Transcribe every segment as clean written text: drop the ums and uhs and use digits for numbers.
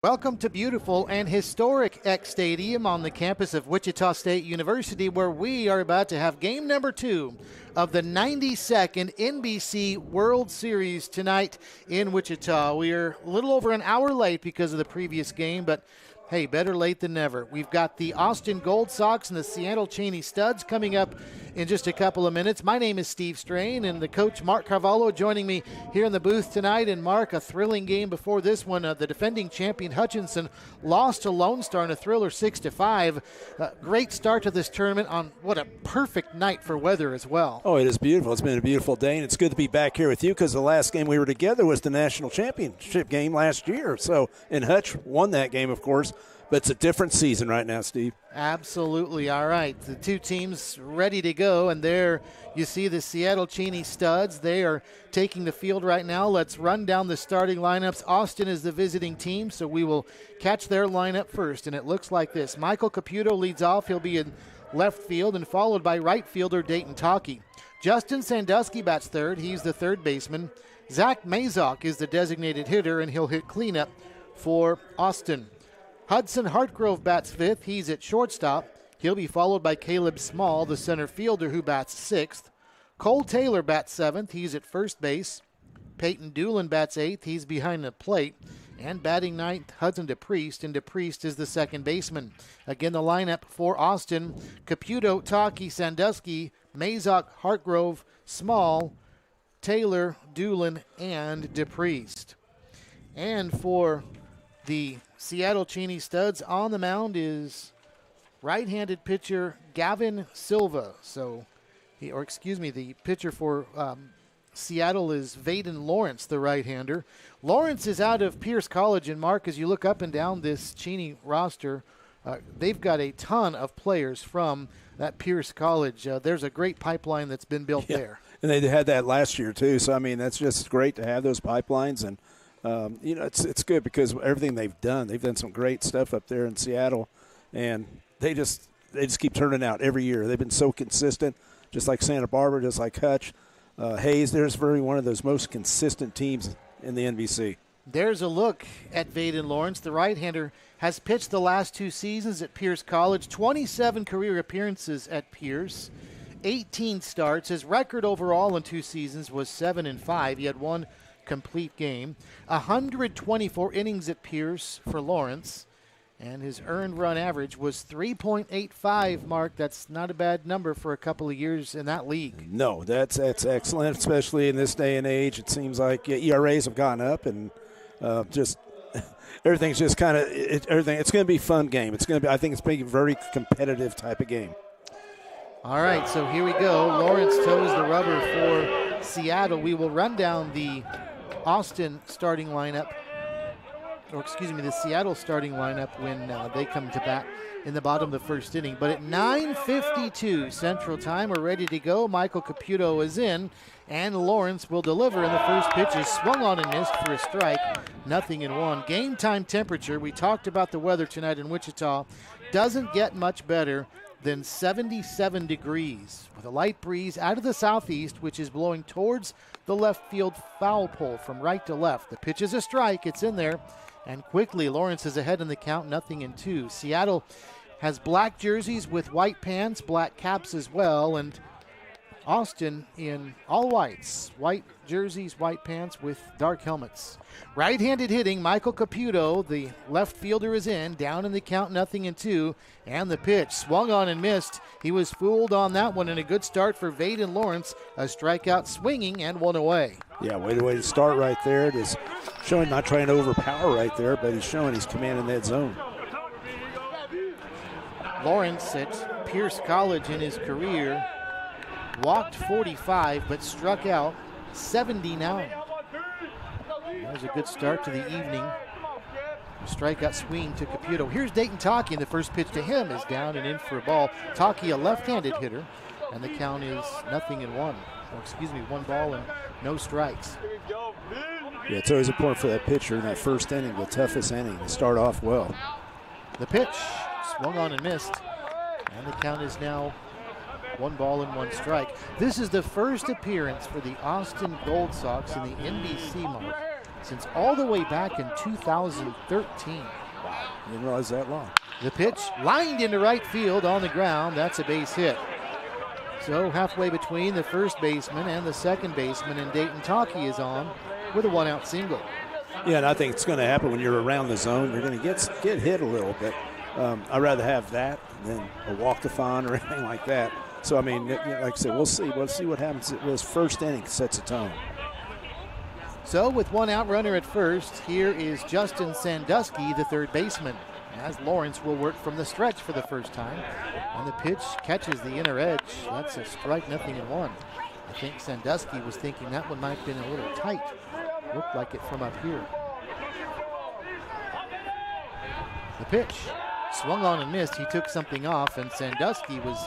Welcome to beautiful and historic Eck Stadium on the campus of Wichita State University, where we are about to have game number 2 of the 92nd NBC World Series tonight in Wichita. We are a little over an hour late because of the previous game, but hey, better late than never. We've got the Austin Gold Sox and the Seattle Cheney Studs coming up in just a couple of minutes. My name is Steve Strain, and the coach Mark Carvalho joining me here in the booth tonight. And Mark, a thrilling game before this one. The defending champion Hutchinson lost to Lone Star in a thriller 6-5. Great start to this tournament on what a perfect night for weather as well. Oh, it is beautiful. It's been a beautiful day, and it's good to be back here with you because the last game we were together was the national championship game last year. So, and Hutch won that game, of course. But it's a different season right now, Steve. Absolutely. All right. The two teams ready to go. And there you see the Seattle Cheney Studs. They are taking the field right now. Let's run down the starting lineups. Austin is the visiting team, so we will catch their lineup first. And it looks like this. Michael Caputo leads off. He'll be in left field and followed by right fielder Dayton Talkie. Justin Sandusky bats third. He's the third baseman. Zach Mazok is the designated hitter, and he'll hit cleanup for Austin. Hudson Hartgrove bats fifth. He's at shortstop. He'll be followed by Caleb Small, the center fielder, who bats sixth. Cole Taylor bats seventh. He's at first base. Peyton Doolin bats eighth. He's behind the plate. And batting ninth, Hudson DePriest, and DePriest is the second baseman. Again, the lineup for Austin: Caputo, Talkie, Sandusky, Mazok, Hartgrove, Small, Taylor, Doolin, and DePriest. And for the Seattle Cheney Studs, on the mound is right-handed pitcher Gavin Silva. The pitcher for Seattle is Vaden Lawrence, the right-hander. Lawrence is out of Pierce College, and Mark, as you look up and down this Cheney roster, they've got a ton of players from that Pierce College. There's a great pipeline that's been built there. And they had that last year, too. So, I mean, that's just great to have those pipelines. And it's good because everything they've done some great stuff up there in Seattle, and they just keep turning out every year. They've been so consistent, just like Santa Barbara, just like Hutch. Hayes, there's very one of those most consistent teams in the NBC. There's a look at Vaden Lawrence. The right-hander has pitched the last 2 seasons at Pierce College, 27 career appearances at Pierce, 18 starts. His record overall in 2 seasons was 7-5. He had one complete game, 124 innings at Pierce for Lawrence, and his earned run average was 3.85. Mark, that's not a bad number for a couple of years in that league. No, that's excellent, especially in this day and age. It seems like ERAs have gone up, and just everything's just kind of everything. It's going to be a fun game. I think it's going to be a very competitive type of game. All right, so here we go. Lawrence toes the rubber for Seattle. We will run down the Austin starting lineup, the Seattle starting lineup when they come to bat in the bottom of the first inning. But at 9:52 Central Time, we're ready to go. Michael Caputo is in, and Lawrence will deliver. And the first pitch is swung on and missed for a strike. 0-1. Game time temperature. We talked about the weather tonight in Wichita. Doesn't get much better than 77 degrees with a light breeze out of the southeast, which is blowing towards the left field foul pole from right to left. The pitch is a strike. It's in there. And quickly, Lawrence is ahead in the count, 0-2. Seattle has black jerseys with white pants, black caps as well, and Austin in all whites, white jerseys, white pants with dark helmets. Right-handed hitting, Michael Caputo, the left fielder, is in, down in the count, 0-2, and the pitch swung on and missed. He was fooled on that one, and a good start for Vaden Lawrence, a strikeout swinging and one away. Yeah, way to start right there. It is showing, not trying to overpower right there, but he's showing he's commanding that zone. Lawrence at Pierce College in his career walked 45, but struck out 79. That was a good start to the evening. A strikeout swing to Caputo. Here's Dayton Talkie, and the first pitch to him is down and in for a ball. Talkie, a left-handed hitter, and the count is 0-1. One ball and no strikes. Yeah, it's always important for that pitcher in that first inning, the toughest inning, to start off well. The pitch swung on and missed, and the count is now 1 ball and 1 strike. This is the first appearance for the Austin Gold Sox in the NBC mark since all the way back in 2013. Wow, didn't realize that long. The pitch lined into right field on the ground. That's a base hit. So halfway between the first baseman and the second baseman, and Dayton Talkie is on with a 1-out single. Yeah, and I think it's going to happen when you're around the zone. You're going to get hit a little bit. I'd rather have that than a walk-a-thon or anything like that. So, I mean, like I said, we'll see. We'll see what happens. This first inning sets a tone. So with 1 out runner at first, here is Justin Sandusky, the third baseman, as Lawrence will work from the stretch for the first time. And the pitch catches the inner edge. That's a strike, 0-1. I think Sandusky was thinking that one might have been a little tight. Looked like it from up here. The pitch swung on and missed. He took something off, and Sandusky was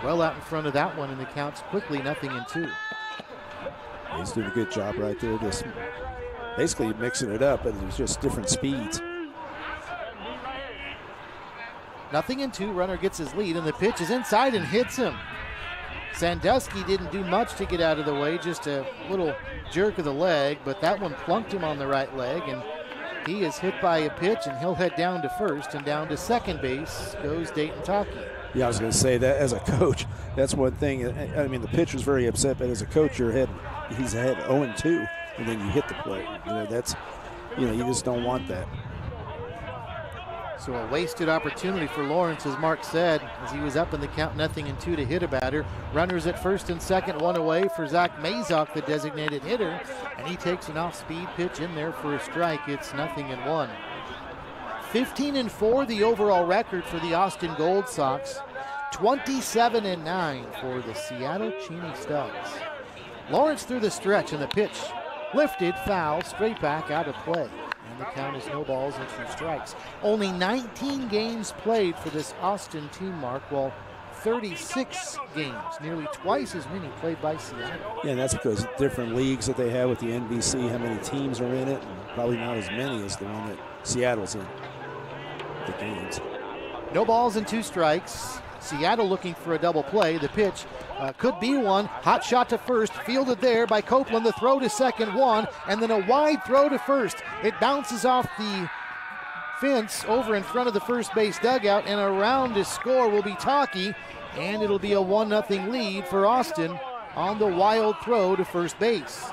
well out in front of that one, and the count's quickly 0-2. He's doing a good job right there, just basically mixing it up, but it's just different speeds. 0-2, runner gets his lead, and the pitch is inside and hits him. Sandusky didn't do much to get out of the way, just a little jerk of the leg, but that one plunked him on the right leg, and he is hit by a pitch, and he'll head down to first, and down to second base goes Dayton Talkie. Yeah, I was going to say that as a coach, that's one thing. I mean, the pitcher's very upset, but as a coach, he's ahead 0-2, and then you hit the plate. You just don't want that. So a wasted opportunity for Lawrence, as Mark said, as he was up in the count 0-2 to hit a batter. Runners at first and second, one away for Zach Mazok, the designated hitter, and he takes an off-speed pitch in there for a strike. It's 0-1. 15-4 the overall record for the Austin Gold Sox. 27-9 for the Seattle Cheney Studs. Lawrence through the stretch, and the pitch lifted, foul, straight back, out of play. And the count is no balls and 2 strikes. Only 19 games played for this Austin team, Mark, while 36 games, nearly twice as many played by Seattle. Yeah, and that's because different leagues that they have with the NBC, how many teams are in it, and probably not as many as the one that Seattle's in, the games. No balls and 2 strikes. Seattle looking for a double play. The pitch could be one. Hot shot to first, fielded there by Copeland. The throw to second, 1, and then a wide throw to first. It bounces off the fence over in front of the first base dugout, and around to score will be Talkie, and it'll be a 1-0 lead for Austin on the wild throw to first base.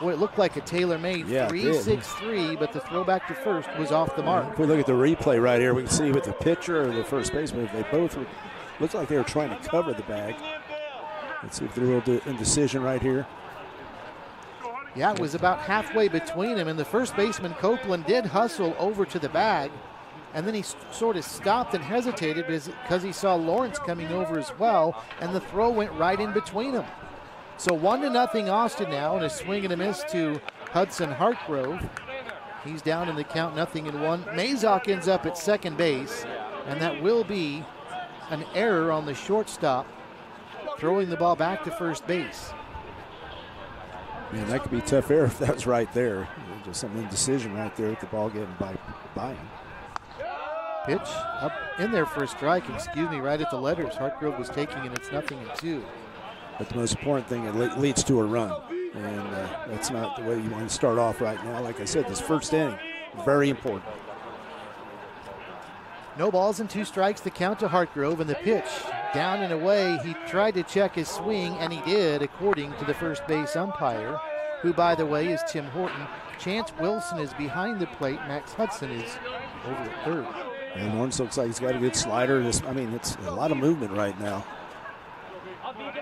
Boy, it looked like a tailor-made 3-6-3, but the throw back to first was off the mark. If we look at the replay right here, we can see with the pitcher or the first baseman, they both looked like they were trying to cover the bag. Let's see if they're a little indecision right here. Yeah, it was about halfway between them, and the first baseman, Copeland, did hustle over to the bag, and then he sort of stopped and hesitated because he saw Lawrence coming over as well, and the throw went right in between them. So 1-0 Austin now, and a swing and a miss to Hudson Hartgrove. He's down in the count, 0-1. Mazok ends up at second base, and that will be an error on the shortstop, throwing the ball back to first base. Man, that could be a tough error if that was right there. Just some indecision right there with the ball getting by him. Pitch up in there for a strike, right at the letters. Hartgrove was taking it, it's 0-2. But the most important thing, it leads to a run. And that's not the way you want to start off right now. Like I said, this first inning, very important. No balls and 2 strikes, the count to Hartgrove, and the pitch down and away. He tried to check his swing, and he did, according to the first base umpire, who, by the way, is Tim Horton. Chance Wilson is behind the plate. Max Hudson is over at third. And Lawrence looks like he's got a good slider. It's a lot of movement right now.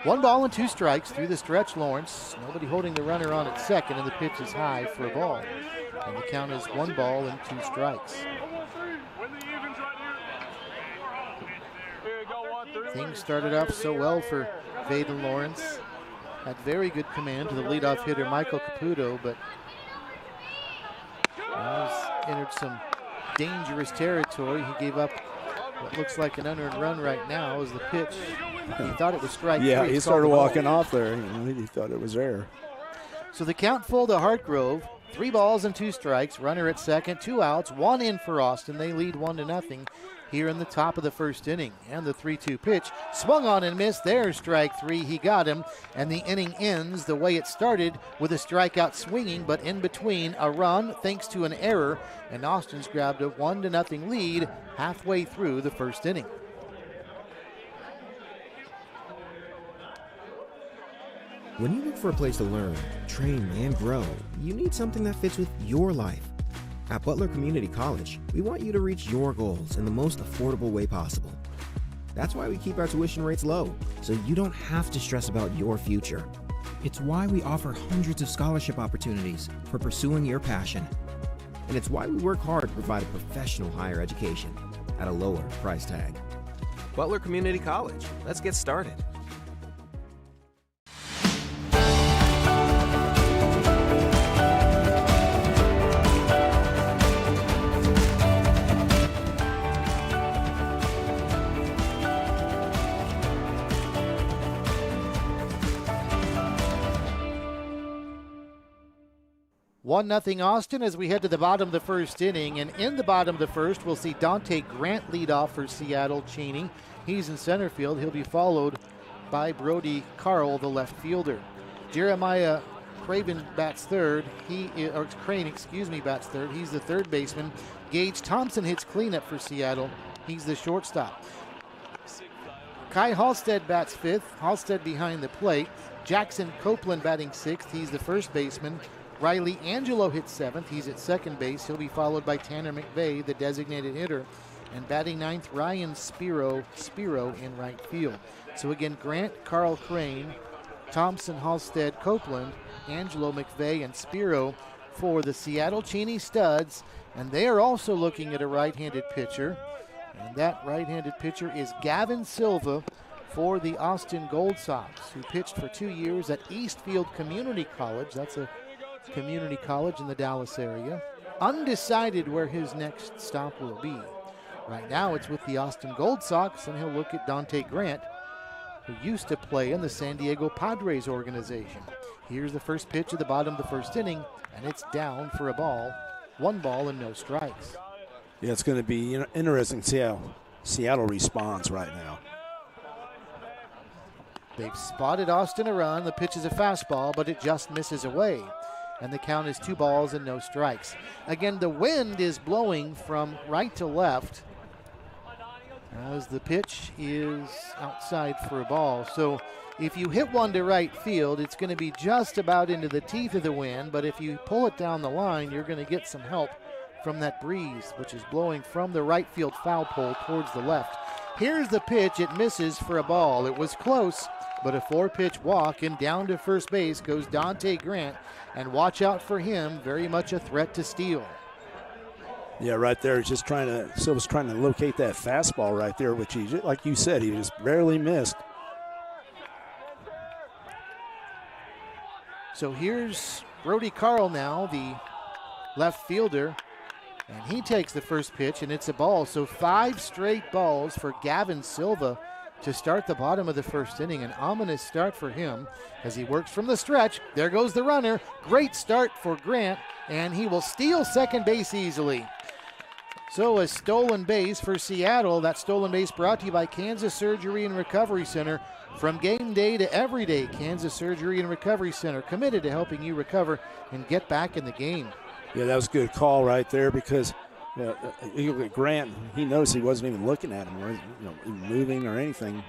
1 ball and 2 strikes through the stretch, Lawrence. Nobody holding the runner on at second, and the pitch is high for a ball. And the count is 1 ball and 2 strikes. Things started off so well for Vaden Lawrence. Had very good command to the leadoff hitter, Michael Caputo, but has entered some dangerous territory. He gave up what looks like an unearned run right now as the pitch. He thought it was strike 3. Yeah, he started walking off there. He thought it was there. So the count full to Hartgrove. 3 balls and 2 strikes. Runner at second, 2 outs, 1 in for Austin. They lead 1-0. here in the top of the first inning. And the 3-2 pitch swung on and missed. There's strike three. He got him. And the inning ends the way it started, with a strikeout swinging, but in between a run thanks to an error. And Austin's grabbed a 1-0 lead halfway through the first inning. When you look for a place to learn, train, and grow, you need something that fits with your life. At Butler Community College, we want you to reach your goals in the most affordable way possible. That's why we keep our tuition rates low, so you don't have to stress about your future. It's why we offer hundreds of scholarship opportunities for pursuing your passion. And it's why we work hard to provide a professional higher education at a lower price tag. Butler Community College, let's get started. One nothing Austin as we head to the bottom of the first inning. And in the bottom of the first, we'll see Dante Grant lead off for Seattle. Cheney, he's in center field. He'll be followed by Brody Carl, the left fielder. Jeremiah Craven bats third. Crane bats third. He's the third baseman. Gage Thompson hits cleanup for Seattle. He's the shortstop. Kai Halstead bats fifth. Halstead behind the plate. Jackson Copeland batting sixth. He's the first baseman. Riley Angelo hits seventh. He's at second base. He'll be followed by Tanner McVeigh, the designated hitter. And batting ninth, Ryan Spiro in right field. So again, Grant, Carl Crane, Thompson, Halstead, Copeland, Angelo, McVeigh, and Spiro for the Seattle Cheney Studs. And they are also looking at a right-handed pitcher. And that right-handed pitcher is Gavin Silva for the Austin Gold Sox, who pitched for 2 years at Eastfield Community College. That's a community college in the Dallas area. Undecided where his next stop will be. Right now it's with the Austin Gold Sox, and he'll look at Dante Grant, who used to play in the San Diego Padres organization. Here's the first pitch at the bottom of the first inning, and it's down for a ball. 1 ball and no strikes. Yeah, it's going to be interesting to see how Seattle responds right now. They've spotted Austin a run. The pitch is a fastball, but it just misses away. And the count is 2 balls and no strikes. Again, the wind is blowing from right to left as the pitch is outside for a ball. So if you hit one to right field, it's going to be just about into the teeth of the wind. But if you pull it down the line, you're going to get some help from that breeze, which is blowing from the right field foul pole towards the left. Here's the pitch. It misses for a ball. It was close, but a 4-pitch walk, and down to first base goes Dante Grant. And watch out for him, very much a threat to steal. Yeah, right there, Silva's trying to locate that fastball right there, which he, like you said, he just barely missed. So here's Brody Carl now, the left fielder, and he takes the first pitch, and it's a ball. So 5 straight balls for Gavin Silva to start the bottom of the first inning. An ominous start for him as he works from the stretch. There goes the runner. Great start for Grant, and he will steal second base easily. So a stolen base for Seattle. That stolen base brought to you by Kansas Surgery and Recovery Center. From game day to every day, Kansas Surgery and Recovery Center, committed to helping you recover and get back in the game. Yeah, that was a good call right there, because you look at Grant, he noticed he wasn't even looking at him, or even moving or anything.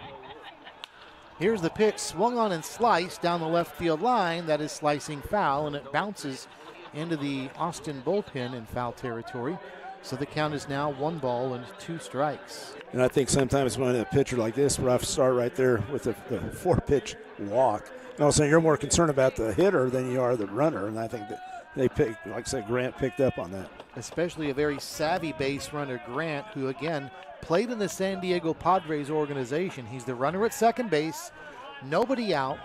Here's the pitch, swung on and sliced down the left field line. That is slicing foul, and it bounces into the Austin bullpen in foul territory. So the count is now 1 ball and 2 strikes. And I think sometimes when a pitcher like this, rough start right there with the 4-pitch walk, and all of a sudden you're more concerned about the hitter than you are the runner, and I think that they picked, like I said, Grant picked up on that. Especially a very savvy base runner, Grant, who again played in the San Diego Padres organization. He's the runner at second base, nobody out,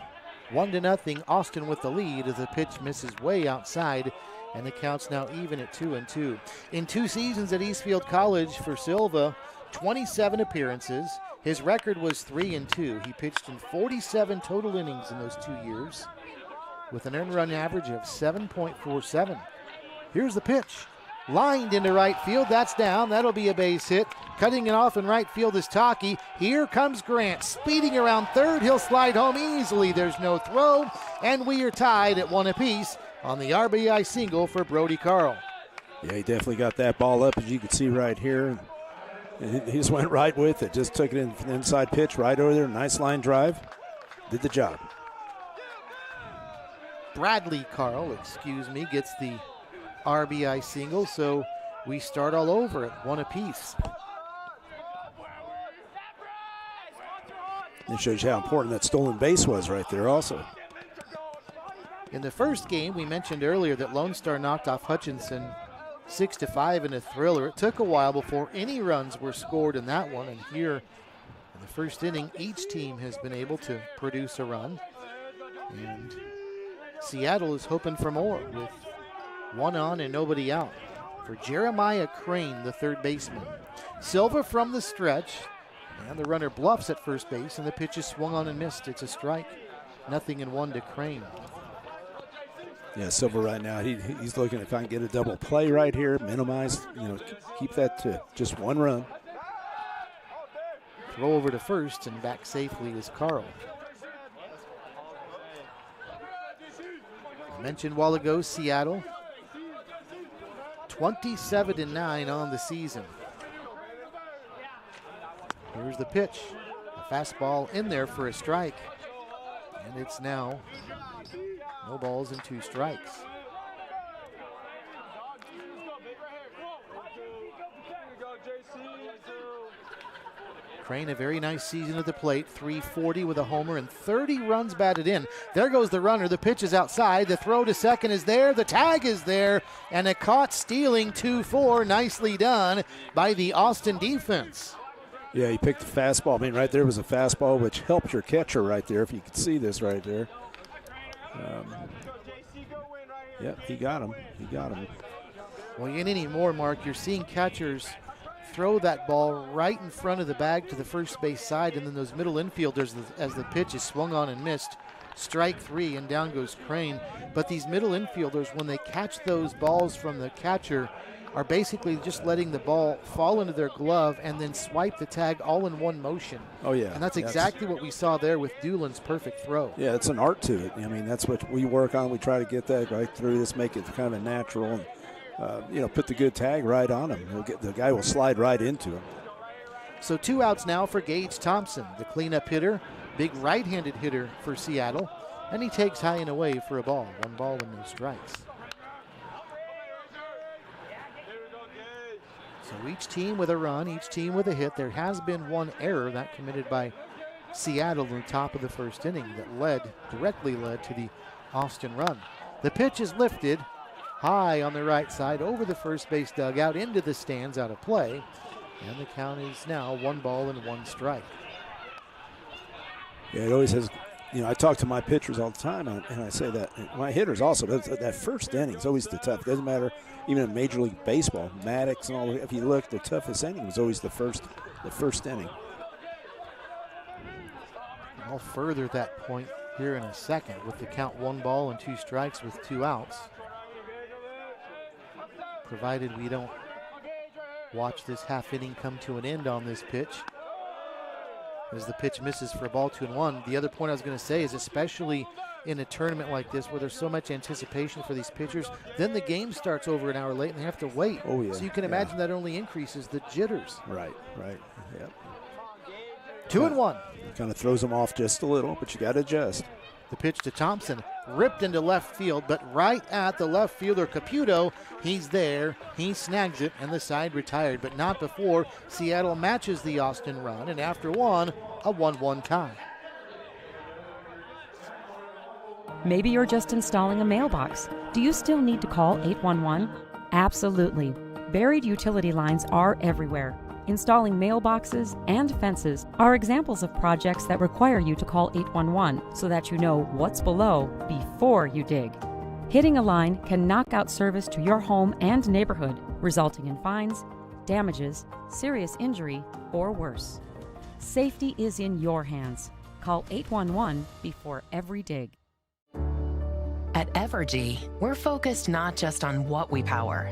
1-0, Austin with the lead as the pitch misses way outside, and the count's now even at 2-2. In 2 seasons at Eastfield College for Silva, 27 appearances. His record was 3-2. He pitched in 47 total innings in those 2 years, with an earned run average of 7.47. Here's the pitch. lined into right field. That's down. That'll be a base hit. Cutting it off in right field is Taki. Here comes Grant, speeding around third. He'll slide home easily. There's no throw, and we are tied at 1 apiece on the RBI single for Brody Carl. Yeah, he definitely got that ball up, as you can see right here. And he just went right with it. Just took it in the inside pitch right over there. Nice line drive. Did the job. Bradley Carl, gets the RBI single, so we start all over at 1 apiece. It shows you how important that stolen base was right there also. In the first game, we mentioned earlier that Lone Star knocked off Hutchinson 6-5 in a thriller. It took a while before any runs were scored in that one, and here in the first inning, each team has been able to produce a run. And Seattle is hoping for more with 1 on and nobody out for Jeremiah Crane, the third baseman. Silva from the stretch, and the runner bluffs at first base, and the pitch is swung on and missed. It's a strike. 0-1 to Crane. Yeah, Silva right now, he's looking if I can get a double play right here, minimize, keep that to just 1 run. Throw over to first, and back safely is Carl. I mentioned a while ago, Seattle 27-9 on the season. Here's the pitch. A fastball in there for a strike. And it's now no balls and 2 strikes. Crane, a very nice season at the plate. 340 with a homer and 30 runs batted in. There goes the runner. The pitch is outside. The throw to second is there. The tag is there. And a caught stealing 2-4. Nicely done by the Austin defense. Yeah, he picked the fastball. I mean, right there was a fastball, which helped your catcher right there, if you could see this right there. Yep, he got him. Well, in any more, Mark, you're seeing catchers throw that ball right in front of the bag to the first base side, and then those middle infielders, as the pitch is swung on and missed, strike 3, and down goes Crane. But these middle infielders, when they catch those balls from the catcher, are basically just letting the ball fall into their glove and then swipe the tag all in one motion. Oh, yeah. And that's exactly what we saw there with Doolin's perfect throw. Yeah, it's an art to it. I mean, that's what we work on. We try to get that right through this, make it kind of natural, and, put the good tag right on him. The guy will slide right into him. So 2 outs now for Gage Thompson, the cleanup hitter, big right-handed hitter for Seattle, and he takes high and away for a ball. 1 ball and no strikes. So each team with a run, each team with a hit. There has been 1 error that committed by Seattle in the top of the first inning that directly led to the Austin run. The pitch is lifted high on the right side over the first base dugout into the stands, out of play. And the count is now 1 ball and 1 strike. Yeah, it always has. I talk to my pitchers all the time, and I say that my hitters also. That first inning is always the tough. It doesn't matter, even in Major League Baseball, Maddox and all. If you look, the toughest inning was always the first inning. I'll further that point here in a second with the count 1 ball and 2 strikes with 2 outs. Provided we don't watch this half inning come to an end on this pitch, as the pitch misses for a ball 2-1. The other point I was going to say is, especially in a tournament like this where there's so much anticipation for these pitchers, then the game starts over an hour late and they have to wait. Oh, yeah. So you can imagine that only increases the jitters. Right. Yep. 2-1. Kind of throws them off just a little, but you got to adjust. The pitch to Thompson, ripped into left field, but right at the left fielder, Caputo. He's there, he snags it, and the side retired, but not before Seattle matches the Austin run, and after 1, a 1-1 tie. Maybe you're just installing a mailbox. Do you still need to call 811? Absolutely. Buried utility lines are everywhere. Installing mailboxes and fences are examples of projects that require you to call 811 so that you know what's below before you dig. Hitting a line can knock out service to your home and neighborhood, resulting in fines, damages, serious injury, or worse. Safety is in your hands. Call 811 before every dig. At Evergy, we're focused not just on what we power,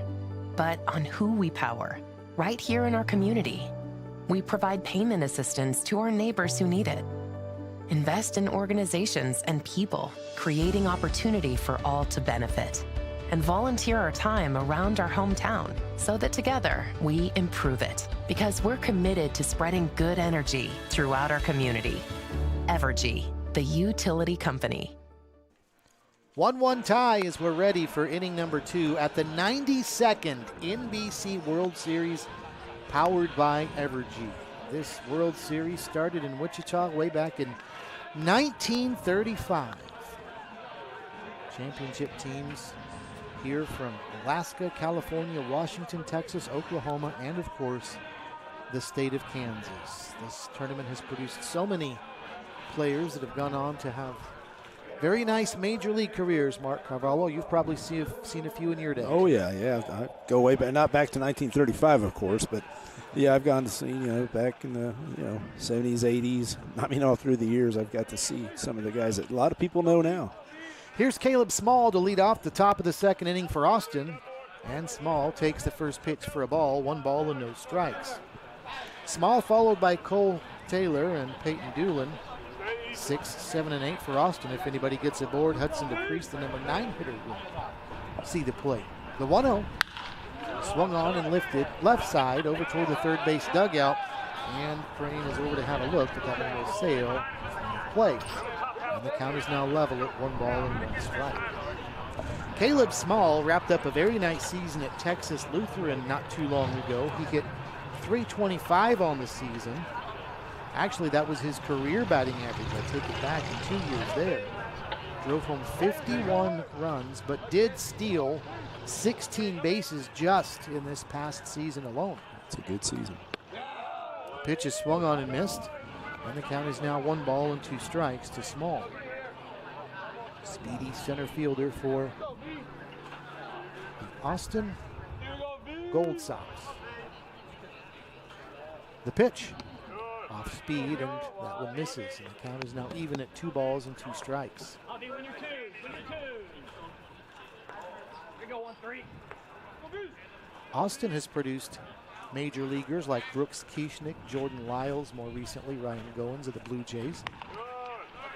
but on who we power, right here in our community. We provide payment assistance to our neighbors who need it. Invest in organizations and people, creating opportunity for all to benefit. And volunteer our time around our hometown so that together we improve it, because we're committed to spreading good energy throughout our community. Evergy, the utility company. 1-1 tie as we're ready for inning number 2 at the 92nd NBC World Series, powered by Evergy. This World Series started in Wichita way back in 1935. Championship teams here from Alaska, California, Washington, Texas, Oklahoma, and of course, the state of Kansas. This tournament has produced so many players that have gone on to have very nice major league careers. Mark Carvalho, you've probably seen a few in your day. Oh, yeah. I go way back, not back to 1935, of course, but yeah, I've gone to see, back in the, 70s, 80s. I mean, all through the years, I've got to see some of the guys that a lot of people know now. Here's Caleb Small to lead off the top of the second inning for Austin. And Small takes the first pitch for a ball, 1 ball and no strikes. Small followed by Cole Taylor and Peyton Doolin. 6, 7, and 8 for Austin. If anybody gets aboard, Hudson DePriest, the number 9 hitter, will see the play. The 1-0 swung on and lifted left side over toward the third base dugout. And Crane is over to have a look, but that one will sail from play. And the count is now level at 1 ball and 1 strike. Caleb Small wrapped up a very nice season at Texas Lutheran not too long ago. He hit .325 on the season. Actually, that was his career batting average. I take it back in 2 years there. Drove home 51 runs, but did steal 16 bases just in this past season alone. It's a good season. Pitch is swung on and missed. And the count is now 1 ball and 2 strikes to Small. Speedy center fielder for the Austin Gold Sox. The pitch off speed, and that one misses. And the count is now even at 2 balls and 2 strikes. Austin has produced major leaguers like Brooks Kieschnick, Jordan Lyles, more recently Ryan Goins of the Blue Jays.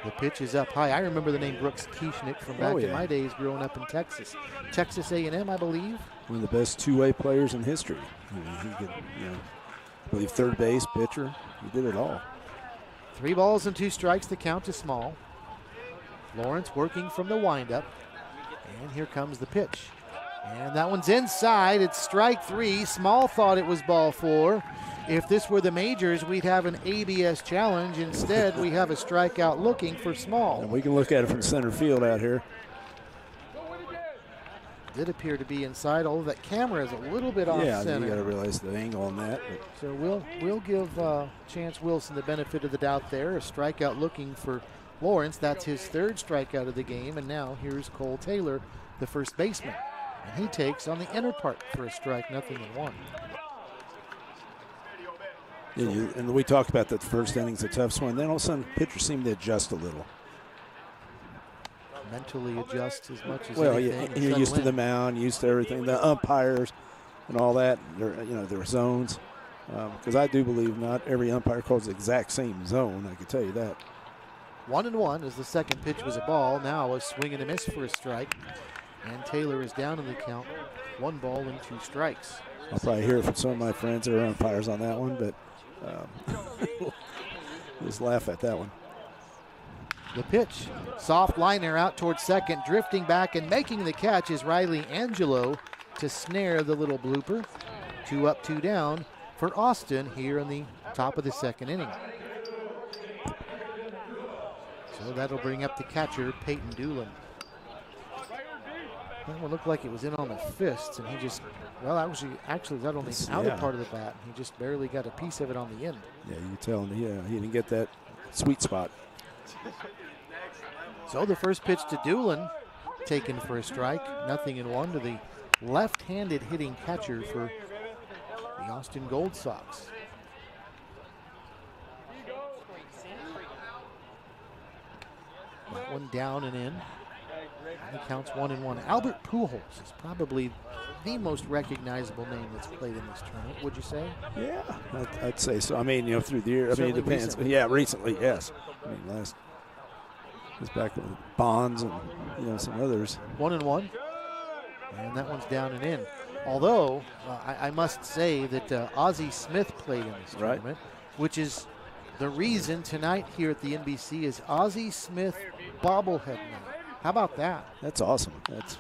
The pitch is up high. I remember the name Brooks Kieschnick from back in my days growing up in Texas. Texas A&M, I believe. One of the best two-way players in history. I mean, he could, I believe third base, pitcher. He did it all. 3 balls and 2 strikes, the count to Small. Lawrence working from the windup. And here comes the pitch. And that one's inside. It's strike 3. Small thought it was ball 4. If this were the majors, we'd have an ABS challenge. Instead, we have a strikeout looking for Small. And we can look at it from center field out here. Did appear to be inside, although that camera is a little bit off center. Yeah, you got to realize the angle on that. But. So we'll give Chance Wilson the benefit of the doubt there. A strikeout looking for Lawrence. That's his 3rd strikeout of the game. And now here's Cole Taylor, the first baseman. And he takes on the inner part for a strike, 0-1. Yeah, and we talked about that first inning's a tough swing. Then all of a sudden, pitchers seem to adjust a little. Mentally adjust as much as anything. And you're used to the mound, used to everything, the umpires and all that, their zones. Because I do believe not every umpire calls the exact same zone, I can tell you that. 1-1 as the second pitch was a ball. Now a swing and a miss for a strike. And Taylor is down in the count. 1 ball and 2 strikes. I'll probably hear it from some of my friends that are umpires on that one, but just laugh at that one. The pitch, soft liner out towards second, drifting back and making the catch is Riley Angelo to snare the little blooper. 2 up, 2 down for Austin here in the top of the second inning. So that'll bring up the catcher, Peyton Doolin. That one looked like it was in on the fists, and he just, actually that on the outer part of the bat. He just barely got a piece of it on the end. Yeah, you tell him, he didn't get that sweet spot. So the first pitch to Doolin, taken for a strike, 0-1 to the left-handed hitting catcher for the Austin Gold Sox. That one down and in. And he counts 1-1. Albert Pujols is probably the most recognizable name that's played in this tournament, would you say? Yeah, I'd say so. I mean, through the year. I mean, Certainly it depends. recently. Yeah, recently, yes. I mean, last was back with Bonds and some others. 1-1, and that one's down and in. Although I must say that Ozzie Smith played in this tournament, which is the reason tonight here at the NBC is Ozzie Smith bobblehead night. How about that? That's awesome. That's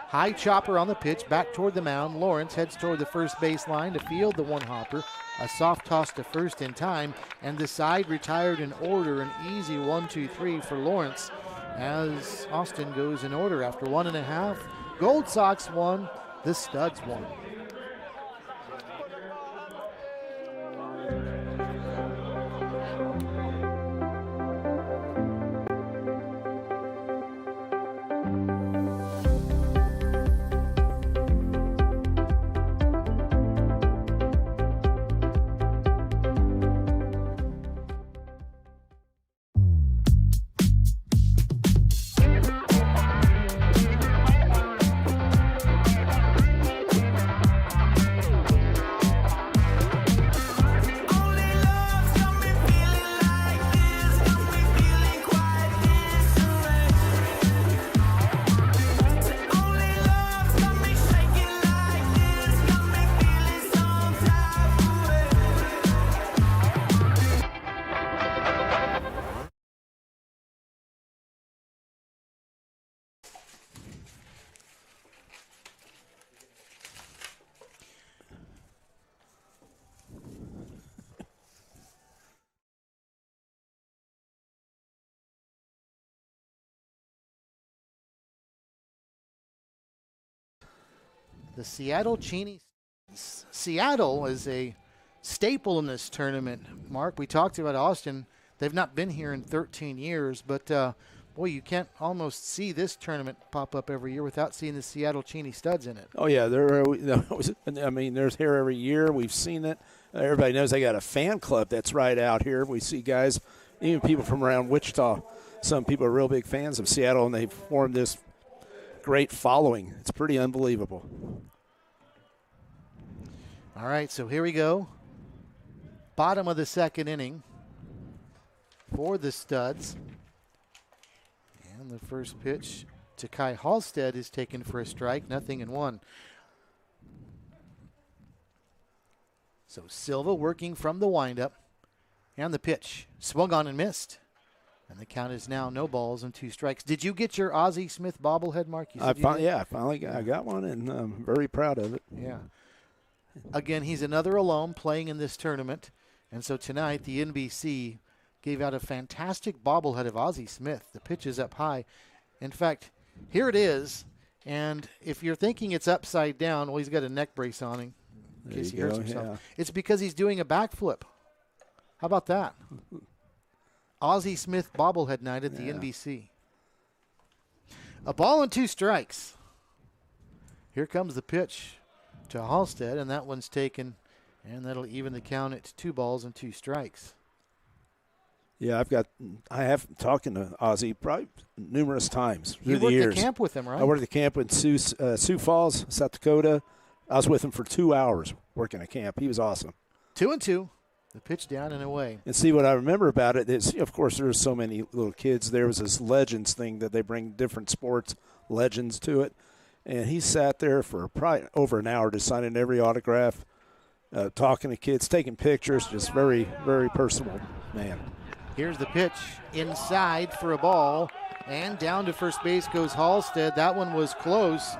high chopper on the pitch, back toward the mound. Lawrence heads toward the first base line to field the one-hopper. A soft toss to first in time, and the side retired in order. An easy 1-2-3 for Lawrence as Austin goes in order after 1.5. Gold Sox won, the Studs won. The Seattle Cheney. Seattle is a staple in this tournament. Mark, we talked about Austin. They've not been here in 13 years, but boy, you can't almost see this tournament pop up every year without seeing the Seattle Cheney Studs in it. Oh yeah, I mean, there's here every year. We've seen it. Everybody knows they got a fan club that's right out here. We see guys, even people from around Wichita. Some people are real big fans of Seattle, and they've formed this great following. It's pretty unbelievable. All right, so here we go. Bottom of the second inning for the Studs. And the first pitch to Kai Halstead is taken for a strike, 0-1. So Silva working from the windup. And the pitch swung on and missed. And the count is now no balls and 2 strikes. Did you get your Ozzie Smith bobblehead, Mark? I finally got one, and I'm very proud of it. Yeah. Again, he's another alum playing in this tournament. And so tonight, the NBC gave out a fantastic bobblehead of Ozzie Smith. The pitch is up high. In fact, here it is. And if you're thinking it's upside down, well, he's got a neck brace on him in case he hurts himself. Yeah. It's because he's doing a backflip. How about that? Ozzie Smith bobblehead night at the NBC. A ball and 2 strikes. Here comes the pitch to Halstead, and that one's taken, and that'll even the count at 2 balls and 2 strikes. Yeah, I have talking to Ozzie probably numerous times through the years. You worked at camp with him, right? I worked at camp in Sioux Falls, South Dakota. I was with him for 2 hours working at camp. He was awesome. 2-2. The pitch down and away. And see, what I remember about it is, of course, there were so many little kids. There was this legends thing that they bring different sports legends to it. And he sat there for probably over an hour just signing every autograph, talking to kids, taking pictures, just very, very personal man. Here's the pitch inside for a ball, and down to first base goes Halstead. That one was close,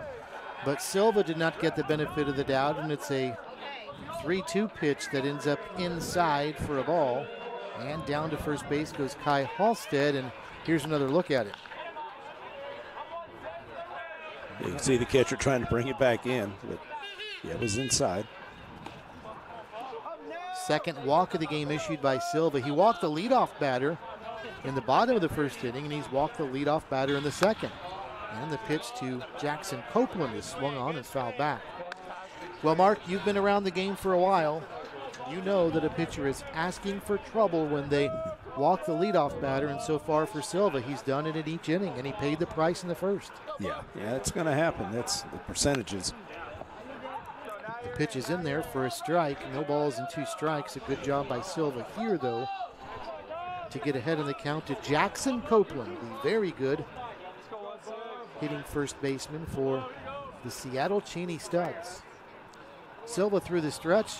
but Silva did not get the benefit of the doubt, and it's a 3-2 pitch that ends up inside for a ball. And down to first base goes Kai Halstead, and here's another look at it. You can see the catcher trying to bring it back in, but yeah, it was inside. Second walk of the game issued by Silva. He walked the leadoff batter in the bottom of the first inning, and he's walked the leadoff batter in the second. And the pitch to Jackson Copeland is swung on and fouled back. Well, Mark, you've been around the game for a while. You know that a pitcher is asking for trouble when they walk the leadoff batter, and so far for Silva, he's done it in each inning, and he paid the price in the first. Yeah, it's going to happen. That's the percentages. Pitch is in there for a strike. No balls and 2 strikes. A good job by Silva here, though, to get ahead in the count to Jackson Copeland, the very good hitting first baseman for the Seattle Cheney Studs. Silva through the stretch.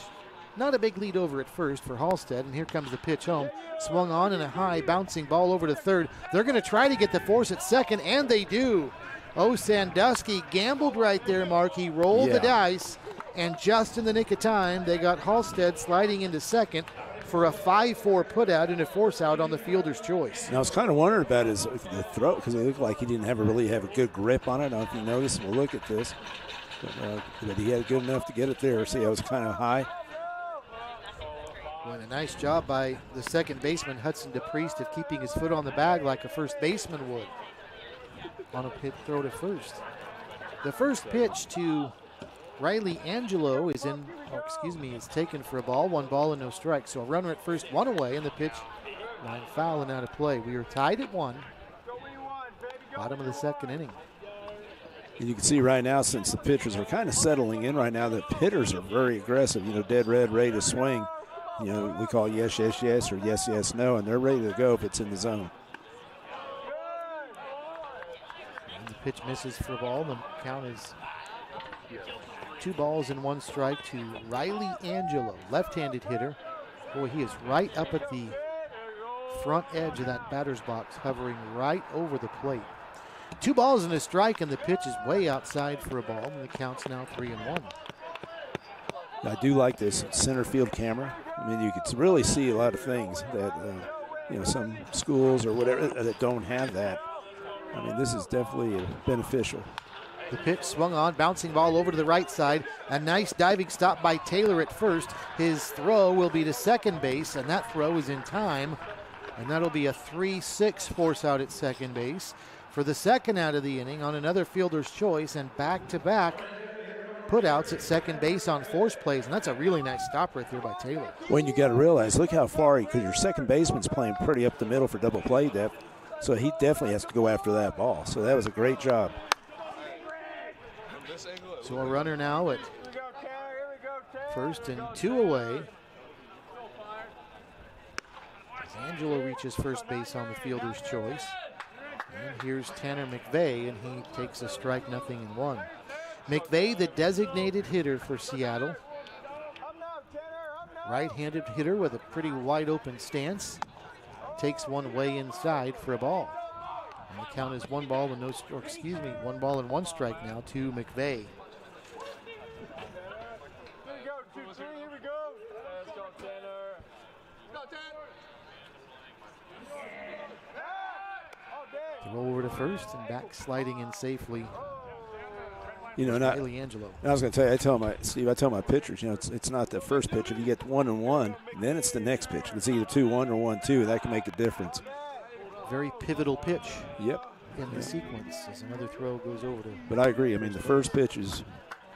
Not a big lead over at first for Halstead, and here comes the pitch home. Swung on and a high bouncing ball over to third. They're going to try to get the force at second, and they do. Oh, Sandusky gambled right there, Mark. He rolled the dice, and just in the nick of time, they got Halstead sliding into second for a 5-4 putout and a force out on the fielder's choice. Now, I was kind of wondering about the throw, because it looked like he didn't really have a good grip on it. I don't know if you noticed. We'll look at this. But he had good enough to get it there. See, I was kind of high. And a nice job by the second baseman, Hudson DePriest, of keeping his foot on the bag like a first baseman would on a pit throw to first. The first pitch to Riley Angelo is taken for a ball. 1 ball and no strike. So a runner at first, 1 away, and the pitch line foul and out of play. We are tied at 1. Bottom of the second inning. And you can see right now, since the pitchers are kind of settling in right now, the hitters are very aggressive, dead red, ready to swing. We call yes, yes, yes, or yes, yes, no, and they're ready to go if it's in the zone. And the pitch misses for a ball. The count is 2 balls and 1 strike to Riley Angelo, left-handed hitter. Boy, he is right up at the front edge of that batter's box, hovering right over the plate. 2 balls and a strike, and the pitch is way outside for a ball, and the count's now 3-1. I do like this center field camera. I mean, you can really see a lot of things that, some schools or whatever that don't have that. I mean, this is definitely beneficial. The pitch swung on, bouncing ball over to the right side. A nice diving stop by Taylor at first. His throw will be to second base, and that throw is in time. And that'll be a 3-6 force out at second base for the second out of the inning on another fielder's choice, and back-to-back putouts at second base on force plays, and that's a really nice stop right there by Taylor. When you got to realize, look how far, because your second baseman's playing pretty up the middle for double play depth, so he definitely has to go after that ball. So that was a great job. So a runner now at first and 2 away. As Angelo reaches first base on the fielder's choice. And here's Tanner McVeigh, and he takes a strike, 0-1. McVeigh, the designated hitter for Seattle. Right-handed hitter with a pretty wide open stance. Takes one way inside for a ball. And the count is 1 ball and 1 ball and 1 strike now to McVeigh. Throw over to first and back sliding in safely. Riley Angelo. I was going to tell you, I tell my pitchers, it's not the first pitch. If you get 1-1, then it's the next pitch. It's either 2-1 or 1-2. That can make a difference. Very pivotal pitch. Yep. In the sequence as another throw goes over to. But I agree. I mean, the first pitch is,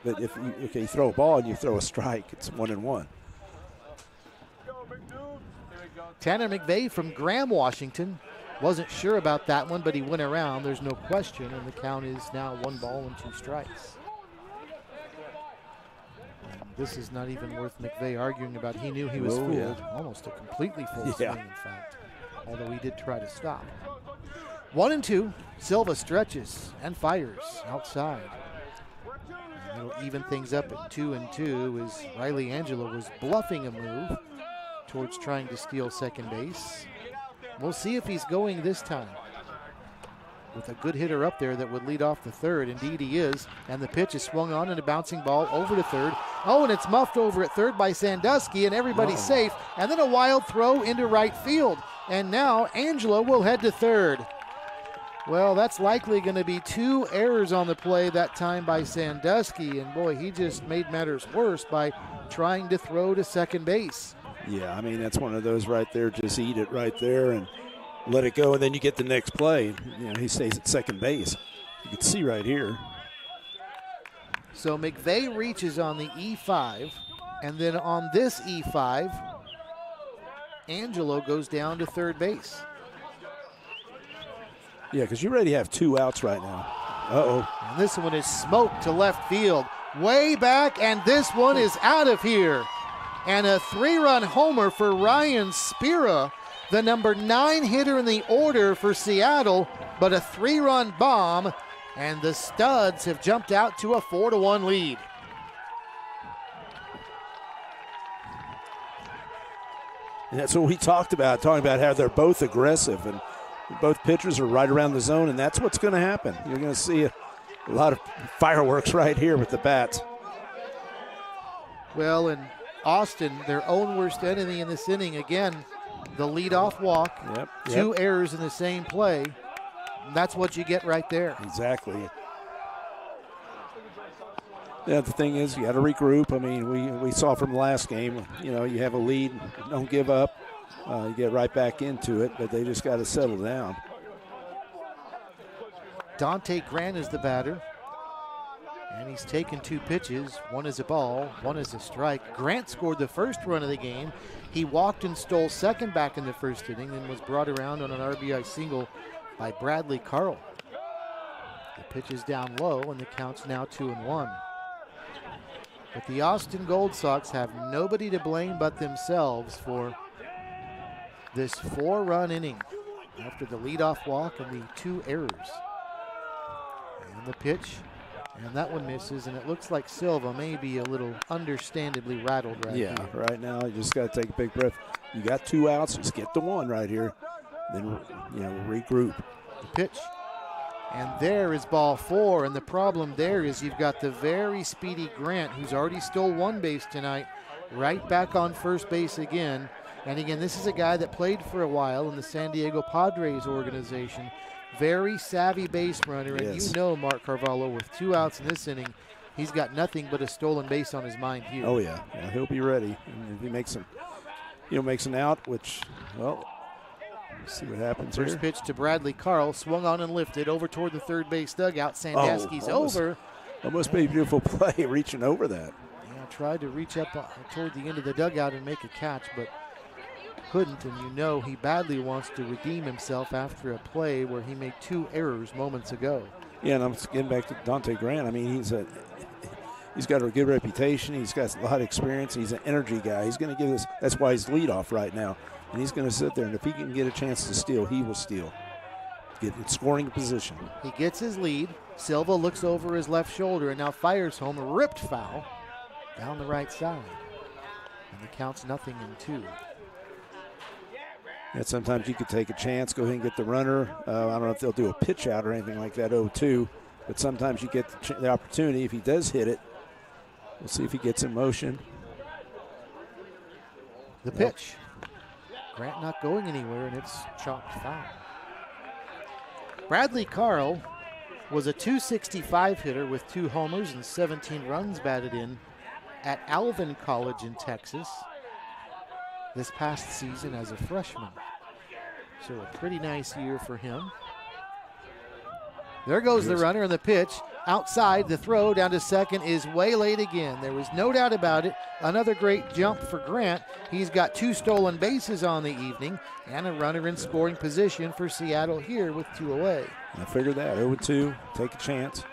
but if you throw a ball and you throw a strike, it's 1-1. Tanner McVeigh from Graham, Washington. Wasn't sure about that one, but he went around. There's no question, and the count is now 1 ball and 2 strikes. And this is not even worth McVeigh arguing about. He knew he was fooled. Yeah. Almost a completely full swing, in fact, although he did try to stop. 1-2. Silva stretches and fires outside. And it'll even things up at 2-2 as Riley Angelo was bluffing a move towards trying to steal second base. We'll see if he's going this time. With a good hitter up there that would lead off the third. Indeed he is. And the pitch is swung on and a bouncing ball over to third. Oh, and it's muffed over at third by Sandusky, and everybody's safe. And then a wild throw into right field. And now Angelo will head to third. Well, that's likely going to be 2 errors on the play that time by Sandusky. And boy, he just made matters worse by trying to throw to second base. Yeah, I mean, that's one of those right there. Just eat it right there and let it go, and then you get the next play. He stays at second base. You can see right here. So McVeigh reaches on the E5, and then on this E5, Angelo goes down to third base. Yeah, because you already have 2 outs right now. Uh-oh. And this one is smoked to left field. way back, and this one is out of here. And a 3-run homer for Ryan Spira, the number 9 hitter in the order for Seattle, but a 3-run bomb, and the Studs have jumped out to a 4-1 lead. And that's what we talking about how they're both aggressive and both pitchers are right around the zone, and that's what's going to happen. You're going to see a lot of fireworks right here with the bats. Well, in Austin, their own worst enemy in this inning, again, the leadoff walk, two errors in the same play. And that's what you get right there. Exactly. Yeah, the thing is, you got to regroup. I mean, we saw from the last game, you have a lead, don't give up. You get right back into it, but they just got to settle down. Dante Grant is the batter, and he's taken 2 pitches. One is a ball, one is a strike. Grant scored the first run of the game. He walked and stole second back in the first inning and was brought around on an RBI single by Bradley Carl. The pitch is down low, and the count's now 2-1. But the Austin Gold Sox have nobody to blame but themselves for this 4-run inning after the leadoff walk and the 2 errors. And the pitch, and that one misses, and it looks like Silva may be a little understandably rattled right here. Yeah, right now you just got to take a big breath. You got 2 outs, just get the 1 right here. Then, regroup. The pitch. And there is ball 4, and the problem there is you've got the very speedy Grant, who's already stole 1 base tonight, right back on first base again. And again, this is a guy that played for a while in the San Diego Padres organization. Very savvy base runner, and yes. Mark Carvalho, with 2 outs in this inning, he's got nothing but a stolen base on his mind here. Oh yeah, he'll be ready. And if he makes an out, which, well, see what happens First here. pitch to Bradley Carl, swung on and lifted over toward the third base dugout. Sandusky's over. Almost be a beautiful play, reaching over that. Yeah, tried to reach up toward the end of the dugout and make a catch, but couldn't. And he badly wants to redeem himself after a play where he made 2 errors moments ago. Yeah, and I'm getting back to Dante Grant. I mean, he's got a good reputation. He's got a lot of experience. He's an energy guy. He's going to give us. That's why he's leadoff right now. And he's going to sit there, and if he can get a chance to steal, he will steal. Get in scoring position. He gets his lead. Silva looks over his left shoulder and now fires home a ripped foul down the right side. And the count's 0-2. And sometimes you could take a chance, go ahead and get the runner. I don't know if they'll do a pitch out or anything like that, 0-2. But sometimes you get the opportunity. If he does hit it, we'll see if he gets in motion. The pitch. Grant not going anywhere, and it's chopped foul. Bradley Carl was a .265 hitter with 2 homers and 17 runs batted in at Alvin College in Texas this past season as a freshman. So a pretty nice year for him. There goes the runner, and the pitch outside. The throw down to second is waylaid again. There was no doubt about it. Another great jump for Grant. He's got 2 stolen bases on the evening and a runner in scoring position for Seattle here with 2 away. I figured that. 0-2. Take a chance.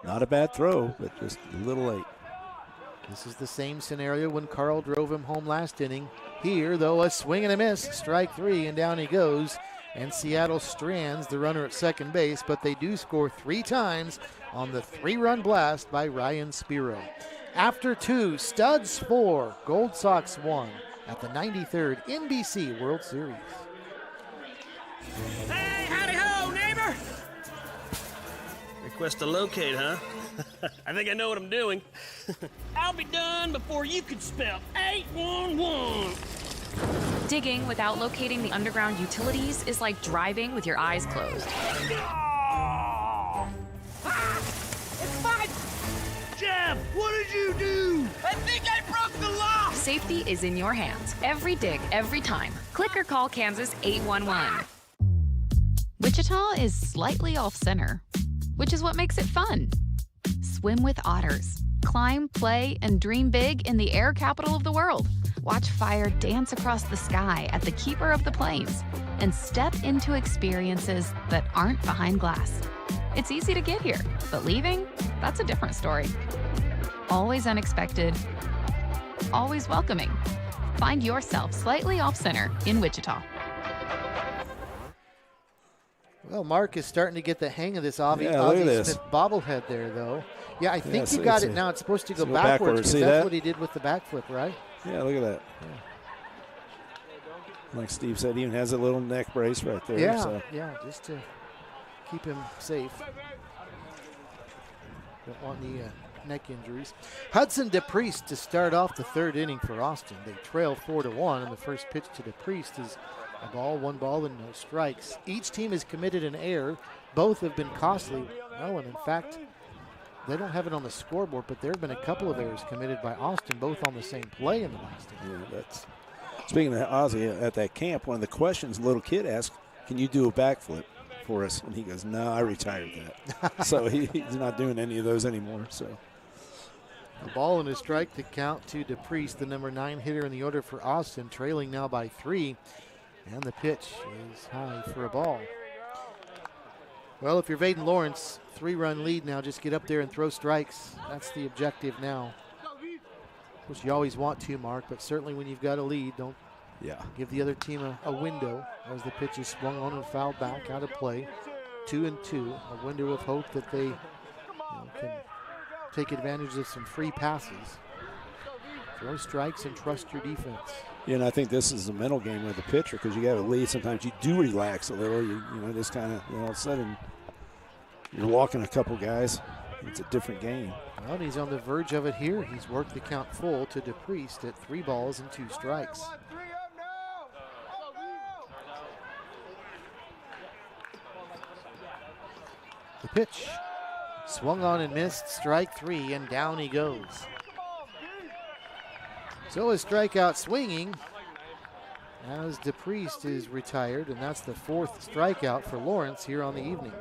Not a bad throw, but just a little late. This is the same scenario when Carl drove him home last inning. Here, though, a swing and a miss. Strike 3, and down he goes. And Seattle strands the runner at second base, but they do score 3 times on the 3-run blast by Ryan Spiro. After 2, Studs 4, Gold Sox 1 at the 93rd NBC World Series. Hey, howdy ho, neighbor! Request to locate, huh? I think I know what I'm doing. I'll be done before you could spell 811. Digging without locating the underground utilities is like driving with your eyes closed. Ah, it's fine! Jeff, what did you do? I think I broke the law! Safety is in your hands. Every dig, every time. Click or call Kansas 811. Wichita is slightly off-center, which is what makes it fun. Swim with otters. Climb, play, and dream big in the air capital of the world. Watch fire dance across the sky at the Keeper of the Plains. And step into experiences that aren't behind glass. It's easy to get here, but leaving? that's a different story. Always unexpected, always welcoming. Find yourself slightly off-center in Wichita. Well, Mark is starting to get the hang of this Avi Smith bobblehead there, though. Yeah, I think you got it now. It's supposed to go backwards. See that's that? what he did with the backflip, right? Yeah, look at that. Yeah. Like Steve said, he even has a little neck brace right there. Yeah, so. yeah, just to keep him safe. Don't want any neck injuries. Hudson DePriest to start off the third inning for Austin. They trail 4-1, and the first pitch to DePriest is a ball, one ball, and no strikes. Each team has committed an error. Both have been costly. Well, and in fact, they don't have it on the scoreboard, but there have been a couple of errors committed by Austin, both on the same play in the last inning. Yeah, that's. Speaking of Ozzy, at that camp, one of the questions a little kid asked, can you do a backflip for us? And he goes, no, I retired that. So he's not doing any of those anymore. So a ball and a strike to count to DePriest, the number 9 hitter in the order for Austin, trailing now by 3. And the pitch is high for a ball. Well, if you're Vaden Lawrence, 3-run lead now, just get up there and throw strikes. That's the objective now. Of course, you always want to, Mark, but certainly when you've got a lead, don't give the other team a window as the pitch is swung on and fouled back out of play. 2-2, a window of hope that they can take advantage of some free passes. Throw strikes and trust your defense. Yeah, and I think this is a mental game with the pitcher because you got a lead. Sometimes you do relax a little. You know, just kind of, all of a sudden, you're walking a couple guys. It's a different game. Well, he's on the verge of it here. He's worked the count full to DePriest at 3 balls and 2 strikes. The pitch swung on and missed, strike 3, and down he goes. So a strikeout swinging as DePriest is retired, and that's the 4th strikeout for Lawrence here on the evening.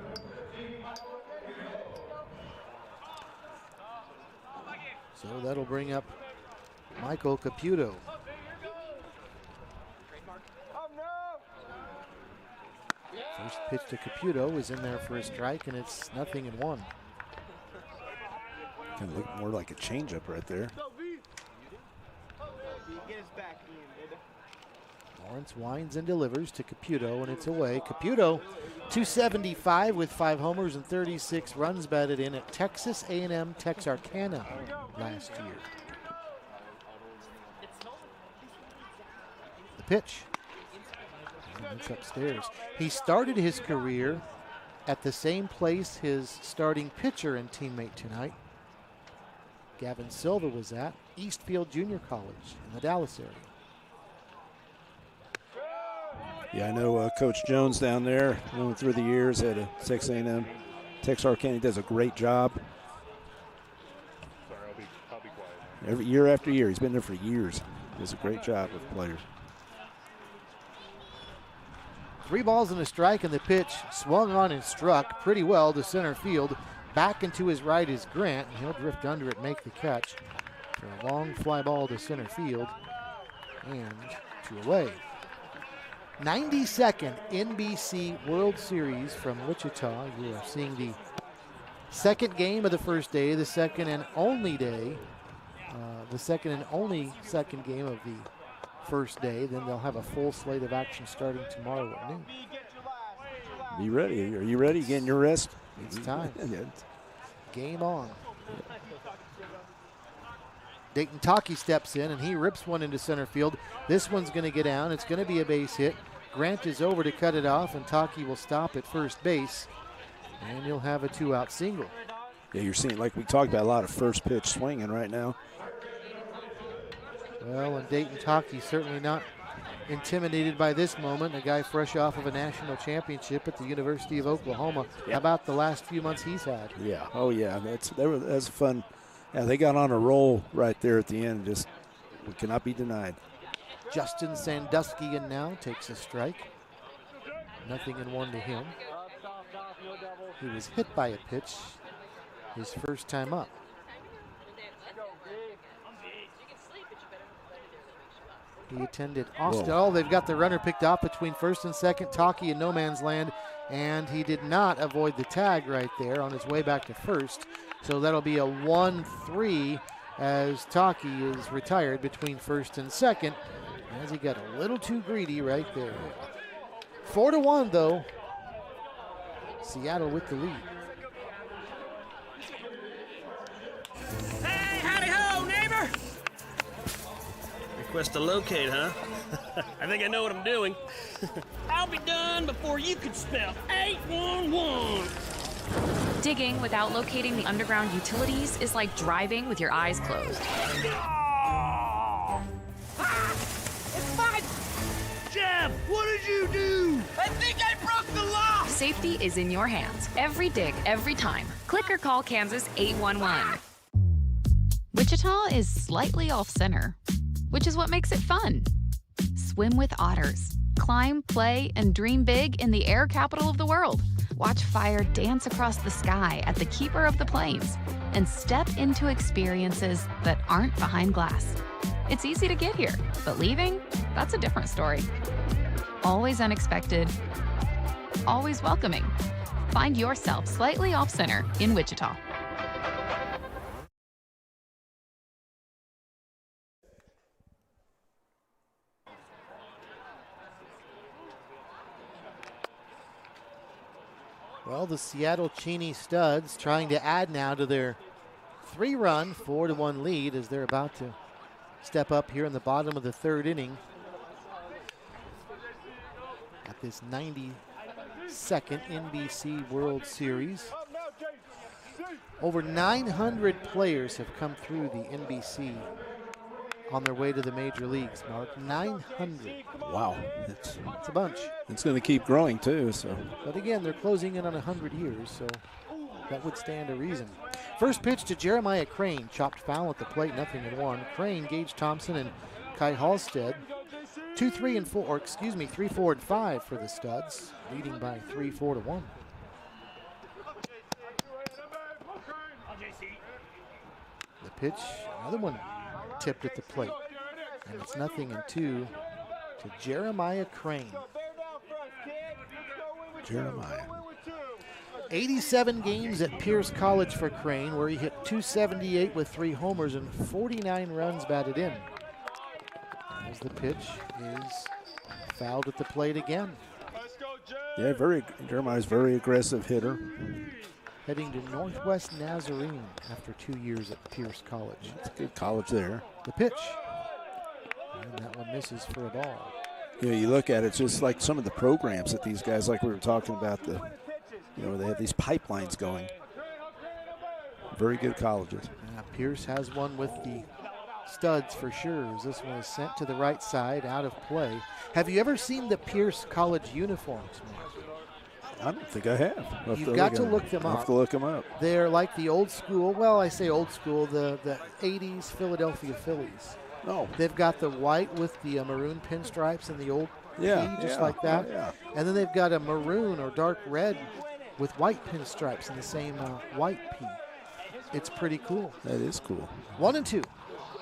So that'll bring up Michael Caputo. First pitch to Caputo is in there for a strike, and it's 0-1. Kind of look more like a changeup right there. Lawrence winds and delivers to Caputo, and it's away. Caputo, 275 with 5 homers and 36 runs batted in at Texas A&M Texarkana last year. The pitch. And it's upstairs. He started his career at the same place his starting pitcher and teammate tonight, Gavin Silva, was at, Eastfield Junior College in the Dallas area. Yeah, I know Coach Jones down there, going through the years at Texas A&M Texarkana. He does a great job. Sorry, I'll be quiet now. Every year after year, he's been there for years. He does a great job with players. 3 balls and a strike, and the pitch swung on and struck pretty well to center field. Back into his right is Grant, and he'll drift under it, make the catch for a long fly ball to center field and 2 away. 92nd NBC World Series from Wichita. You are seeing the second game of the first day, the second and only day, second game of the first day. Then they'll have a full slate of action starting tomorrow at noon. Be ready. Are you ready? You getting your rest? It's time. Yeah. Game on. Dayton Taki steps in, and he rips one into center field. This one's going to get down. It's going to be a base hit. Grant is over to cut it off, and Taki will stop at first base, and you'll have a 2-out single. Yeah, you're seeing, like we talked about, a lot of first pitch swinging right now. Well, and Dayton Taki certainly not intimidated by this moment. A guy fresh off of a national championship at the University of Oklahoma. Yeah. How about the last few months he's had? Yeah. Oh, yeah. That's fun. Yeah, they got on a roll right there at the end. Just cannot be denied. Justin Sandusky now takes a strike. 0-1 to him. He was hit by a pitch his first time up. He attended Austin. Oh, they've got the runner picked off between first and second. Taki in no man's land, and he did not avoid the tag right there on his way back to first. So that'll be a 1-3 as Taki is retired between first and second, as he got a little too greedy right there. 4-1 though. Seattle with the lead. Hey, howdy ho, neighbor! Request to locate, huh? I think I know what I'm doing. I'll be done before you could spell 811. Digging without locating the underground utilities is like driving with your eyes closed. Ah! It's fine! Jeff, what did you do? I think I broke the law! Safety is in your hands. Every dig, every time. Click or call Kansas 811. Wichita is slightly off-center, which is what makes it fun. Swim with otters. Climb, play, and dream big in the air capital of the world. Watch fire dance across the sky at the Keeper of the Plains, and step into experiences that aren't behind glass. It's easy to get here, but leaving, that's a different story. Always unexpected, always welcoming. Find yourself slightly off-center in Wichita. Well, the Seattle Cheney Studs trying to add now to their 3-run, 4-1 lead as they're about to step up here in the bottom of the third inning. At this 92nd NBC World Series. Over 900 players have come through the NBC on their way to the major leagues, Mark. 900. Wow. It's a bunch. It's going to keep growing, too. So, but again, they're closing in on 100 years, so that would stand a reason. First pitch to Jeremiah Crane. Chopped foul at the plate, 0-1. Crane, Gage Thompson, and Kai Halstead. 2, 3, and 4, or excuse me, 3, 4, and 5 for the Studs, leading by 3, 4-1. The pitch, another one tipped at the plate. And it's 0-2 to Jeremiah Crane. Jeremiah. 87 games at Pierce College for Crane, where he hit .278 with 3 homers and 49 runs batted in. As the pitch is fouled at the plate again. Yeah, Jeremiah's very aggressive hitter. Heading to Northwest Nazarene after 2 years at Pierce College. It's a good college there. The pitch. And that one misses for a ball. You know, you look at it, it's just like some of the programs that these guys, like we were talking about, they have these pipelines going. Very good colleges. Pierce has one with the Studs for sure, as this one is sent to the right side, out of play. Have you ever seen the Pierce College uniforms, Mark? I don't think I have. You've got to look them up. I'll have to look them up. They're like the old school, well, I say old school, the 80s Philadelphia Phillies. Oh. They've got the white with the maroon pinstripes and the old P, just like that. Yeah. And then they've got a maroon or dark red with white pinstripes in the same white P. It's pretty cool. That is cool. 1-2.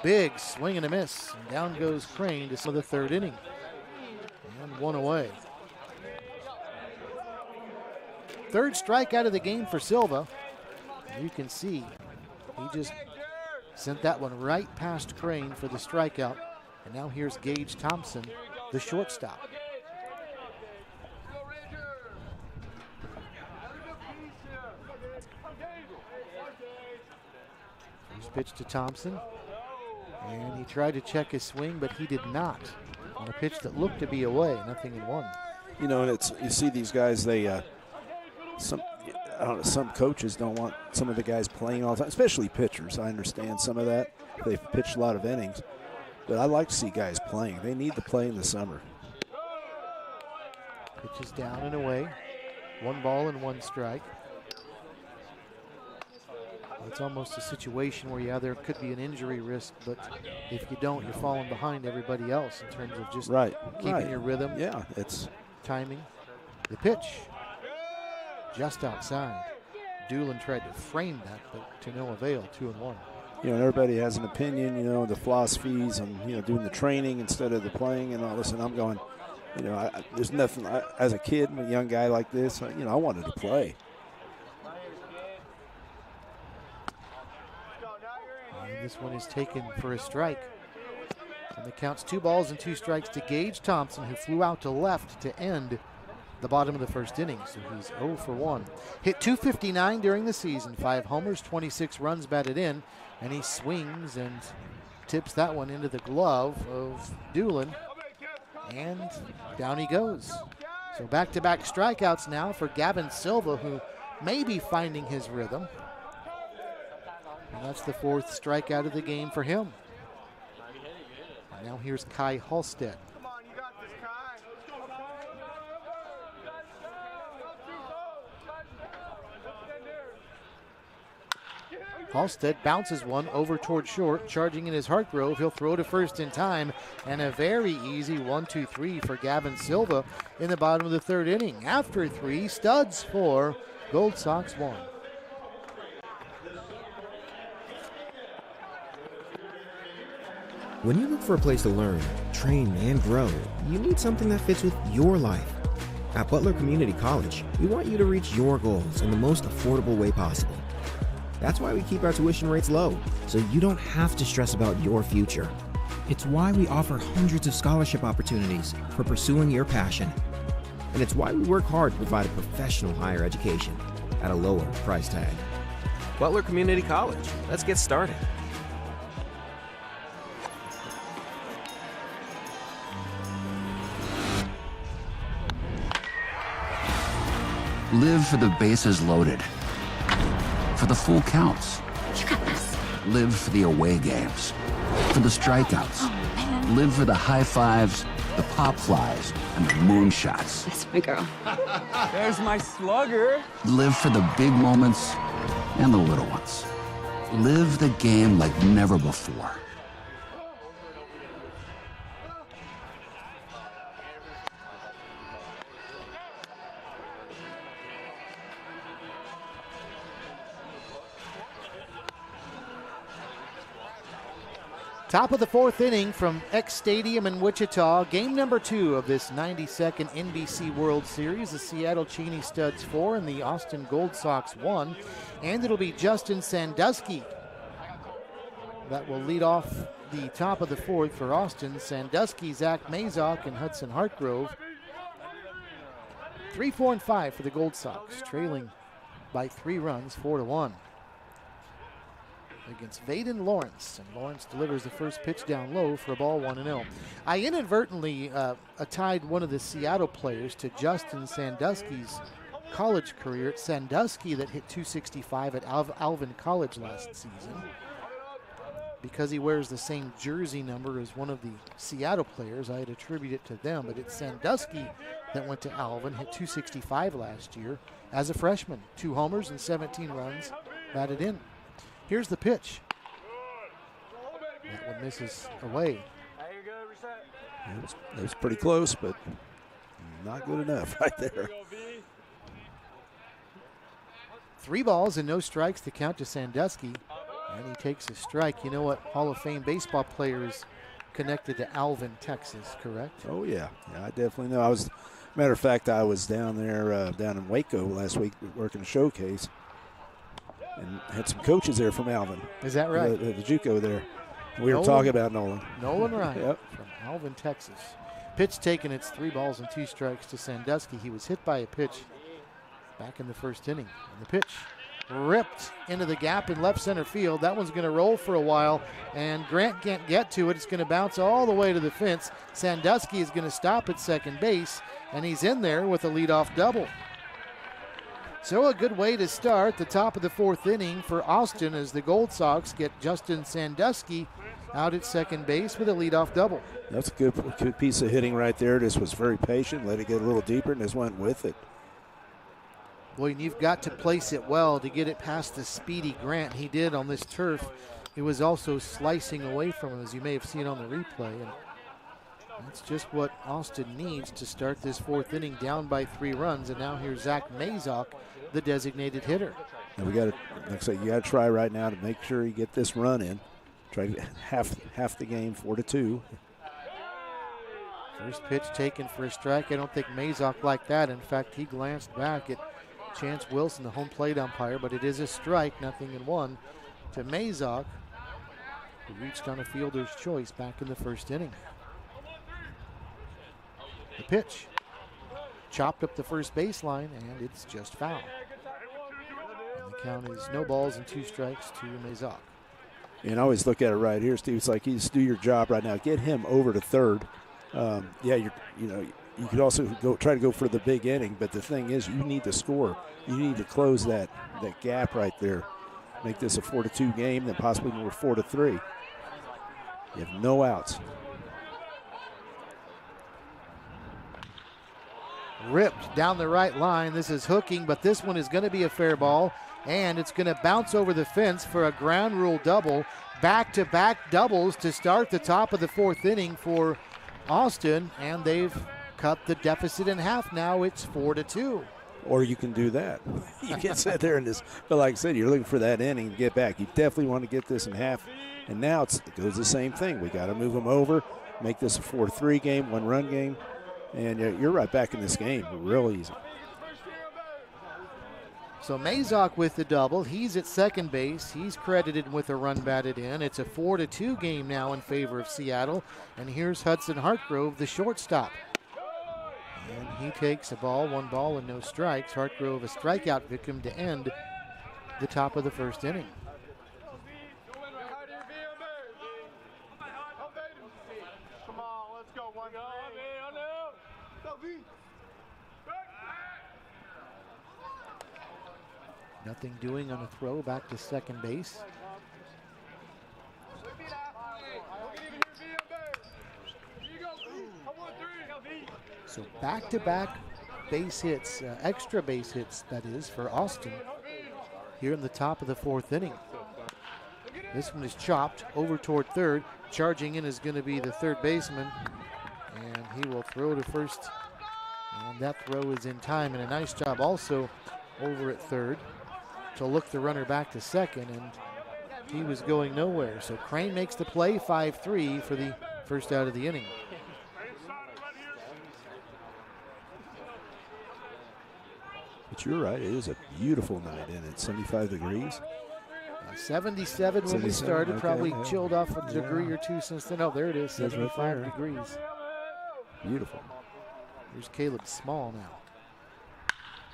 Big swing and a miss. And down goes Crane to the third inning. And one away. Third strikeout of the game for Silva. You can see he just sent that one right past Crane for the strikeout. And now here's Gage Thompson, the shortstop. First pitch to Thompson. And he tried to check his swing, but he did not. On a pitch that looked to be away, 0-1. You know, and you see these guys, some coaches don't want some of the guys playing all the time, especially pitchers. I understand some of that. They've pitched a lot of innings. But I like to see guys playing. They need to play in the summer. Pitch is down and away. 1 ball and 1 strike. It's almost a situation where, there could be an injury risk, but if you don't, you're falling behind everybody else in terms of just keeping your rhythm. Yeah, it's timing. The pitch, just outside. Doolin tried to frame that, but to no avail, 2-1. you know, everybody has an opinion, you know, the philosophies and, you know, doing the training instead of the playing and all this. And I'm going, you know, there's nothing, as a kid, a young guy like this, you know, I wanted to play. And this one is taken for a strike. And the count's 2 balls and 2 strikes to Gage Thompson, who flew out to left to end the bottom of the first inning. So he's 0 for 1. Hit .259 during the season, 5 homers, 26 runs batted in, and he swings and tips that one into the glove of Doolin, and down he goes. So back-to-back strikeouts now for Gavin Silva, who may be finding his rhythm. And that's the 4th strikeout of the game for him. And now here's Kai Halstead. Halstead bounces one over toward short, charging in his Hartgrove. He'll throw to first in time, and a very easy 1-2-3 for Gavin Silva in the bottom of the 3rd inning. After 3, studs for Gold Sox 1. When you look for a place to learn, train, and grow, you need something that fits with your life. At Butler Community College, we want you to reach your goals in the most affordable way possible. That's why we keep our tuition rates low, so you don't have to stress about your future. It's why we offer hundreds of scholarship opportunities for pursuing your passion. And it's why we work hard to provide a professional higher education at a lower price tag. Butler Community College, let's get started. Live for the bases loaded. For the full counts. You got this. Live for the away games. For the strikeouts. Live for the high fives, the pop flies, and the moonshots. That's my girl. There's my slugger. Live for the big moments and the little ones. Live the game like never before. Top of the 4th inning from X Stadium in Wichita. Game number 2 of this 92nd NBC World Series. The Seattle Cheney Studs 4 and the Austin Gold Sox 1. And it'll be Justin Sandusky that will lead off the top of the 4th for Austin. Sandusky, Zach Mazok, and Hudson Hartgrove. 3, 4, and 5 for the Gold Sox, trailing by 3 runs, 4-1. Against Vaden Lawrence, and Lawrence delivers the first pitch down low for a ball, 1-0. I inadvertently tied one of the Seattle players to Justin Sandusky's college career. It's Sandusky that hit .265 at Alvin College last season. Because he wears the same jersey number as one of the Seattle players, I had attributed it to them, but it's Sandusky that went to Alvin, hit .265 last year as a freshman. 2 homers and 17 runs batted in. Here's the pitch. That one misses away. It was pretty close, but not good enough right there. 3 balls and no strikes to count to Sandusky, and he takes a strike. You know what? Hall of Fame baseball player is connected to Alvin, Texas, correct? Oh, yeah. Yeah, I definitely know. Matter of fact, I was down there, down in Waco last week working a showcase. And had some coaches there from Alvin. Is that right? The JUCO there. We were talking about Nolan. Nolan Ryan Yep. from Alvin, Texas. Pitch taken, it's 3 balls and 2 strikes to Sandusky. He was hit by a pitch back in the 1st inning. And the pitch ripped into the gap in left center field. That one's going to roll for a while, and Grant can't get to it. It's going to bounce all the way to the fence. Sandusky is going to stop at second base, and he's in there with a leadoff double. So a good way to start the top of the 4th inning for Austin as the Gold Sox get Justin Sandusky out at second base with a leadoff double. That's a good piece of hitting right there. Just was very patient, let it get a little deeper, and just went with it. Boy, and you've got to place it well to get it past the speedy Grant. He did on this turf. He was also slicing away from him, as you may have seen on the replay. And that's just what Austin needs to start this 4th inning down by 3 runs. And now here's Zach Mazok, the designated hitter. And we got to, like I say, you got to try right now to make sure you get this run in. Try to get half the game, 4-2. First pitch taken for a strike. I don't think Mazok liked that. In fact, he glanced back at Chance Wilson, the home plate umpire, but it is a strike, 0-1 to Mazok, who reached on a fielder's choice back in the first inning. The pitch chopped up the first baseline, and it's just foul. And the count is no balls and 2 strikes to Mazok. And I always look at it right here, Steve. It's like you just do your job right now. Get him over to third. You could also try to go for the big inning, but the thing is, you need to score. You need to close that gap right there. Make this a 4-2 game, then possibly more 4-3. You have no outs. Ripped down the right line. This is hooking, but this one is going to be a fair ball, and it's going to bounce over the fence for a ground rule double. Back-to-back doubles to start the top of the 4th inning for Austin, and they've cut the deficit in half. Now it's 4-2. Or you can do that. You can sit there and just, but like I said, you're looking for that inning to get back. You definitely want to get this in half. And now it goes the same thing. We got to move them over, make this a 4-3 game, 1-run game. And you're right back in this game real easy. So Mazok with the double. He's at second base. He's credited with a run batted in. It's a 4-2 game now in favor of Seattle. And here's Hudson Hartgrove, the shortstop. And he takes a ball, 1 ball and no strikes. Hartgrove a strikeout victim to end the top of the first inning. Nothing doing on a throw back to second base. So back-to-back base hits, extra base hits, that is, for Austin here in the top of the 4th inning. This one is chopped over toward third. Charging in is going to be the third baseman, and he will throw to first, and that throw is in time. And a nice job also over at third to look the runner back to second, and he was going nowhere. So Crane makes the play, 5-3 for the first out of the inning. But you're right, it is a beautiful night, and it's 75 degrees. 77 when we started, probably chilled off a degree or two since then. Oh, there it is, 75 degrees. Beautiful. Here's Caleb Small now.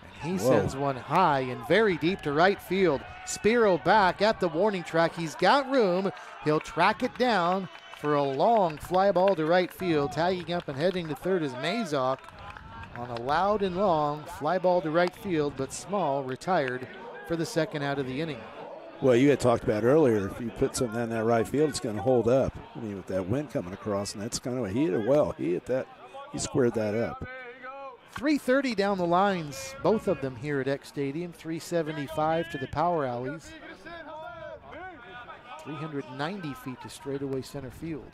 And he sends one high and very deep to right field. Spiro back at the warning track. He's got room. He'll track it down for a long fly ball to right field. Tagging up and heading to third is Mazok on a loud and long fly ball to right field, but Small retired for the second out of the inning. Well, you had talked about earlier, if you put something in that right field, it's going to hold up. I mean, with that wind coming across, and that's kind of what he hit it well. He hit that, he squared that up. 330 down the lines, both of them here at X Stadium. 375 to the power alleys. 390 feet to straightaway center field.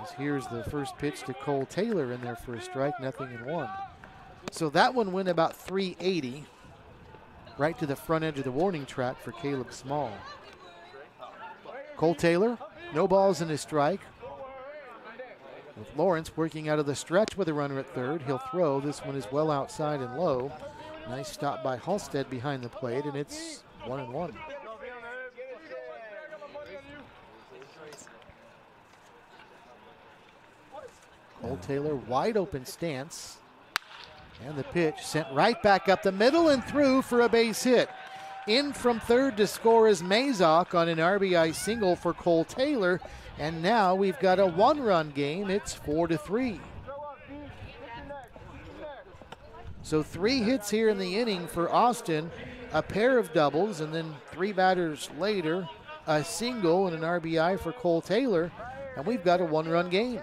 As here's the first pitch to Cole Taylor in there for a strike, 0-1. So that one went about 380. Right to the front edge of the warning track for Caleb Small. Cole Taylor, no balls in his strike. With Lawrence working out of the stretch with a runner at third. He'll throw. This one is well outside and low. Nice stop by Halstead behind the plate, and it's 1-1. Cole Taylor, wide open stance. And the pitch sent right back up the middle and through for a base hit. In from third to score is Mazok on an RBI single for Cole Taylor. And now we've got a 1-run game. It's 4-3. So 3 hits here in the inning for Austin. A pair of doubles, and then 3 batters later, a single and an RBI for Cole Taylor. And we've got a 1-run game.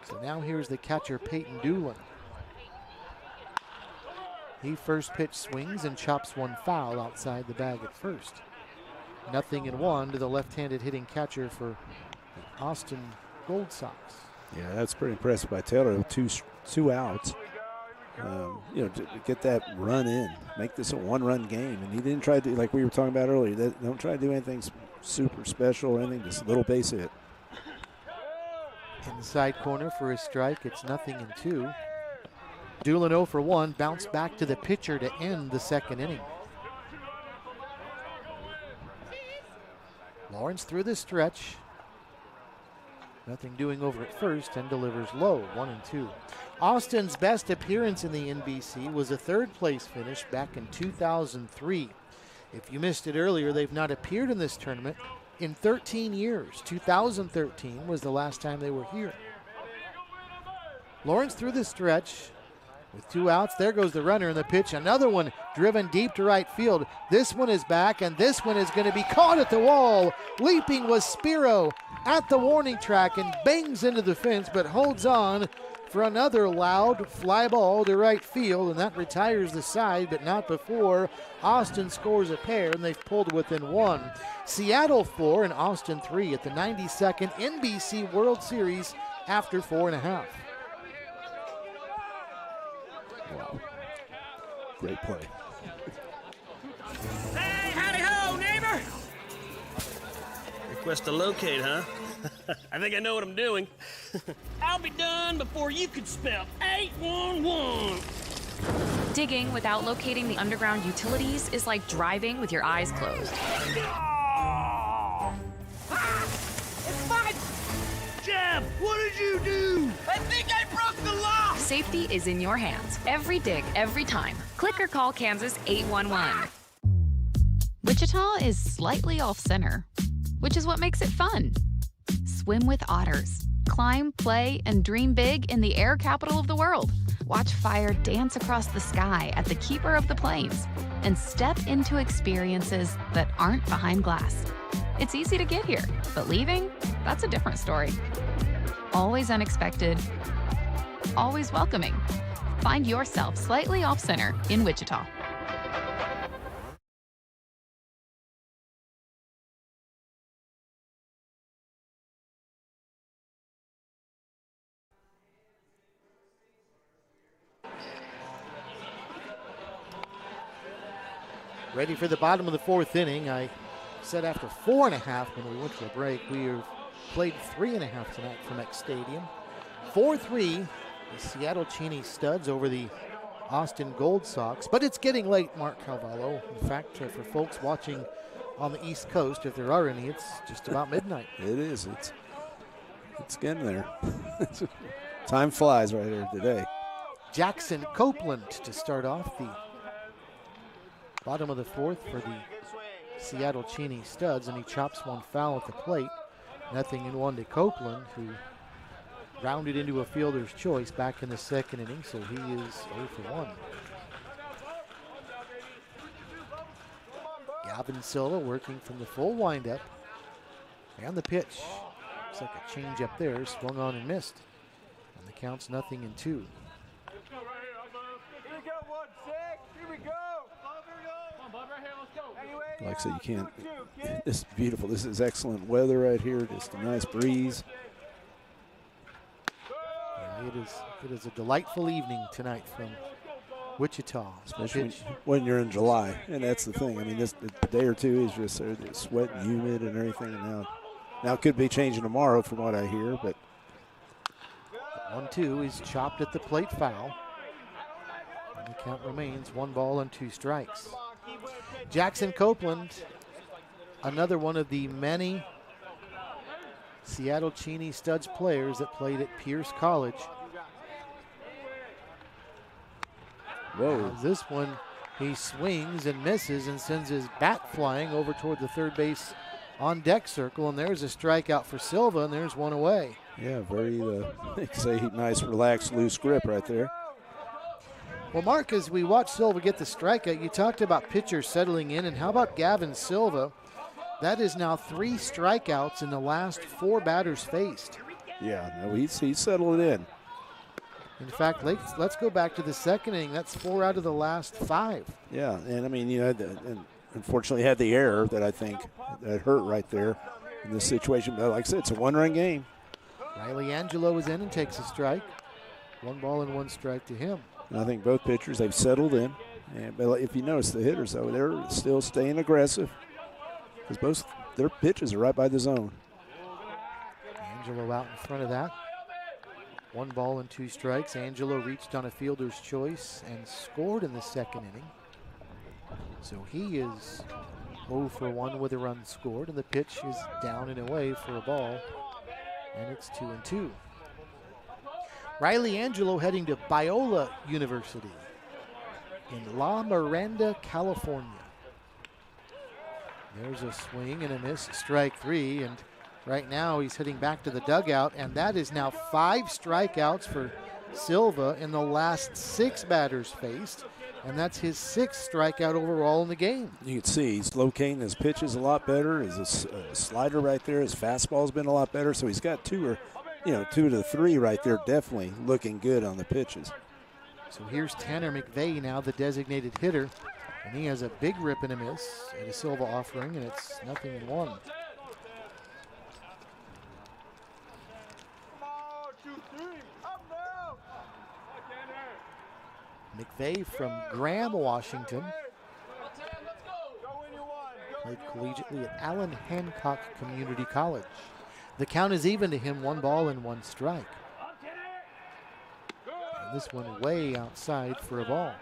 So now here's the catcher, Peyton Doolin. He first pitch swings and chops one foul outside the bag at first. 0-1 to the left-handed hitting catcher for the Austin Gold Sox. Yeah, that's pretty impressive by Taylor. Two outs. To get that run in, make this a one-run game. And he didn't try to do, like we were talking about earlier, don't try to do anything super special or anything, just a little base hit. Inside corner for a strike. It's 0-2. Doolin 0 for 1. Bounce back to the pitcher to end the second inning. Lawrence through the stretch. Nothing doing over at first and delivers low, 1-2. Austin's best appearance in the NBC was a third-place finish back in 2003. If you missed it earlier, they've not appeared in this tournament in 13 years. 2013 was the last time they were here. Lawrence through the stretch with 2 outs. There goes the runner in the pitch. Another one driven deep to right field. This one is back, and this one is going to be caught at the wall. Leaping was Spiro at the warning track and bangs into the fence, but holds on for another loud fly ball to right field, and that retires the side, but not before Austin scores a pair, and they've pulled within 1. Seattle 4 and Austin 3 at the 92nd NBC World Series after 4.5. Wow. Great play. Hey, howdy ho, neighbor! Request to locate, huh? I think I know what I'm doing. I'll be done before you could spell 811. Digging without locating the underground utilities is like driving with your eyes closed. It's fine! Jeff, what did you do? I think I broke the law! Safety is in your hands. Every dig, every time. Click or call Kansas 811. Wichita is slightly off-center, which is what makes it fun. Swim with otters. Climb, play, and dream big in the air capital of the world. Watch fire dance across the sky at the keeper of the plains. And step into experiences that aren't behind glass. It's easy to get here, but leaving, that's a different story. Always unexpected, always welcoming. Find yourself slightly off-center in Wichita. Ready for the bottom of the 4th inning. I said after 4.5 when we went to a break. We have played 3.5 tonight from X Stadium. 4-3, the Seattle Cheney Studs over the Austin Gold Sox. But it's getting late, Mark Calvallo. In fact, for folks watching on the East Coast, if there are any, it's just about midnight. It is. It's getting there. Time flies right here today. Jackson Copeland to start off the bottom of the 4th for the Seattle Cheney Studs, and he chops one foul at the plate. 0-1 to Copeland, who rounded into a fielder's choice back in the 2nd inning, so he is 0 for 1. Gavin Silva working from the full windup. And the pitch. Looks like a change up there, swung on and missed. And the count's 0-2. Like I said, you can't. This is beautiful. This is excellent weather right here. Just a nice breeze. Yeah, it is a delightful evening tonight from Wichita. Especially when you're in July, and that's the thing. I mean, this a day or two is just it's wet and humid and everything. And now it could be changing tomorrow, from what I hear. But 1-2 is chopped at the plate, foul. And the count remains 1 ball and 2 strikes. Jackson Copeland, another one of the many Seattle Cheney Studs players that played at Pierce College. Whoa. This one, he swings and misses and sends his bat flying over toward the third base on deck circle, and there's a strikeout for Silva, and there's one away. Yeah, very, say, nice, relaxed, loose grip right there. Well, Mark, as we watch Silva get the strikeout, you talked about pitchers settling in, and how about Gavin Silva? That is now 3 strikeouts in the last 4 batters faced. Yeah, no, he's settled it in. In fact, let's go back to the 2nd inning. That's 4 out of the last 5. Yeah, and I mean, and unfortunately had the error that I think that hurt right there in this situation. But like I said, it's a 1-run game. Riley Angelo is in and takes a strike. 1 ball and 1 strike to him. I think both pitchers, they've settled in. And but if you notice the hitters, though, they're still staying aggressive because both their pitches are right by the zone. Angelo out in front of that. 1 ball and 2 strikes. Angelo reached on a fielder's choice and scored in the second inning. So he is 0 for 1 with a run scored, and the pitch is down and away for a ball, and it's 2-2. Riley Angelo heading to Biola University in La Miranda, California. There's a swing and a miss, strike 3, and right now he's heading back to the dugout, and that is now 5 strikeouts for Silva in the last 6 batters faced, and that's his 6th strikeout overall in the game. You can see he's locating his pitches a lot better. His slider right there, his fastball's been a lot better, so he's got 2 to the 3 right there, definitely looking good on the pitches. So here's Tanner McVeigh now, the designated hitter, and he has a big rip and a miss at a Silva offering, and it's 0-1. McVeigh from Graham, Washington. Played collegiately at Allen Hancock Community College. The count is even to him, 1 ball and 1 strike. And this one way outside for a ball.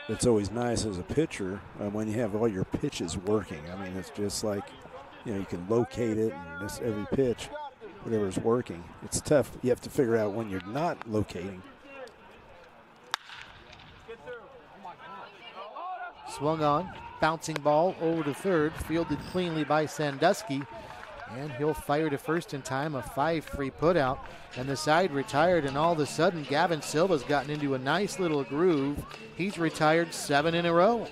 It's always nice as a pitcher when you have all your pitches working. I mean, it's just like, you can locate it and just every pitch, whatever's working. It's tough. You have to figure out when you're not locating. Swung on, bouncing ball over to third, fielded cleanly by Sandusky, and he'll fire to first in time, a 5-free putout, and the side retired, and all of a sudden Gavin Silva's gotten into a nice little groove. He's retired 7 in a row.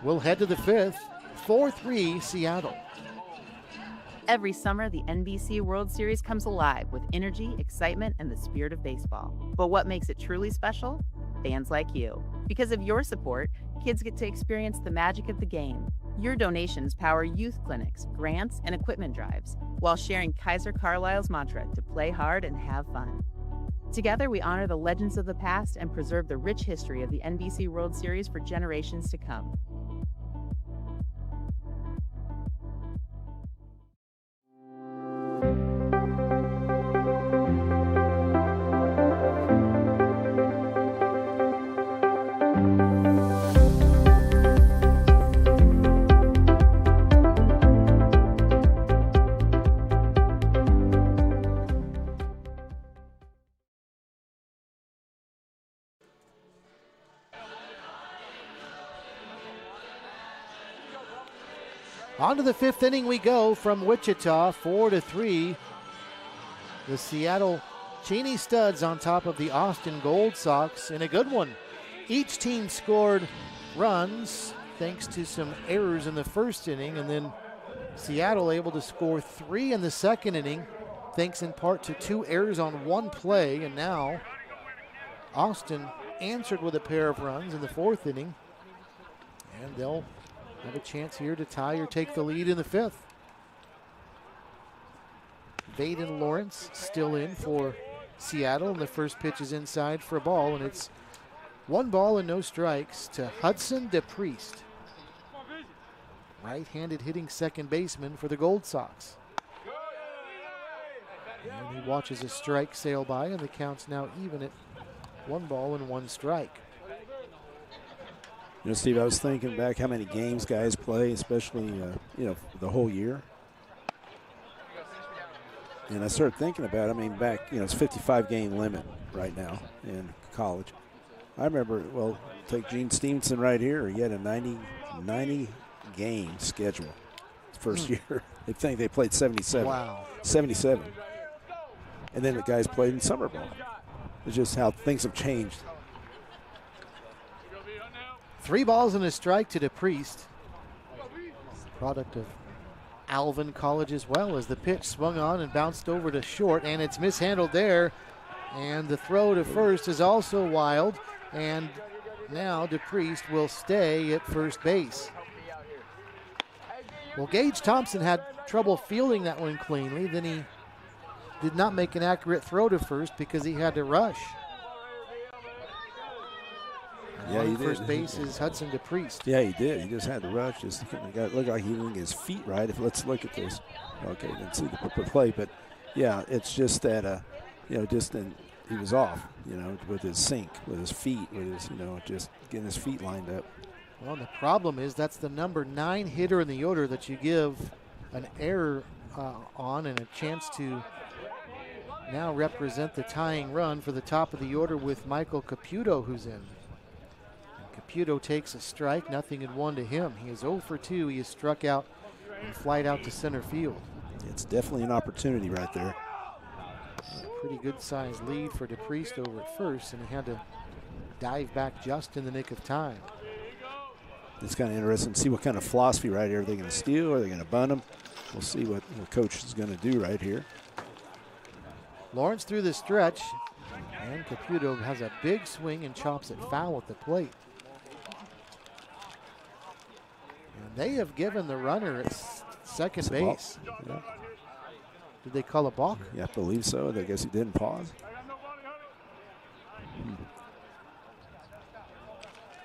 We'll head to the 5th, 4-3 Seattle. Every summer, the NBC World Series comes alive with energy, excitement, and the spirit of baseball. But what makes it truly special? Fans like you. Because of your support, kids get to experience the magic of the game. Your donations power youth clinics, grants, and equipment drives, while sharing Kaiser Carlisle's mantra to play hard and have fun. Together, we honor the legends of the past and preserve the rich history of the NBC World Series for generations to come. On to the 5th inning we go from Wichita, 4-3. The Seattle Cheney Studs on top of the Austin Gold Sox in a good one. Each team scored runs thanks to some errors in the first inning, and then Seattle able to score 3 in the second inning, thanks in part to 2 errors on 1 play, and now Austin answered with a pair of runs in the 4th inning, and they'll have a chance here to tie or take the lead in the 5th. Vaden Lawrence still in for Seattle, and the first pitch is inside for a ball, and it's 1 ball and no strikes to Hudson DePriest, right-handed hitting second baseman for the Gold Sox. And he watches a strike sail by, and the count's now even at 1 ball and 1 strike. Steve, I was thinking back how many games guys play, especially, the whole year. And I started thinking about it. Back, it's 55-game limit right now in college. I remember, take Gene Stevenson right here. He had a 90-game schedule first year. They think they played 77. Wow. 77. And then the guys played in summer ball. It's just how things have changed. 3 balls and a strike to DePriest. Product of Alvin College as well, as the pitch swung on and bounced over to short, and it's mishandled there. And the throw to first is also wild, and now DePriest will stay at first base. Well, Gage Thompson had trouble fielding that one cleanly. Then he did not make an accurate throw to first because he had to rush. Yeah, he did. First base is Hudson DePriest. Yeah, he did. He just had to rush. Just looked like he didn't get his feet right. Let's look at this. Okay, didn't see the play, but yeah, it's just that he was off. With his sink, with his feet, with his just getting his feet lined up. Well, the problem is that's the number 9 hitter in the order that you give an error on and a chance to now represent the tying run for the top of the order with Michael Caputo, who's in. Caputo takes a strike, 0-1 to him. He is 0 for 2. He is struck out and flied out to center field. It's definitely an opportunity right there. A pretty good sized lead for DePriest over at first, and he had to dive back just in the nick of time. It's kind of interesting to see what kind of philosophy right here. Are they going to steal? Are they going to bunt him? We'll see what the coach is going to do right here. Lawrence through the stretch, and Caputo has a big swing and chops it foul at the plate. And they have given the runner at second base. Yeah. Did they call a balk? Yeah, I believe so. I guess he didn't pause.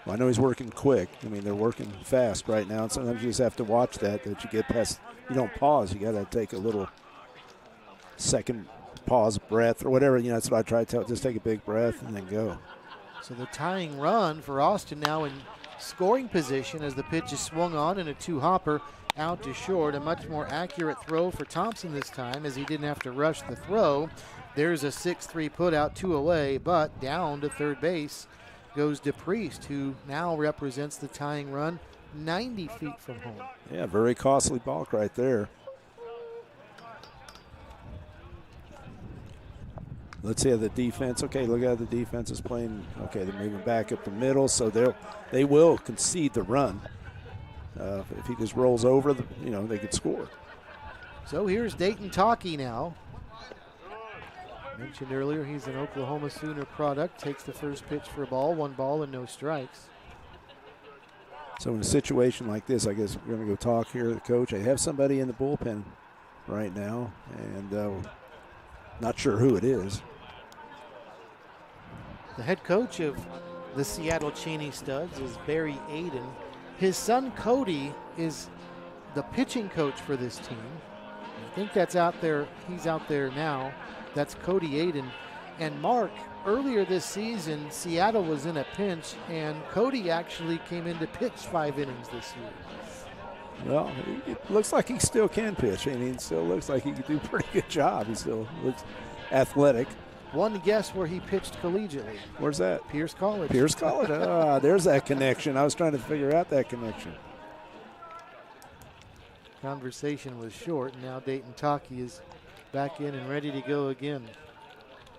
Well, I know he's working quick. I mean, they're working fast right now. And sometimes you just have to watch that you get past. You don't pause. You got to take a little second pause, breath, or whatever. That's what I try to tell. Just take a big breath and then go. So the tying run for Austin now in scoring position as the pitch is swung on in a 2-hopper out to short. A much more accurate throw for Thompson this time as he didn't have to rush the throw. There's a 6-3 put out, 2 away, but down to third base goes DePriest, who now represents the tying run 90 feet from home. Yeah, very costly balk right there. Let's see how the defense. Okay, look how the defense is playing. Okay, they're moving back up the middle, so they will concede the run. If he just rolls over, they could score. So here's Dayton Talkie now. Mentioned earlier, he's an Oklahoma Sooner product. Takes the first pitch for a ball, 1 ball and no strikes. So in a situation like this, I guess we're going to go talk here to the coach. I have somebody in the bullpen right now, and not sure who it is. The head coach of the Seattle Cheney Studs is Barry Aiden. His son Cody is the pitching coach for this team. I think that's out there. He's out there now. That's Cody Aiden. And Mark, earlier this season, Seattle was in a pinch, and Cody actually came in to pitch 5 innings this year. Well, it looks like he still can pitch. I mean, it still looks like he could do a pretty good job. He still looks athletic. One guess where he pitched collegiately. Where's that? Pierce College. Pierce College. There's that connection. I was trying to figure out that connection. Conversation was short, and now Dayton Talkie is back in and ready to go again.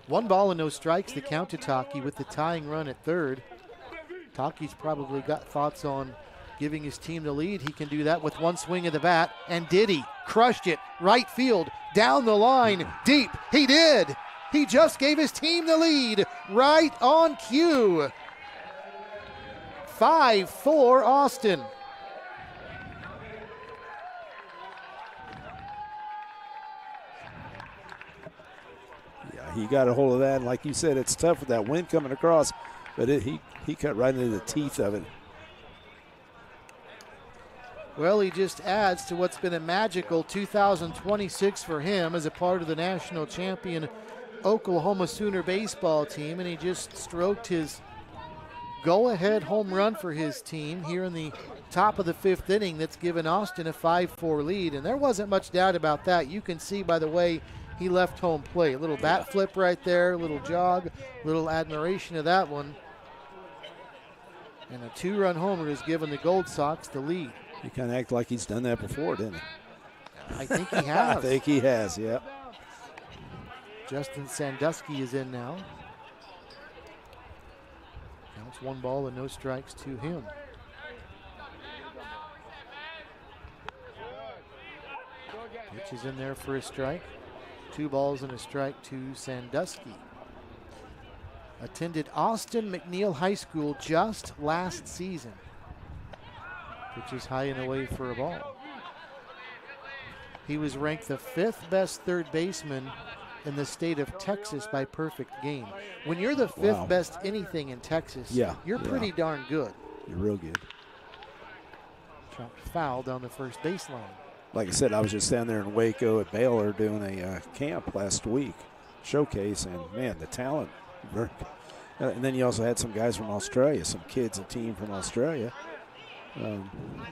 1 ball and no strikes, the count to Talkie with the tying run at third. Takie's probably got thoughts on giving his team the lead. He can do that with 1 swing of the bat, and did he? Crushed it, right field, down the line, deep. He did. He just gave his team the lead, right on cue. 5-4 Austin. Yeah, he got a hold of that. And like you said, it's tough with that wind coming across, but he cut right into the teeth of it. Well, he just adds to what's been a magical 2026 for him as a part of the national champion Oklahoma Sooner baseball team, and he just stroked his go-ahead home run for his team here in the top of the 5th inning that's given Austin a 5-4 lead, and there wasn't much doubt about that. You can see by the way he left home plate. A little bat flip right there, a little jog, little admiration of that one. And a 2-run homer has given the Gold Sox the lead. He kind of acted like he's done that before, didn't he? I think he has. I think he has, yeah. Justin Sandusky is in now. Counts 1 ball and no strikes to him. Pitch is in there for a strike. 2 balls and a strike to Sandusky. Attended Austin McNeil High School just last season. Pitch is high and away for a ball. He was ranked the 5th best third baseman in the state of Texas by perfect game. When you're the fifth best anything in Texas, you're pretty darn good. You're real good. Foul down the first baseline. Like I said, I was just down there in Waco at Baylor doing a camp last week, showcase, and man, the talent. And then you also had some guys from Australia, some kids, a team from Australia. I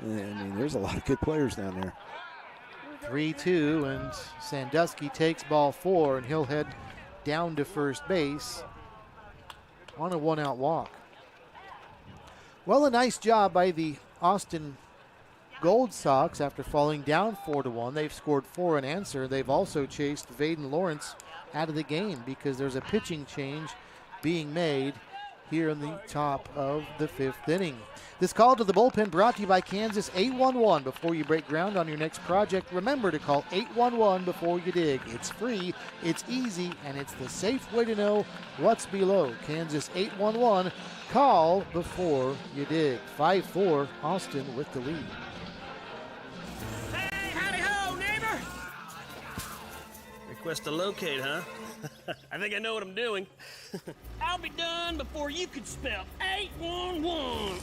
mean, there's a lot of good players down there. 3-2, and Sandusky takes ball 4, and he'll head down to first base on a 1-out walk. Well, a nice job by the Austin Gold Sox after falling down 4-1. They've scored 4 unanswered. They've also chased Vaden Lawrence out of the game because there's a pitching change being made here in the top of the 5th inning. This call to the bullpen brought to you by Kansas 811. Before you break ground on your next project, remember to call 811 before you dig. It's free, it's easy, and it's the safe way to know what's below. Kansas 811. Call before you dig. 5-4, Austin with the lead. Hey, howdy ho, neighbor! Request to locate, huh? I think I know what I'm doing. I'll be done before you could spell 811.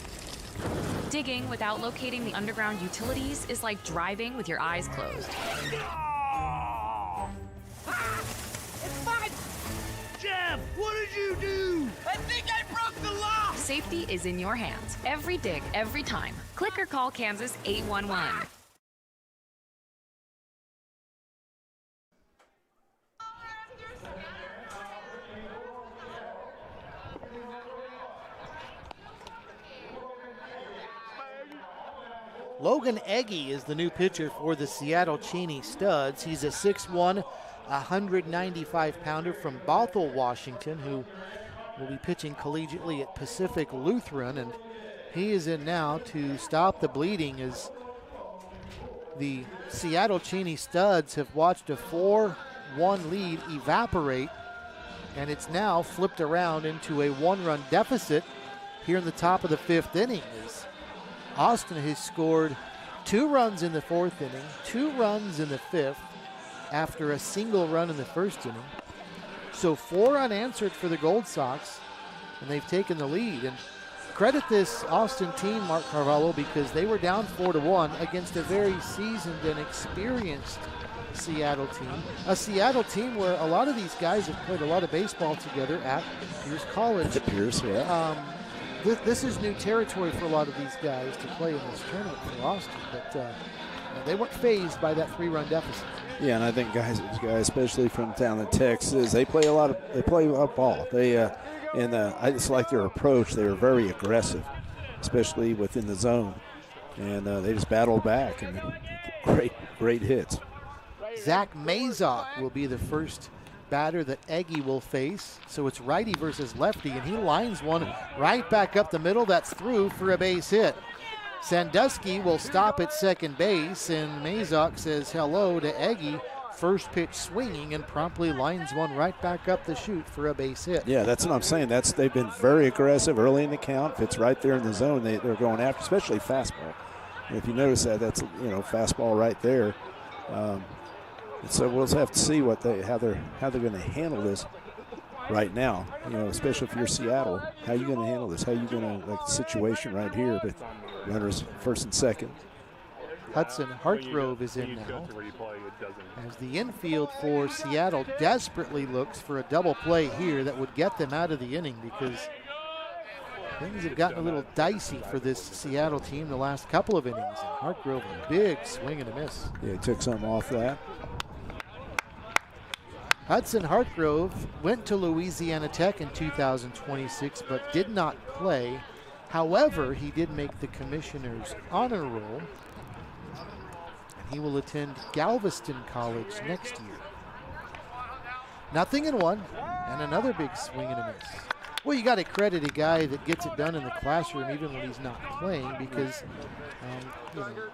Digging without locating the underground utilities is like driving with your eyes closed. It's fine! Jeff, what did you do? I think I broke the law! Safety is in your hands. Every dig, every time. Click or call Kansas 811. Logan Egge is the new pitcher for the Seattle Cheney Studs. He's a 6'1", 195-pounder from Bothell, Washington, who will be pitching collegiately at Pacific Lutheran, and he is in now to stop the bleeding as the Seattle Cheney Studs have watched a 4-1 lead evaporate, and it's now flipped around into a 1-run deficit here in the top of the 5th inning. Austin has scored 2 runs in the 4th inning, 2 runs in the 5th after a single run in the 1st inning. So 4 unanswered for the Gold Sox, and they've taken the lead. And credit this Austin team, Mark Carvalho, because they were down 4-1 against a very seasoned and experienced Seattle team. A Seattle team where a lot of these guys have played a lot of baseball together at Pierce College. At Pierce, yeah. This is new territory for a lot of these guys to play in this tournament for Austin, but they weren't fazed by that 3-run deficit. Yeah, and I think guys, especially from down in Texas, they play a lot of ball. I just like their approach. They were very aggressive, especially within the zone, and they just battled back and great hits. Zach Mazok will be the first batter that Egge will face. So it's righty versus lefty, and he lines one right back up the middle. That's through for a base hit. Sandusky will stop at second base, and Mazok says hello to Egge. First pitch swinging and promptly lines one right back up the chute for a base hit. Yeah, that's what I'm saying. They've been very aggressive early in the count. If it's right there in the zone, they're going after, especially fastball. And if you notice that's fastball right there. So we'll have to see how they're going to handle this right now. Especially if you're Seattle, how are you going to handle this? How are you going to, like the situation right here with runners first and second? Hudson Hartgrove is in now, as the infield for Seattle desperately looks for a double play here that would get them out of the inning, because things have gotten a little dicey for this Seattle team the last couple of innings. And Hartgrove, a big swing and a miss. Yeah, he took something off that. Hudson Hartgrove went to Louisiana Tech in 2026 but did not play. However, he did make the commissioner's honor roll, and he will attend Galveston College next year. 0-1, and another big swing and a miss. Well, you got to credit a guy that gets it done in the classroom even when he's not playing, because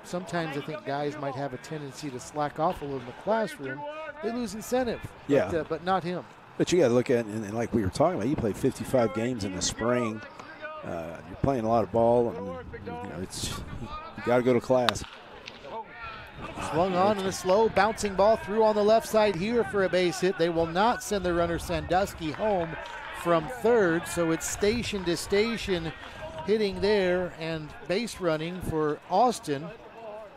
sometimes I think guys might have a tendency to slack off a little in the classroom. They lose incentive, but not him. But you got to look at it, and like we were talking about, you play 55 games in the spring. You're playing a lot of ball, and you got to go to class. Swung on and a slow bouncing ball through on the left side here for a base hit. They will not send the runner Sandusky home from third, so it's station to station hitting there and base running for Austin.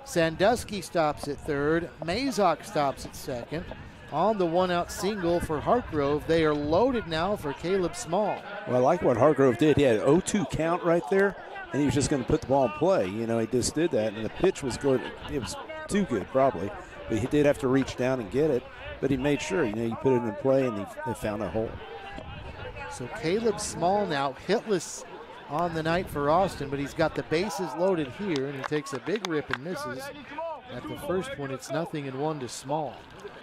Sandusky stops at third. Mazok stops at second. On the one-out single for Hartgrove, they are loaded now for Caleb Small. Well, I like what Hartgrove did. He had an 0-2 count right there, and he was just going to put the ball in play. You know, he just did that, and the pitch was good. It was too good, probably, but he did have to reach down and get it. But he made sure, you know, he put it in play, and they found a hole. So Caleb Small now hitless on the night for Austin, but he's got the bases loaded here, and he takes a big rip and misses. At the first one, it's 0-1 to Small.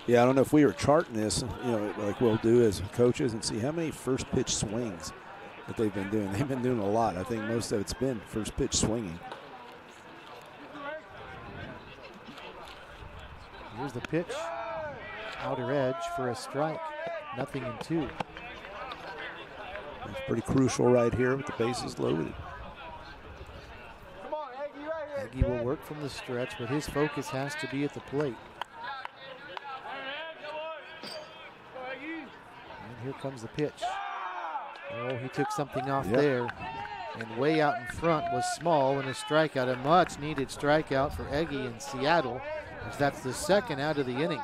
Yeah, I don't know if we were charting this, you know, like we'll do as coaches and see how many first pitch swings that they've been doing. They've been doing a lot. I think most of it's been first pitch swinging. Here's the pitch. Outer edge for a strike. 0-2. It's pretty crucial right here with the bases loaded. Aggie will work from the stretch, but his focus has to be at the plate. And here comes the pitch. Oh, he took something off there. And way out in front was Small and a strikeout, a much needed strikeout for Aggie in Seattle, as that's the second out of the inning.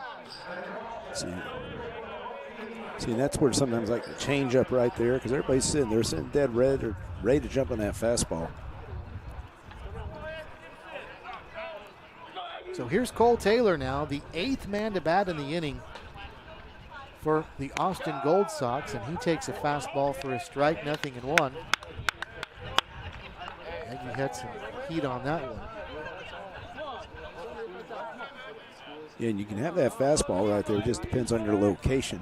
See, that's where sometimes like a change up right there, because everybody's sitting there, sitting dead red or ready to jump on that fastball. So here's Cole Taylor now, the 8th man to bat in the inning for the Austin Gold Sox, and he takes a fastball for a strike, 0-1. Aggie had some heat on that one. Yeah, and you can have that fastball right there. It just depends on your location.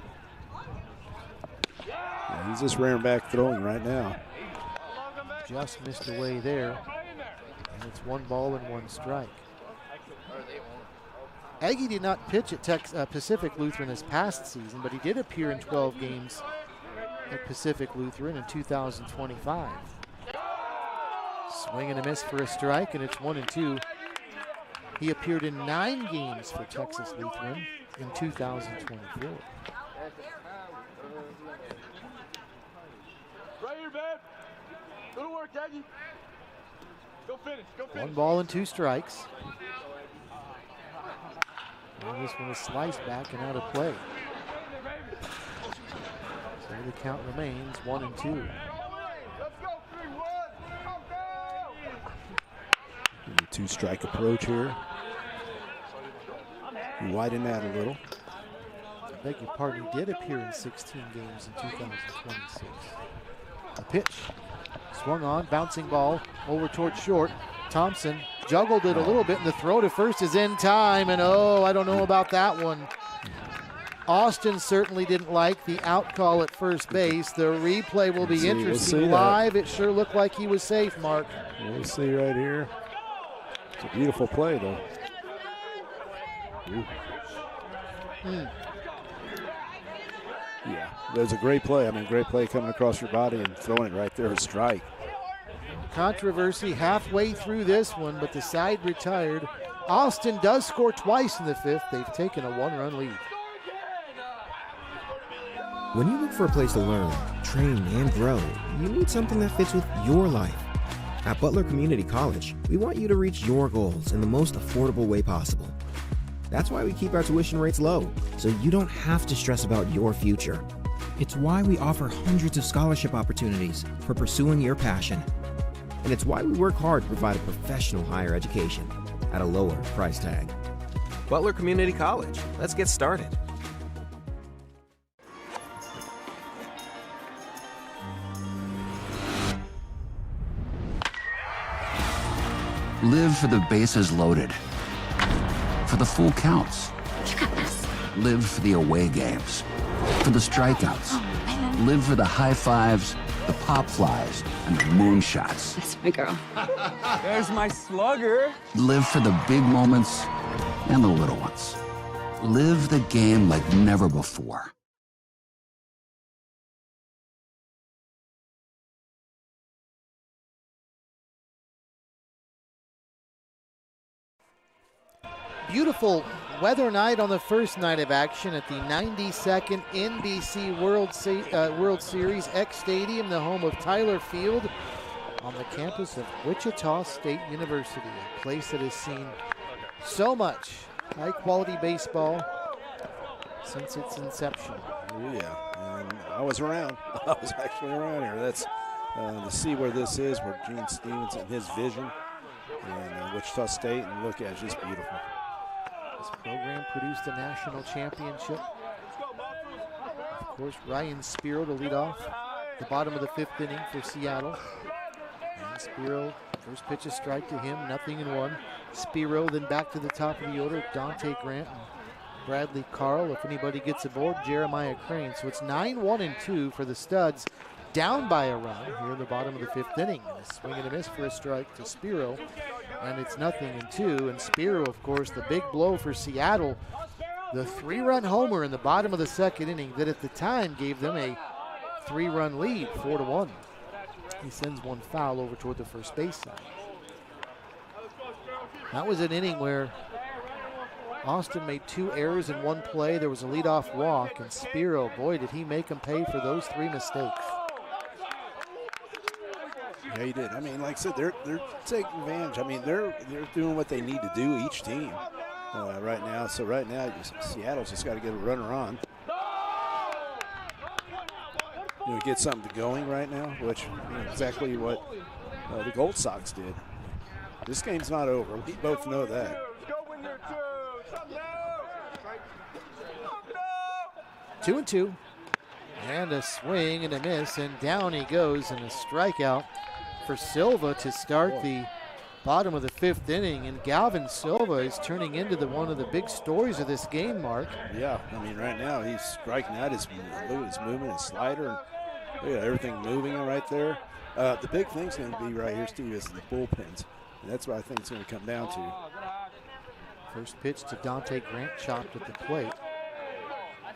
Yeah, he's just rearing back throwing right now. Just missed away there, and it's 1-1 strike. Aggie did not pitch at Pacific Lutheran this past season, but he did appear in 12 games at Pacific Lutheran in 2025. Swing and a miss for a strike, and it's 1-2. He appeared in 9 games for Texas Lutheran in 2024. Right here, man. Go to work, Aggie. Go finish. 1-2 strikes. And this one is sliced back and out of play. So the count remains 1-2. The 2-strike approach here. You widen that a little. I beg your pardon, he did appear in 16 games in 2026. A pitch. Swung on, bouncing ball over towards short. Thompson juggled it a little bit, and the throw to first is in time, and oh, I don't know about that one. Austin certainly didn't like the out call at first base. The replay will be interesting. Live, it sure looked like he was safe, Mark. We'll see right here. It's a beautiful play, though. Yeah, that was a great play. I mean, great play coming across your body and throwing it right there, a strike. Controversy halfway through this one, but the side retired. Austin does score twice in the 5th. They've taken a 1-run lead. When you look for a place to learn, train, and grow, you need something that fits with your life. At Butler Community College, we want you to reach your goals in the most affordable way possible. That's why we keep our tuition rates low, so you don't have to stress about your future. It's why we offer hundreds of scholarship opportunities for pursuing your passion. And it's why we work hard to provide a professional higher education at a lower price tag. Butler Community College. Let's get started. Live for the bases loaded, for the full counts. You got this. Live for the away games, for the strikeouts. Live for the high fives, the pop flies, and the moonshots. That's my girl. There's my slugger. Live for the big moments and the little ones. Live the game like never before. Beautiful weather night on the first night of action at the 92nd NBC World Series X Stadium, the home of Tyler Field, on the campus of Wichita State University, a place that has seen so much high-quality baseball since its inception. Oh, yeah, and I was around. I was actually around here. That's to see where this is, where Gene Stevens and his vision, and Wichita State, and look at it, it's just beautiful. This program produced a national championship. Of course, Ryan Spiro to lead off the bottom of the 5th inning for Seattle. And Spiro, first pitch a strike to him, 0-1. Spiro then back to the top of the order, Dante Grant and Bradley Carl. If anybody gets aboard, Jeremiah Crane. So it's 9-1-2 for the Studs, down by a run here in the bottom of the 5th inning. And a swing and a miss for a strike to Spiro. And it's 0-2. And Spiro, of course, the big blow for Seattle. The 3-run homer in the bottom of the 2nd inning that at the time gave them a 3-run lead, 4-1. He sends one foul over toward the first base side. That was an inning where Austin made 2 errors in 1 play. There was a leadoff walk, and Spiro, boy, did he make him pay for those 3 mistakes. Yeah, he did. I mean, like I said, they're taking advantage. I mean, they're doing what they need to do, each team, right now. So right now, Seattle's just got to get a runner on. Get something going right now, which exactly what the Gold Sox did. This game's not over. We both know that. 2-2. And a swing and a miss, and down he goes, and a strikeout for Silva to start the bottom of the 5th inning. And Galvin Silva is turning into one of the big stories of this game, Mark. Yeah, I mean, right now he's striking out. Look at his movement, his slider, and look at everything moving right there. The big thing's going to be right here, Steve, is the bullpens. And that's what I think it's going to come down to. First pitch to Dante Grant, chopped at the plate.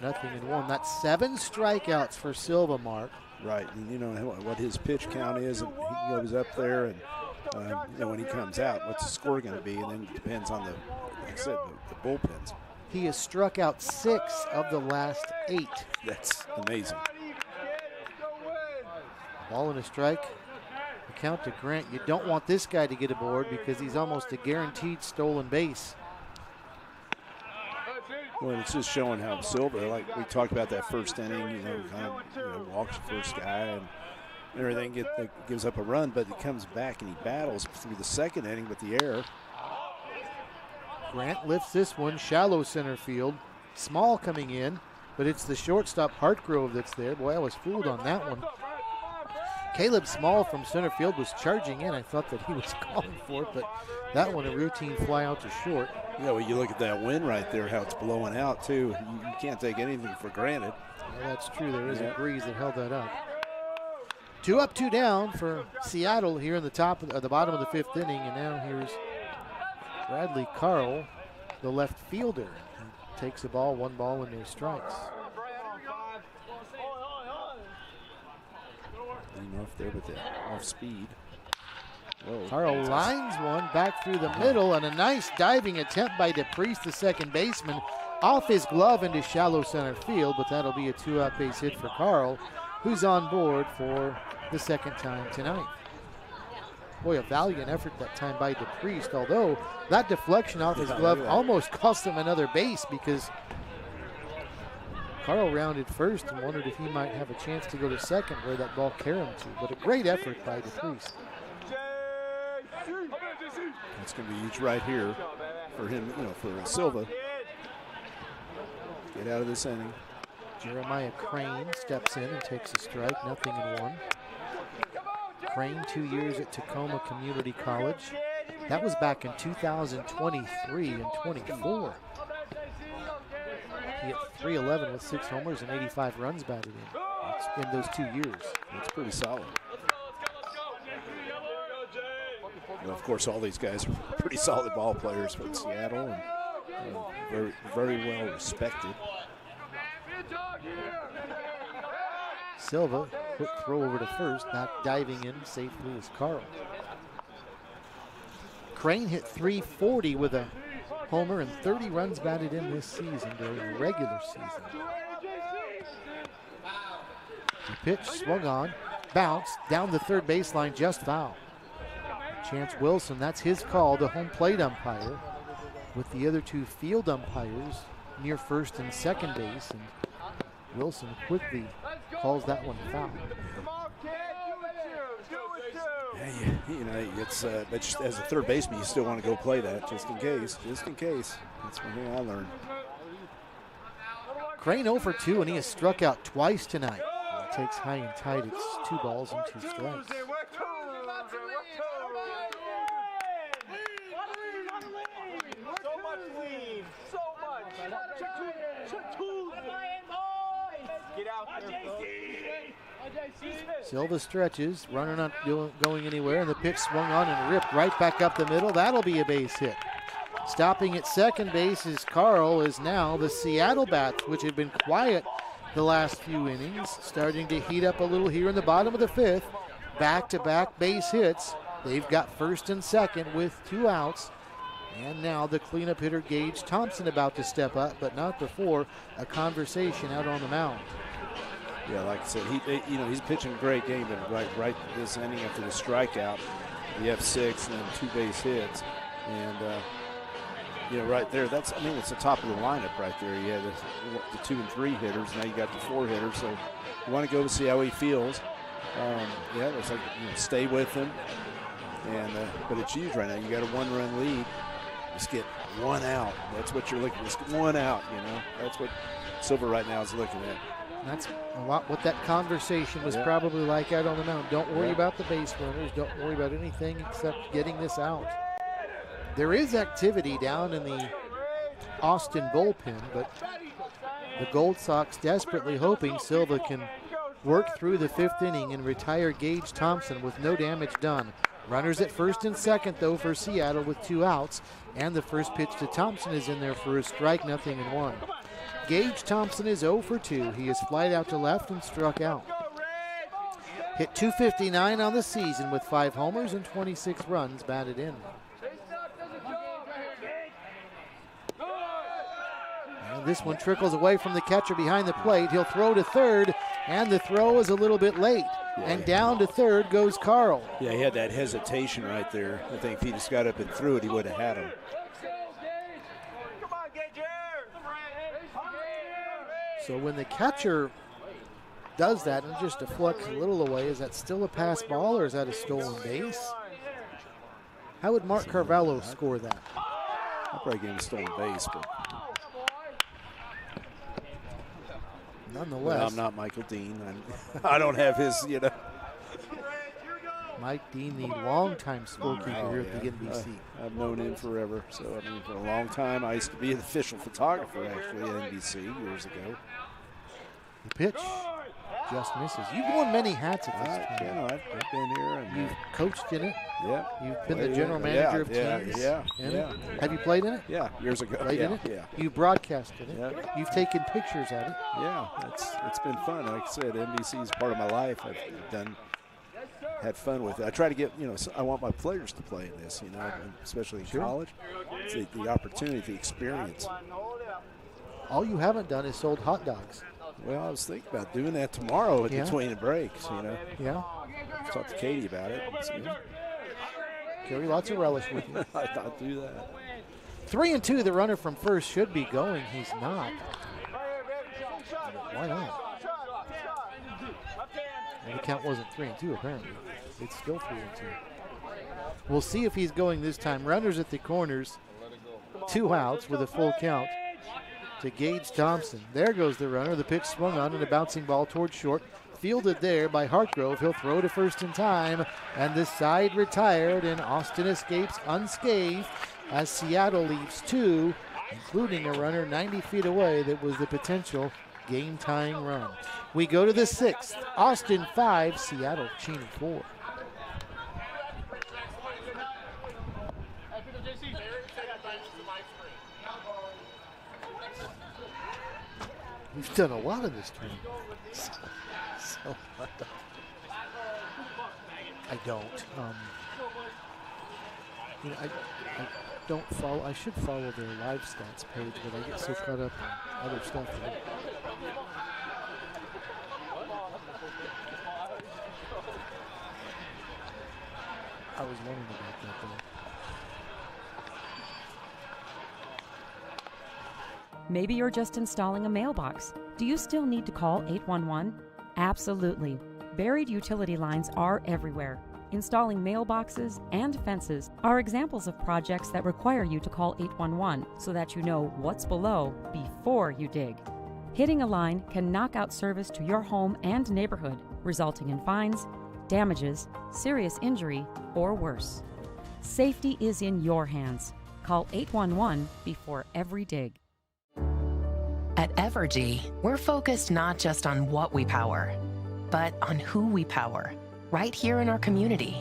0-1. That's 7 strikeouts for Silva, Mark. Right, and you know what his pitch count is, and he goes up there, and when he comes out, what's the score going to be? And then it depends on like I said, the bullpens. He has struck out 6 of the last 8. That's amazing. Ball and a strike. The count to Grant. You don't want this guy to get aboard because he's almost a guaranteed stolen base. Well, it's just showing how Silva, like we talked about that first inning, walks the first guy and everything, gives up a run, but he comes back and he battles through the 2nd inning with the error. Grant lifts this one, shallow center field. Small coming in, but it's the shortstop Hartgrove that's there. Boy, I was fooled on that one. Caleb Small from center field was charging in. I thought that he was calling for it, but that one a routine fly out to short. Yeah, well, you look at that wind right there, how it's blowing out, too. You can't take anything for granted. Well, that's true. There is a breeze that held that up. 2 up, 2 down for Seattle here in the bottom of the 5th inning, and now here's Bradley Carl, the left fielder. He takes the ball, 1 ball, and no strikes. Leading off there with the off speed. Whoa. Carl lines one back through the middle, and a nice diving attempt by DePriest, the second baseman, off his glove into shallow center field, but that'll be a 2-out base hit for Carl, who's on board for the 2nd time tonight. Boy, a valiant effort that time by DePriest, although that deflection off his glove almost cost him another base because Carl rounded first and wondered if he might have a chance to go to second where that ball carried him to, but a great effort by DePriest. It's going to be huge right here for him, for Silva. Get out of this inning. Jeremiah Crane steps in and takes a strike, 0-1. Crane 2 years at Tacoma Community College. That was back in 2023 and 24. He hit .311 with 6 homers and 85 runs batted in those 2 years. That's pretty solid. Well, of course, all these guys are pretty solid ball players from Seattle and very, very well respected. Silva, quick throw over to first, back diving in safely is Carl. Crane hit .340 with a homer and 30 runs batted in this season during the regular season. The pitch swung on, bounced down the third baseline, just foul. Chance Wilson, that's his call, the home plate umpire, with the other two field umpires near first and second base, and Wilson quickly calls that one foul. Yeah, you know, it's but just as a third baseman, you still want to go play that just in case. Just in case. That's one thing I learned. Crane 0 for 2, and he has struck out twice tonight. He takes high and tight. It's 2 balls and 2 strikes. Silva stretches, runner not going anywhere, and the pitch swung on and ripped right back up the middle. That'll be a base hit. Stopping at second base is Carl, is now the Seattle bats, which had been quiet the last few innings, starting to heat up a little here in the bottom of the 5th. Back-to-back base hits. They've got first and second with 2 outs. And now the cleanup hitter Gage Thompson about to step up, but not before a conversation out on the mound. Yeah, like I said, he's pitching a great game, but right this inning after the strikeout, you have 6 and then 2 base hits, and right there, it's the top of the lineup right there. You had the 2 and 3 hitters, now you got the 4 hitters, so you want to go to see how he feels. It's like stay with him, and but it's huge right now. You got a 1-run lead, just get 1 out. That's what you're looking. Just 1 out. That's what Silva right now is looking at. That's a lot what that conversation was probably like out on the mound. Don't worry about the base runners. Don't worry about anything except getting this out. There is activity down in the Austin bullpen, but the Gold Sox desperately hoping Silva can work through the 5th inning and retire Gage Thompson with no damage done. Runners at first and second, though, for Seattle with 2 outs, and the first pitch to Thompson is in there for a strike, 0-1. Gage Thompson is 0 for 2. He is flied out to left and struck out. Hit .259 on the season with 5 homers and 26 runs batted in. And this one trickles away from the catcher behind the plate. He'll throw to third, and the throw is a little bit late. And down to third goes Carl. Yeah, he had that hesitation right there. I think if he just got up and threw it, he would have had him. So when the catcher does that and just deflects a little away, is that still a pass ball or is that a stolen base? How would Mark Carvalho score that? I'll probably give him a stolen base, but nonetheless. I'm not Michael Dean. I don't have his, Mike Dean, the longtime scorekeeper here at the NBC. I've known him forever. So, for a long time, I used to be an official photographer, actually, at NBC years ago. The pitch just misses. You've worn many hats at this point. I've been here. And you've coached in it. Yeah. You've been the general manager of teams. Yeah. Have you played in it? Yeah, years ago. Played in it? Yeah. You broadcasted it. Yeah. You've taken pictures of it. Yeah, it's been fun. Like I said, NBC is part of my life. I've had fun with it. I try to get, I want my players to play in this, especially in college. It's the opportunity, the experience. All you haven't done is sold hot dogs. Well, I was thinking about doing that tomorrow between the breaks, Yeah. Talk to Katie about it. Carry lots of relish with you. I thought I'd do that. 3-2, the runner from first should be going. He's not. Why not? And the count wasn't 3-2 apparently. It's still 3-2. We'll see if he's going this time. Runners at the corners. 2 outs with a full count to Gage Thompson. There goes the runner. The pitch swung on and a bouncing ball towards short. Fielded there by Hartgrove. He'll throw to first in time. And the side retired, and Austin escapes unscathed as Seattle leaves 2, including a runner 90 feet away that was the potential game-tying run. We go to the 6th. Austin 5, Seattle Cheney 4. We've done a lot of this training. So I don't. don't follow. I should follow their live stats page, but I get so caught up in other stuff. I was wondering about that though. Maybe you're just installing a mailbox. Do you still need to call 811? Absolutely. Buried utility lines are everywhere. Installing mailboxes and fences are examples of projects that require you to call 811 so that you know what's below before you dig. Hitting a line can knock out service to your home and neighborhood, resulting in fines, damages, serious injury, or worse. Safety is in your hands. Call 811 before every dig. At Evergy, we're focused not just on what we power, but on who we power, right here in our community.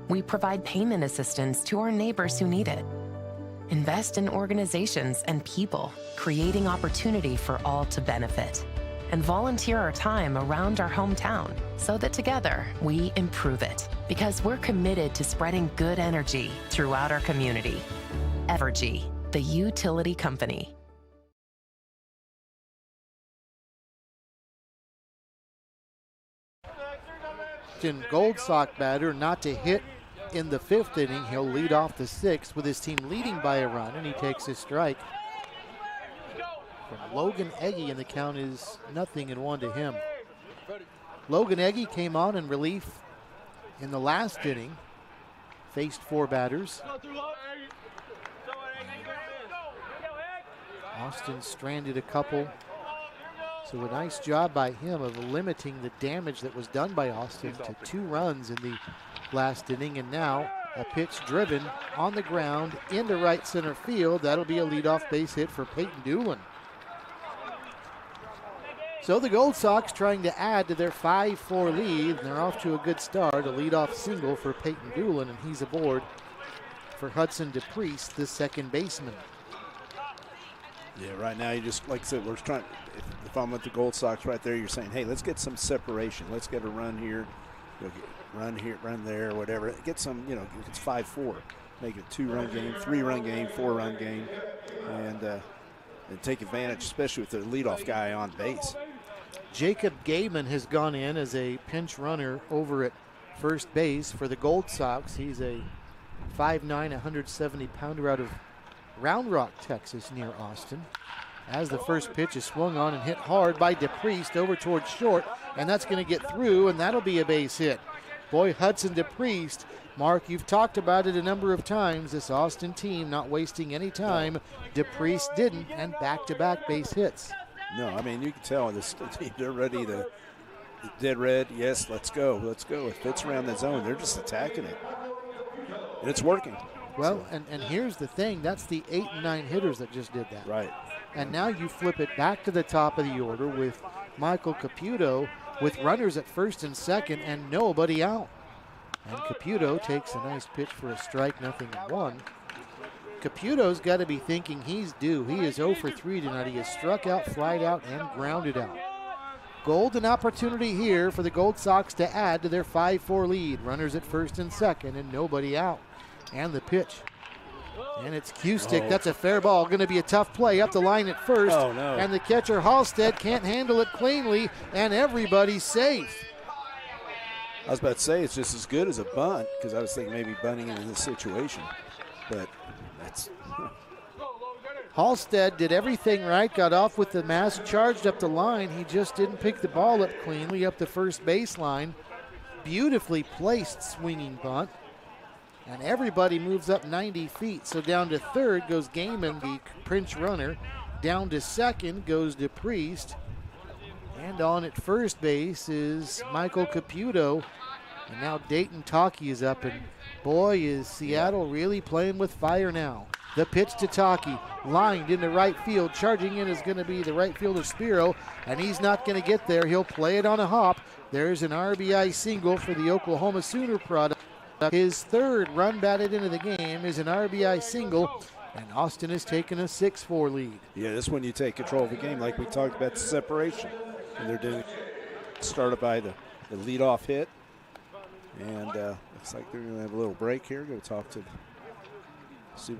We provide payment assistance to our neighbors who need it. Invest in organizations and people, creating opportunity for all to benefit. And volunteer our time around our hometown so that together we improve it. Because we're committed to spreading good energy throughout our community. Evergy, the utility company. Gold Sock batter not to hit in the 5th inning. He'll lead off the 6th with his team leading by a run, and he takes his strike from Logan Egge, and the count is 0-1 to him. Logan Egge came on in relief in the last inning, faced 4 batters. Austin stranded a couple. So a nice job by him of limiting the damage that was done by Austin to 2 runs in the last inning. And now a pitch driven on the ground into right center field. That'll be a leadoff base hit for Peyton Doolin. So the Gold Sox trying to add to their 5-4 lead, and they're off to a good start. A leadoff single for Peyton Doolin, and he's aboard for Hudson DePriest, the second baseman. Yeah, right now you just, like I said, we're trying, if I'm with the Gold Sox right there, you're saying, hey, let's get some separation. Let's get a run here, run here, run there, whatever. Get some, it's 5-4. Make it a 2-run game, 3-run game, 4-run game, and take advantage, especially with the leadoff guy on base. Jacob Gaiman has gone in as a pinch runner over at first base for the Gold Sox. He's a 5'9", 170-pounder out of Round Rock, Texas, near Austin. As the first pitch is swung on and hit hard by DePriest over towards short, and that's going to get through, and that'll be a base hit. Boy, Hudson DePriest, Mark, you've talked about it a number of times, this Austin team not wasting any time. DePriest didn't, and back-to-back base hits. No, I mean, you can tell they're ready to, dead red, yes, let's go. If it's around the zone, they're just attacking it, and it's working. Well, and here's the thing. That's the 8 and 9 hitters that just did that. Right. And now you flip it back to the top of the order with Michael Caputo with runners at first and second and nobody out. And Caputo takes a nice pitch for a strike, 0-1. Caputo's got to be thinking he's due. He is 0 for 3 tonight. He has struck out, flied out, and grounded out. Golden opportunity here for the Gold Sox to add to their 5-4 lead. Runners at first and second and nobody out. And the pitch. And it's Cusick. That's a fair ball. Going to be a tough play up the line at first. Oh, no. And the catcher, Halstead, can't handle it cleanly, and everybody's safe. I was about to say it's just as good as a bunt, because I was thinking maybe bunting in this situation. But that's... Halstead did everything right, got off with the mask, charged up the line. He just didn't pick the ball up cleanly up the first baseline. Beautifully placed swinging bunt. And everybody moves up 90 feet. So down to third goes Gaiman, the pinch runner. Down to second goes DePriest. And on at first base is Michael Caputo. And now Dayton Taki is up. And boy, is Seattle really playing with fire now. The pitch to Taki, lined into right field. Charging in is going to be the right fielder Spiro. And he's not going to get there. He'll play it on a hop. There's an RBI single for the Oklahoma Sooner product. His third run batted into the game is an RBI single, and Austin has taken a 6-4 lead. Yeah, this one you take control of the game like we talked about the separation. And they're doing started by the leadoff hit. And looks like they're going to have a little break here. Go talk to See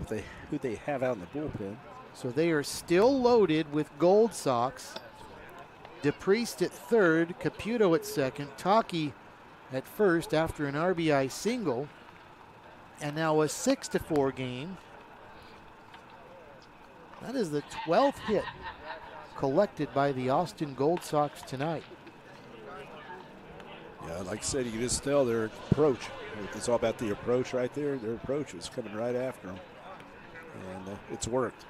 who they have out in the bullpen. So they are still loaded with Gold Sox. DePriest at third, Caputo at second, Taki at first after an RBI single. And now a 6-4 game. That is the 12th hit collected by the Austin Gold Sox tonight. Yeah, like I said, you can just tell their approach. It's all about the approach right there. Their approach is coming right after them. And it's worked.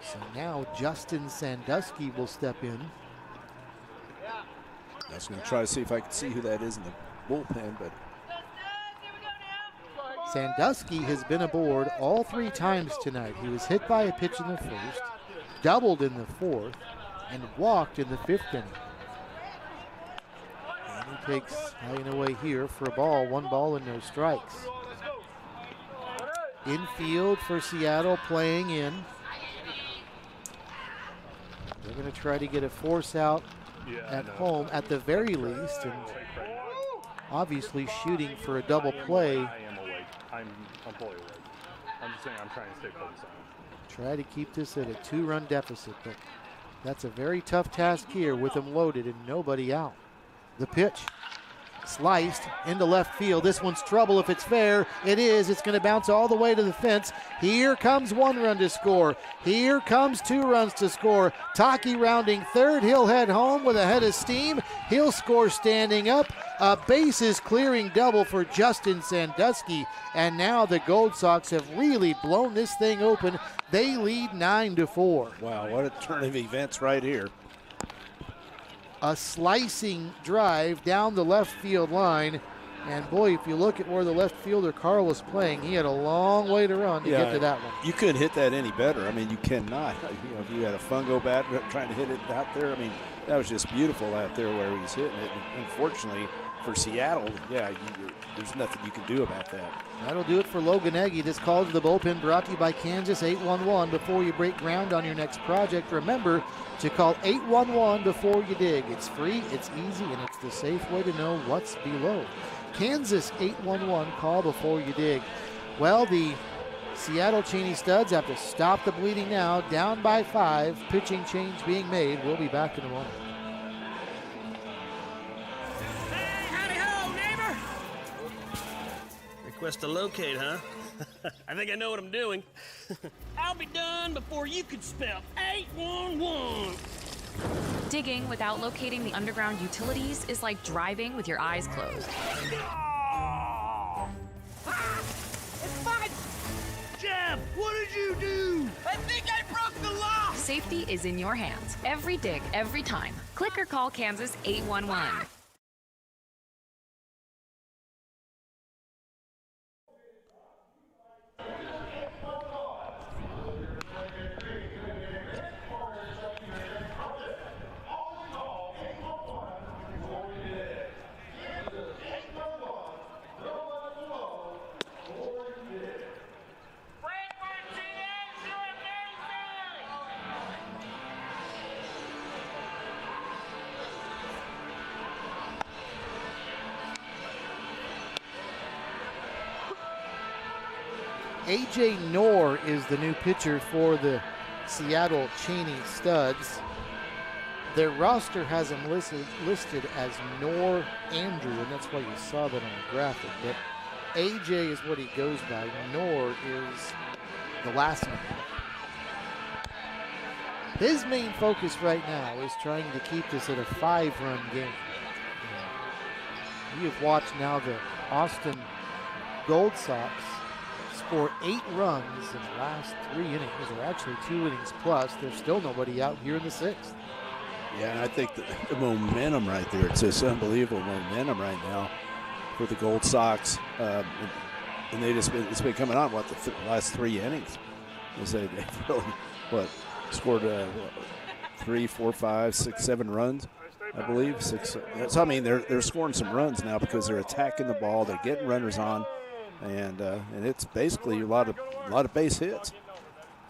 So now Justin Sandusky will step in. I was going to try to see if I could see who that is in the bullpen, but Sandusky has been aboard all 3 times tonight. He was hit by a pitch in the first, doubled in the fourth, and walked in the 5th inning. And he takes high and away here for a ball, 1 ball and no strikes. Infield for Seattle playing in. They're going to try to get a force out at home at the very least, and obviously shooting for a double play. I am awake. I'm fully awake. I'm just saying I'm trying to stay focused on it. Try to keep this at a 2-run deficit, but that's a very tough task here with them loaded and nobody out. The pitch sliced into left field. This one's trouble if it's fair. It is. It's going to bounce all the way to the fence. Here comes 1 run to score. Here comes 2 runs to score. Taki rounding third. He'll head home with a head of steam. He'll score standing up. A bases clearing double for Justin Sandusky. And now the Gold Sox have really blown this thing open. They lead 9-4. wow, what a turn of events right here. A slicing drive down the left field line. And boy, if you look at where the left fielder Carl was playing, he had a long way to run to get to that one. You couldn't hit that any better. I mean, you cannot. You know, if you had a fungo bat trying to hit it out there, I mean, that was just beautiful out there where he was hitting it. And unfortunately for Seattle, there's nothing you can do about that. That'll do it for Logan Eggy. This call to the bullpen brought to you by Kansas 811. Before you break ground on your next project, remember to call 811 before you dig. It's free, it's easy, and it's the safe way to know what's below. Kansas 811, call before you dig. Well, the Seattle Cheney Studs have to stop the bleeding now, down by 5. Pitching change being made. We'll be back in a moment. Request to locate, huh? I think I know what I'm doing. I'll be done before you could spell 811. Digging without locating the underground utilities is like driving with your eyes closed. It's fine! Jeff, what did you do? I think I broke the law! Safety is in your hands. Every dig, every time. Click or call Kansas 811. A.J. Knorr is the new pitcher for the Seattle Cheney Studs. Their roster has him listed as Knorr Andrew, and that's why you saw that on the graphic. But A.J. is what he goes by. Knorr is the last name. His main focus right now is trying to keep this at a 5-run game. We have watched now the Austin Gold Sox score 8 runs in the last 3 innings, or actually 2 innings plus. There's still nobody out here in the 6th. Yeah, and I think the momentum right there, it's just unbelievable momentum right now for the Gold Sox. And it's been coming on, the last 3 innings. They've really, scored 3, 4, 5, 6, 7 runs, I believe. 6. So, I mean, they're scoring some runs now because they're attacking the ball. They're getting runners on. And it's basically a lot of base hits.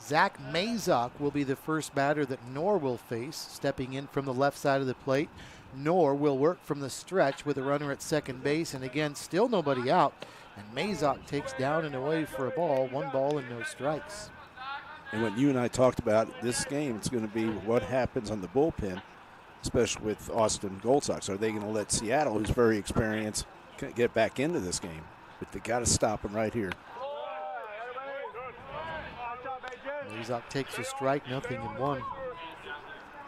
Zach Mazok will be the first batter that Knorr will face, stepping in from the left side of the plate. Nor will work from the stretch with a runner at second base, and again, still nobody out. And Mazok takes down and away for a ball, 1 ball and no strikes. And what you and I talked about this game, it's going to be what happens on the bullpen, especially with Austin Gold Sox. Are they going to let Seattle, who's very experienced, get back into this game? But they got to stop them right here. Mazok takes a strike, 0-1.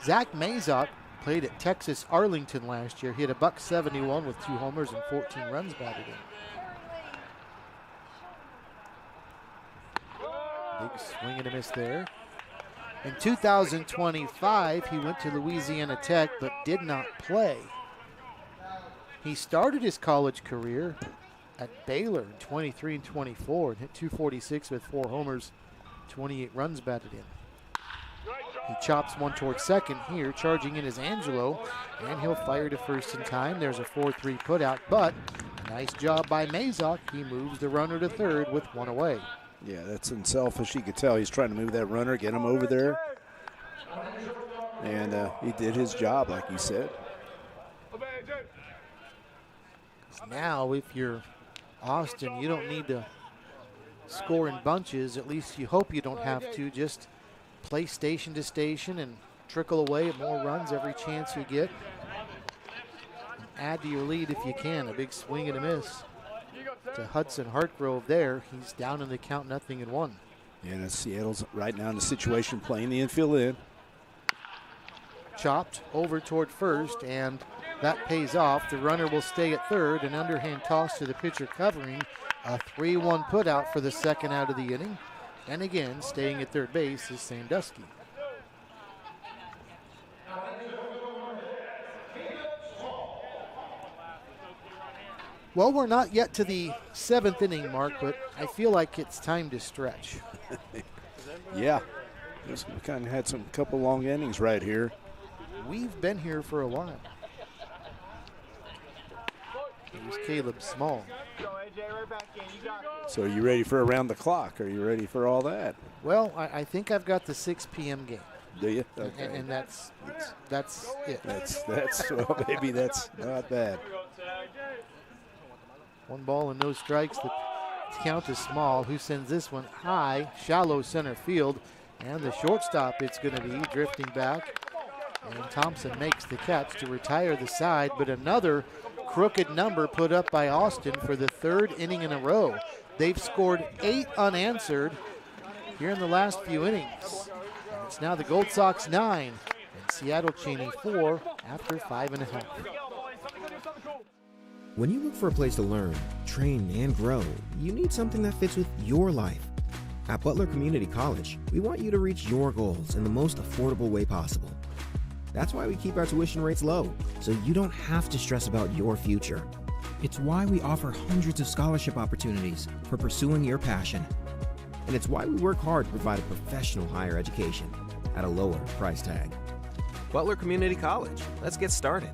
Zach Mazok played at Texas Arlington last year. He hit a .171 with 2 homers and 14 runs batted in. Big swing and a miss there. In 2025, he went to Louisiana Tech but did not play. He started his college career at Baylor in 23 and 24 and hit .246 with 4 homers, 28 runs batted in. He chops one towards second here, charging in is Angelo, and he'll fire to first in time. There's a 4-3 putout, but nice job by Mazok. He moves the runner to third with 1 away. Yeah, that's unselfish. You could tell he's trying to move that runner, get him over there. And he did his job, like you said. Now, if you're Austin, you don't need to score in bunches. At least you hope you don't have to. Just play station to station and trickle away at more runs every chance you get. And add to your lead if you can. A big swing and a miss to Hudson Hartgrove there. He's down in the count, 0-1. Yeah, and Seattle's right now in the situation playing the infield in. Chopped over toward first, and that pays off. The runner will stay at third. An underhand toss to the pitcher covering. A 3-1 putout for the second out of the inning. And again, staying at third base is Sandusky. Well, we're not yet to the 7th inning mark, but I feel like it's time to stretch. Yeah, we kind of had some couple long innings right here. We've been here for a while. Here's Caleb Small. So are you ready for around the clock? Are you ready for all that? Well, I think I've got the 6 p.m. game. Do you? Okay. And that's it. That's well, maybe that's not bad. 1 ball and no strikes. The count is Small, who sends this one high, shallow center field. And the shortstop it's going to be drifting back. And Thompson makes the catch to retire the side, but another crooked number put up by Austin for the 3rd inning in a row. They've scored 8 unanswered here in the last few innings. And it's now the Gold Sox 9 and Seattle Cheney 4 after 5.5. When you look for a place to learn, train, and grow, you need something that fits with your life. At Butler Community College, we want you to reach your goals in the most affordable way possible. That's why we keep our tuition rates low, so you don't have to stress about your future. It's why we offer hundreds of scholarship opportunities for pursuing your passion. And it's why we work hard to provide a professional higher education at a lower price tag. Butler Community College. Let's get started.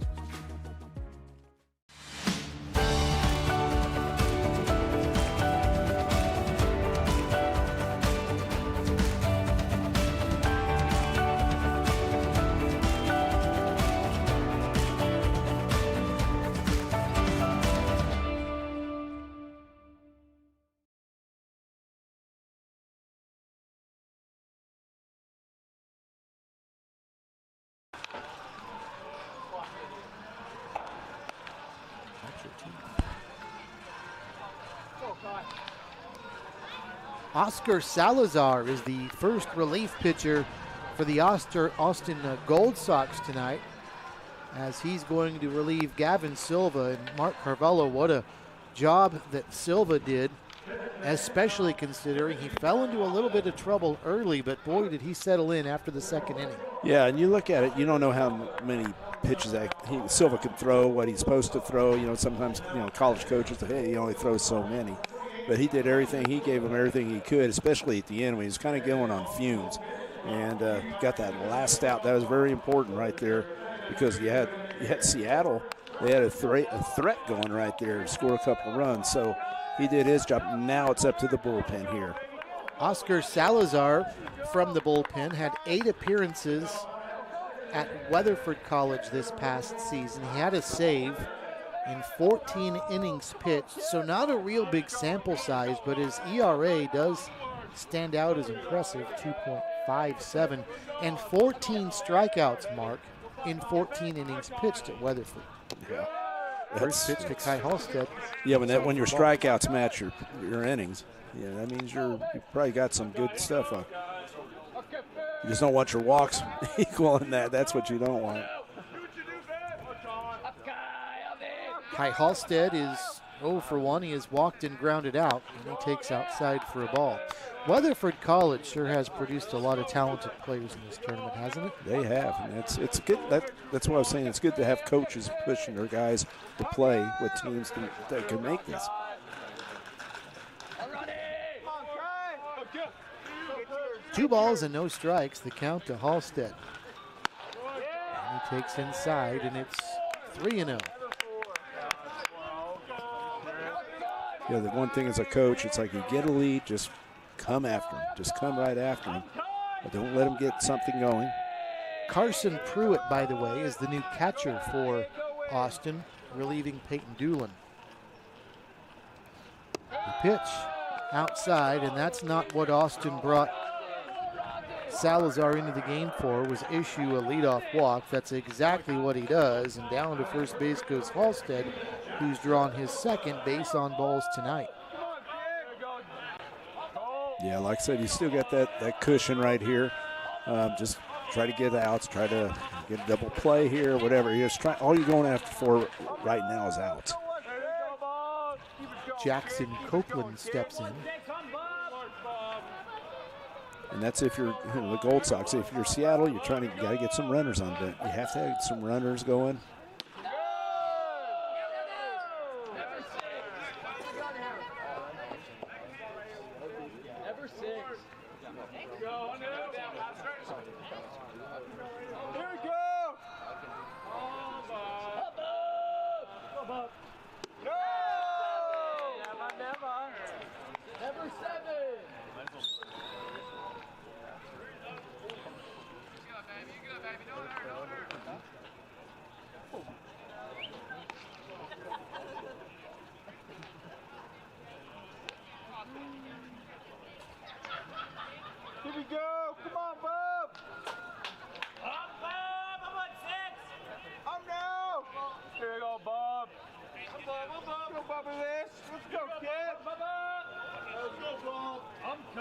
Oscar Salazar is the first relief pitcher for the Austin Gold Sox tonight, as he's going to relieve Gavin Silva. And Mark Carvalho, what a job that Silva did, especially considering he fell into a little bit of trouble early, but boy, did he settle in after the 2nd inning. Yeah, and you look at it, you don't know how many pitches that Silva can throw, what he's supposed to throw. You know, sometimes, college coaches say, hey, he only throws so many. But he did everything. He gave him everything he could, especially at the end when he was kind of going on fumes. And got that last out. That was very important right there, because you had Seattle. They had a threat going right there to score a couple runs. So he did his job. Now it's up to the bullpen here. Oscar Salazar from the bullpen had 8 appearances at Weatherford College this past season. He had a save in 14 innings pitched, so not a real big sample size, but his ERA does stand out as impressive, 2.57, and 14 strikeouts, Mark, in 14 innings pitched at Weatherford. Yeah. First pitch to Kai Halstead. Yeah, when your strikeouts match your innings, yeah, that means you probably got some good stuff up. You just don't want your walks equaling that. That's what you don't want. Kai Halstead is 0 for 1. He has walked and grounded out, and he takes outside for a ball. Weatherford College sure has produced a lot of talented players in this tournament, hasn't it? They have, and it's good. That's what I was saying. It's good to have coaches pushing their guys to play with teams that can make this. 2 balls and no strikes, the count to Halstead. And he takes inside, and it's 3-0. Yeah, the one thing as a coach, it's like you get a lead, just come after him. Just come right after him. But don't let him get something going. Carson Pruitt, by the way, is the new catcher for Austin, relieving Peyton Doolin. The pitch outside, and that's not what Austin brought Salazar into the game for, was issue a leadoff walk. That's exactly what he does, and down to first base goes Halstead, who's drawn his second base on balls tonight. Yeah, like I said, you still got that cushion right here. Just try to get outs, try to get a double play here, whatever. You just try. All you're going after for right now is outs. Jackson Copeland steps in. And that's if you're the Gold Sox. If you're Seattle, you got to get some runners on deck. You have to have some runners going. Here we go. Come on, Bob. Up, Bob. I'm on 6. I'm now. Here we go, Bob. Let's go, Bob, with this. Let's go, kid. Let's go, Bob. I'm two.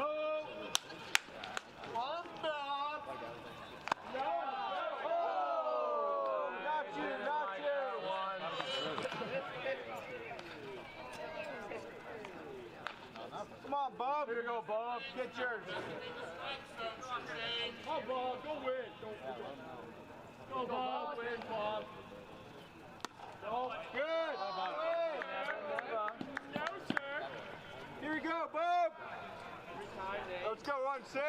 I'm Bob. No. Oh, not you, not you. Come on, Bob. Here we go, Bob. Get yours. Come on, Bob. Go win. Go, Bob. Win, Bob. No. Good. No, sir. Here we go, Bob. Let's go, 1-6.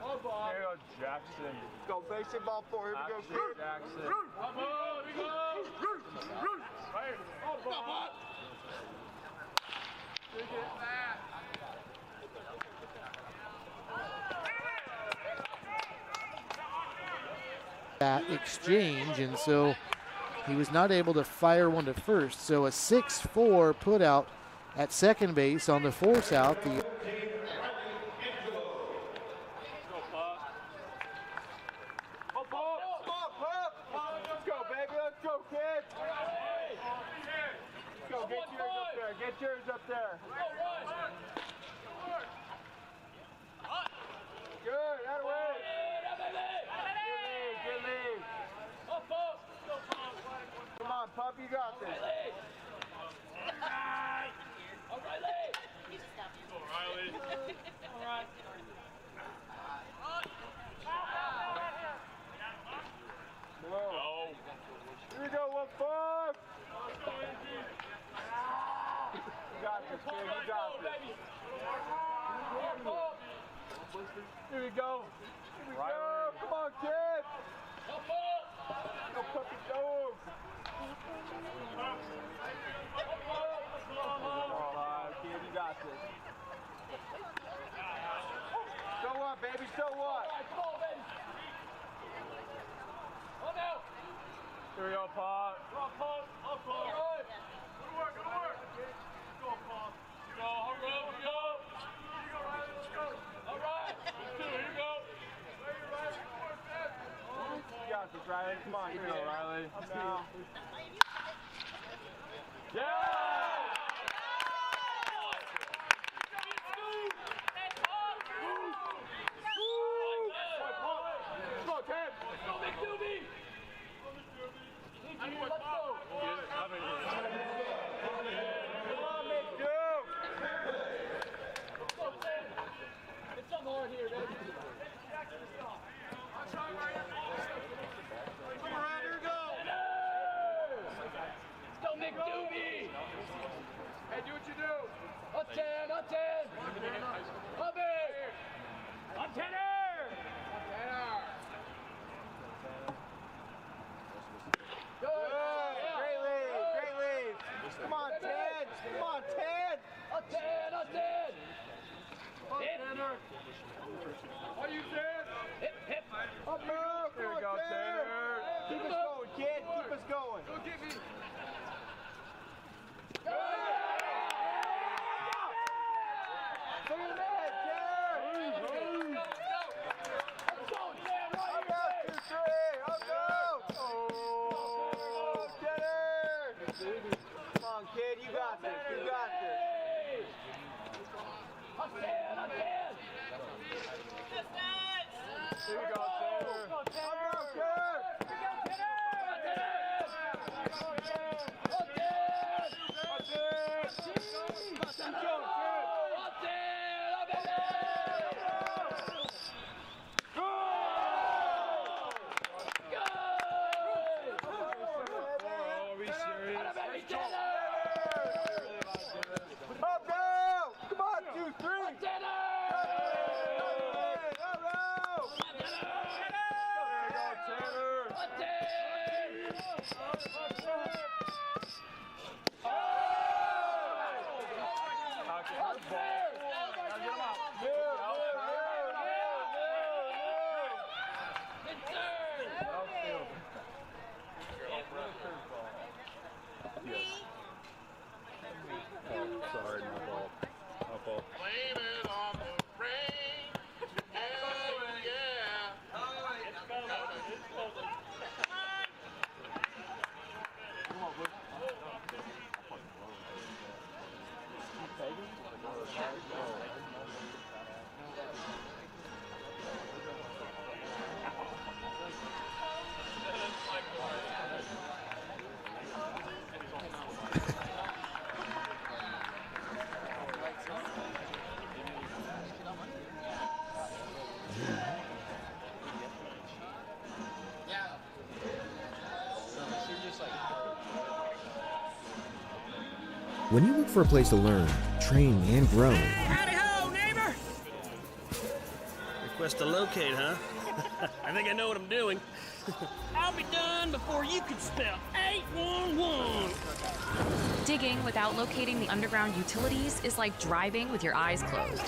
Oh, Bob. Here we go, Jackson. Go baseball 4. Here we go, kid. Jackson. Come on, here we go. Right. Oh, Bob. That exchange, and so he was not able to fire one to first. So a 6-4 put out at second base on the force out. The Let's go, baby. Let's go, kid. Let's go. Get yours up there. Get yours up there. Good. That way. Good lead. Come on, pup. You got this. All right. No. Here we go, 1-5. You got this, kid. You got this. Here we go. Here we go. Come on, kid. Go, puppy dog. Kid, you got this. So what, baby? So what? Pop. Come on, Pop. Up, Pop. All right. Good work, good work. Go, Pop. You go, hurry up, you go. Here you go, Riley, let's go. All right. Let's do it, here you go. There you go, Riley. Good work, man. You got this, Riley. Come on, here you go, Riley. Up now. Yeah! Hey, do what you do. Up 10, up 10. Up it. Up 10er. Good. Great lead, great lead. Come on, Ted. Come on, Ted. Up 10, up 10. Up 10er. What do you say? Hip, hip. Up, move. There you go, Tanner. Keep us going, kid. Keep us going. Go get me. Kid, you got this. You got this. Up 10, up 10. There you go, Tanner. Up, Tanner. Sorry, my fault. My fault. Blame it on the rain. Hell yeah. Come on, boy. When you look for a place to learn, train, and grow, Howdy ho, neighbor! Request to locate, huh? I think I know what I'm doing. I'll be done before you can spell 811. Digging without locating the underground utilities is like driving with your eyes closed.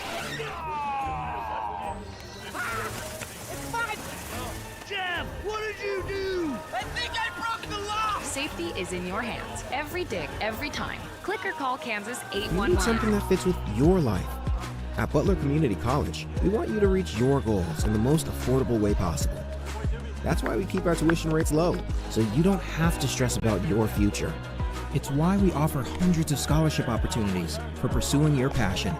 Jeff, what did you do? I think I broke the law! Safety is in your hands. Every dig, every time. Click or call Kansas you 811. need something that fits with your life. At Butler Community College, we want you to reach your goals in the most affordable way possible. That's why we keep our tuition rates low, so you don't have to stress about your future. It's why we offer hundreds of scholarship opportunities for pursuing your passion.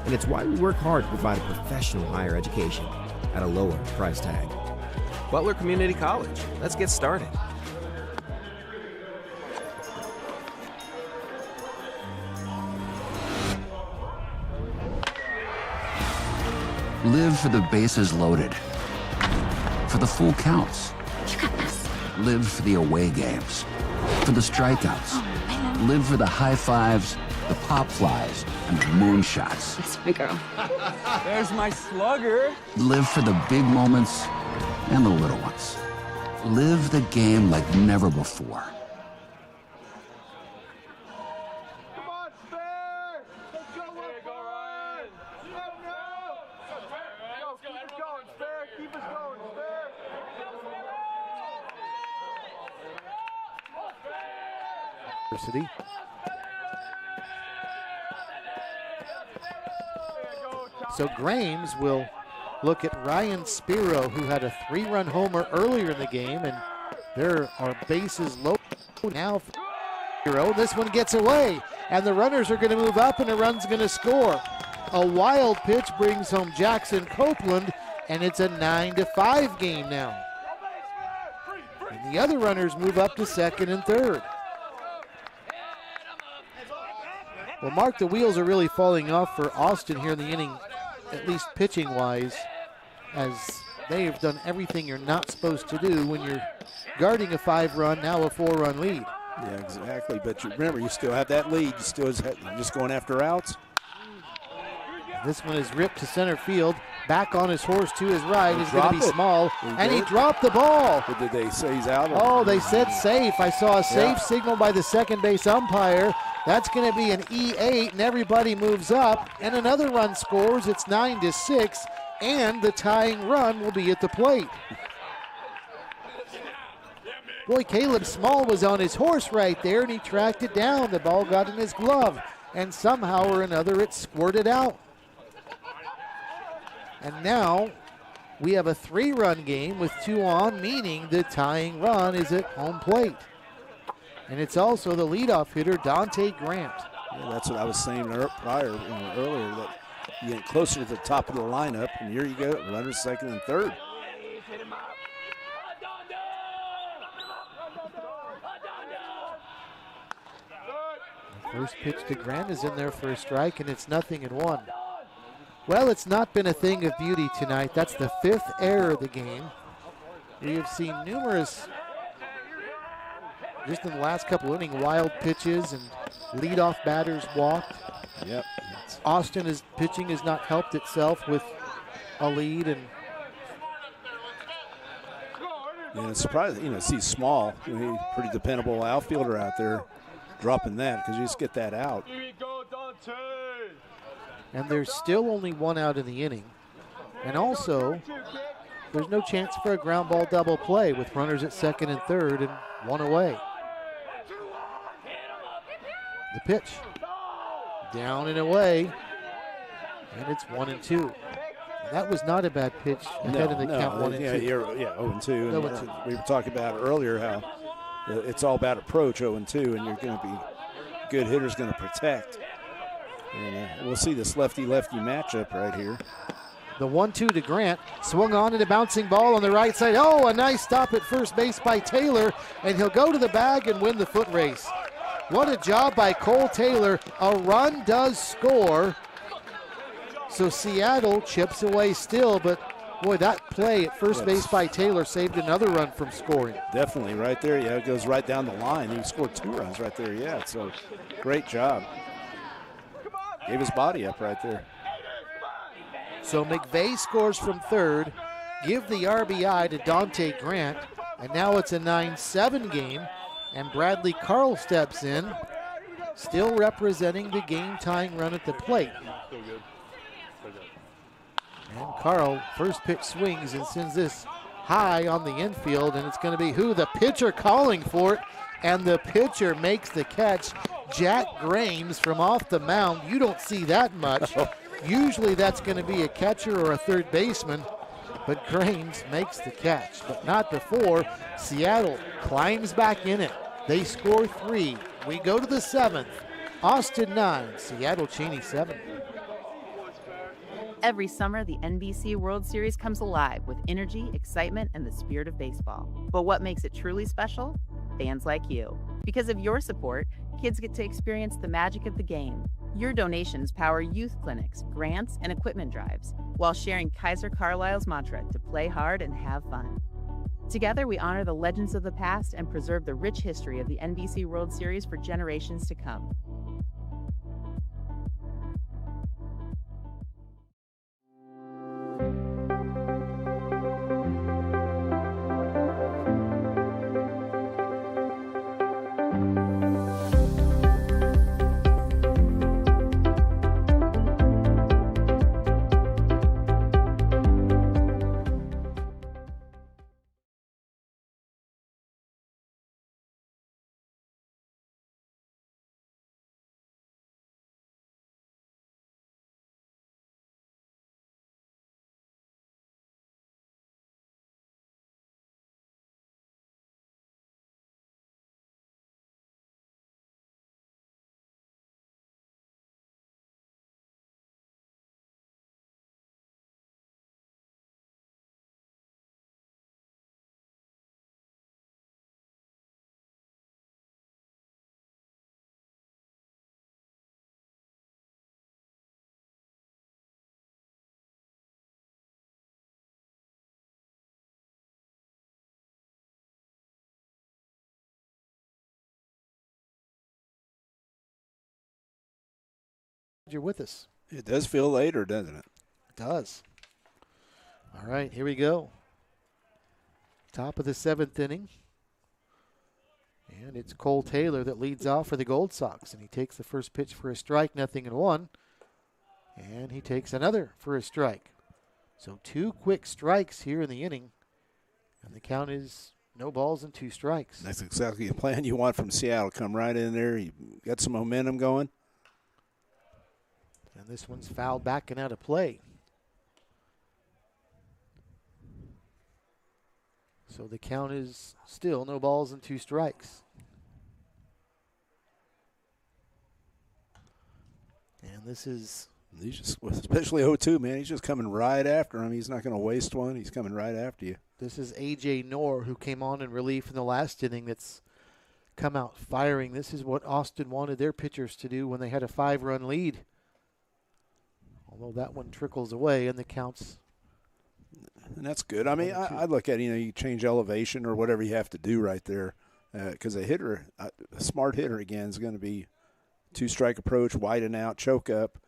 And it's why we work hard to provide a professional higher education at a lower price tag. Butler Community College. Let's get started. Live for the bases loaded, for the full counts. You got this. Live for the away games, for the strikeouts. Live for the high fives, the pop flies, and the moonshots. That's my girl. There's my slugger. Live for the big moments and the little ones. Live the game like never before. Come on, Spare! Let's go, let's go, Ryan! Let him know! Go, keep us going, Spare! Keep us going, Spare! University. So Grimes will look at Ryan Spiro, who had a 3-run homer earlier in the game, and there are bases low now for Spiro. This one gets away, and the runners are going to move up, and the run's going to score. A wild pitch brings home Jackson Copeland, and it's a 9-5 game now. And the other runners move up to second and third. Well, Mark, the wheels are really falling off for Austin here in the inning, at least pitching-wise, as they have done everything you're not supposed to do when you're guarding a 5-run, now a 4-run lead. Yeah, exactly. But remember, you still have that lead. You still just going after outs. This one is ripped to center field. Back on his horse to his right is going to be small, and he dropped the ball. But did they say he's out? Oh, they said safe. I saw a safe signal by the second base umpire. That's going to be an E8, and everybody moves up, and another run scores. It's 9-6, and the tying run will be at the plate. Boy, Caleb Small was on his horse right there, and he tracked it down. The ball got in his glove, and somehow or another it squirted out. And now we have a 3-run game with 2 on, meaning the tying run is at home plate. And it's also the leadoff hitter, Dante Grant. Yeah, that's what I was saying earlier, that you get closer to the top of the lineup, and here you go, runners second and third. The first pitch to Grant is in there for a strike, and it's 0-1. Well, it's not been a thing of beauty tonight. That's the 5th error of the game. We have seen numerous, just in the last couple innings, wild pitches and leadoff batters walked. Yep. Austin pitching has not helped itself with a lead, and it's surprising, see Small, he's a pretty dependable outfielder out there, dropping that because you just get that out. And there's still only 1 out in the inning. And also, there's no chance for a ground ball double play with runners at second and third and 1 away. The pitch. Down and away. And it's 1-2. That was not a bad pitch ahead of the count 1-2. Yeah, 0-2. And we were talking about earlier how it's all about approach, 0-2, and you're going to be good hitters going to protect. And we'll see this lefty-lefty matchup right here. The 1-2 to Grant, swung on and a bouncing ball on the right side. Oh, a nice stop at first base by Taylor, and he'll go to the bag and win the foot race. What a job by Cole Taylor. A run does score. So Seattle chips away still, but boy, that play at first base by Taylor saved another run from scoring. Definitely right there. Yeah, it goes right down the line. He scored 2 runs right there. Yeah, so great job. Gave his body up right there. So McVeigh scores from third, give the RBI to Dante Grant, and now it's a 9-7 game, and Bradley Carl steps in, still representing the game-tying run at the plate. And Carl, first pitch swings and sends this high on the infield, and it's going to be who? The pitcher calling for it, and the pitcher makes the catch. Jack Grimes from off the mound. You don't see that much. Usually that's going to be a catcher or a third baseman, but Grimes makes the catch, but not before Seattle climbs back in it. They score 3. We go to the 7th. Austin 9, Seattle Cheney 7. Every summer, the NBC World Series comes alive with energy, excitement, and the spirit of baseball. But what makes it truly special? Fans like you. Because of your support, kids get to experience the magic of the game. Your donations power youth clinics, grants, and equipment drives, while sharing Kaiser Carlisle's mantra to play hard and have fun. Together, we honor the legends of the past and preserve the rich history of the NBC World Series for generations to come. you're with us. It does feel later, doesn't it? It does. All right, here we go. Top of the 7th inning. And it's Cole Taylor that leads off for the Gold Sox. And he takes the first pitch for a strike, 0-1. And he takes another for a strike. So 2 quick strikes here in the inning. And the count is no balls and 2 strikes. That's exactly the plan you want from Seattle. Come right in there. You got some momentum going. And this one's fouled back and out of play. So the count is still no balls and 2 strikes. And this is... He's just, especially 0-2, man. He's just coming right after him. He's not going to waste one. He's coming right after you. This is A.J. Knorr, who came on in relief in the last inning, that's come out firing. This is what Austin wanted their pitchers to do when they had a 5-run lead. Although that one trickles away and the counts. And that's good. I mean, I look at it, you change elevation or whatever you have to do right there. Because a hitter, a smart hitter, again, is going to be 2-strike approach, widen out, choke up.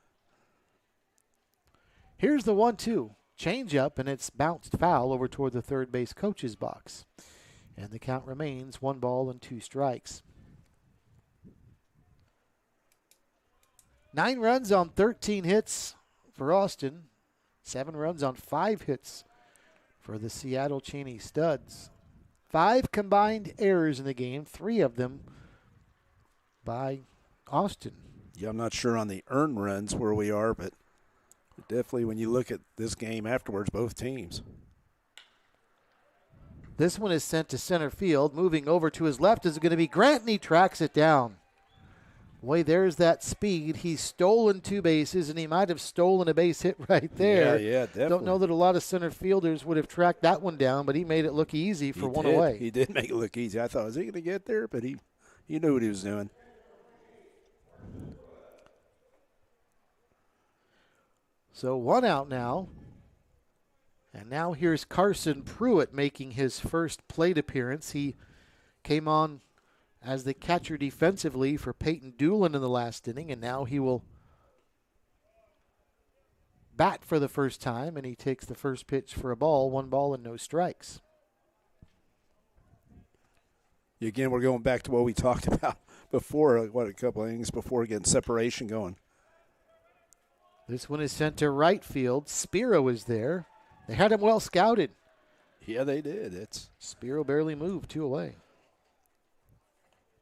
Here's the 1-2. Change up, and it's bounced foul over toward the third base coach's box. And the count remains 1 ball and 2 strikes. 9 runs on 13 hits for Austin. 7 runs on 5 hits for the Seattle Cheney Studs. 5 combined errors in the game, 3 of them by Austin. Yeah, I'm not sure on the earned runs where we are, but definitely when you look at this game afterwards, both teams. This one is sent to center field. Moving over to his left is going to be Grant, and he tracks it down. Boy, there's that speed. He's stolen 2 bases, and he might have stolen a base hit right there. Yeah, definitely. Don't know that a lot of center fielders would have tracked that one down, but he made it look easy for one away. He did make it look easy. I thought, is he going to get there? But he knew what he was doing. So 1 out now. And now here's Carson Pruitt making his first plate appearance. He came on as the catcher defensively for Peyton Doolin in the last inning, and now he will bat for the first time, and he takes the first pitch for a ball, 1 ball and no strikes. Again, we're going back to what we talked about before, a couple of innings before getting separation going. This one is sent to right field. Spiro is there. They had him well scouted. Yeah, they did. Spiro barely moved, 2 away.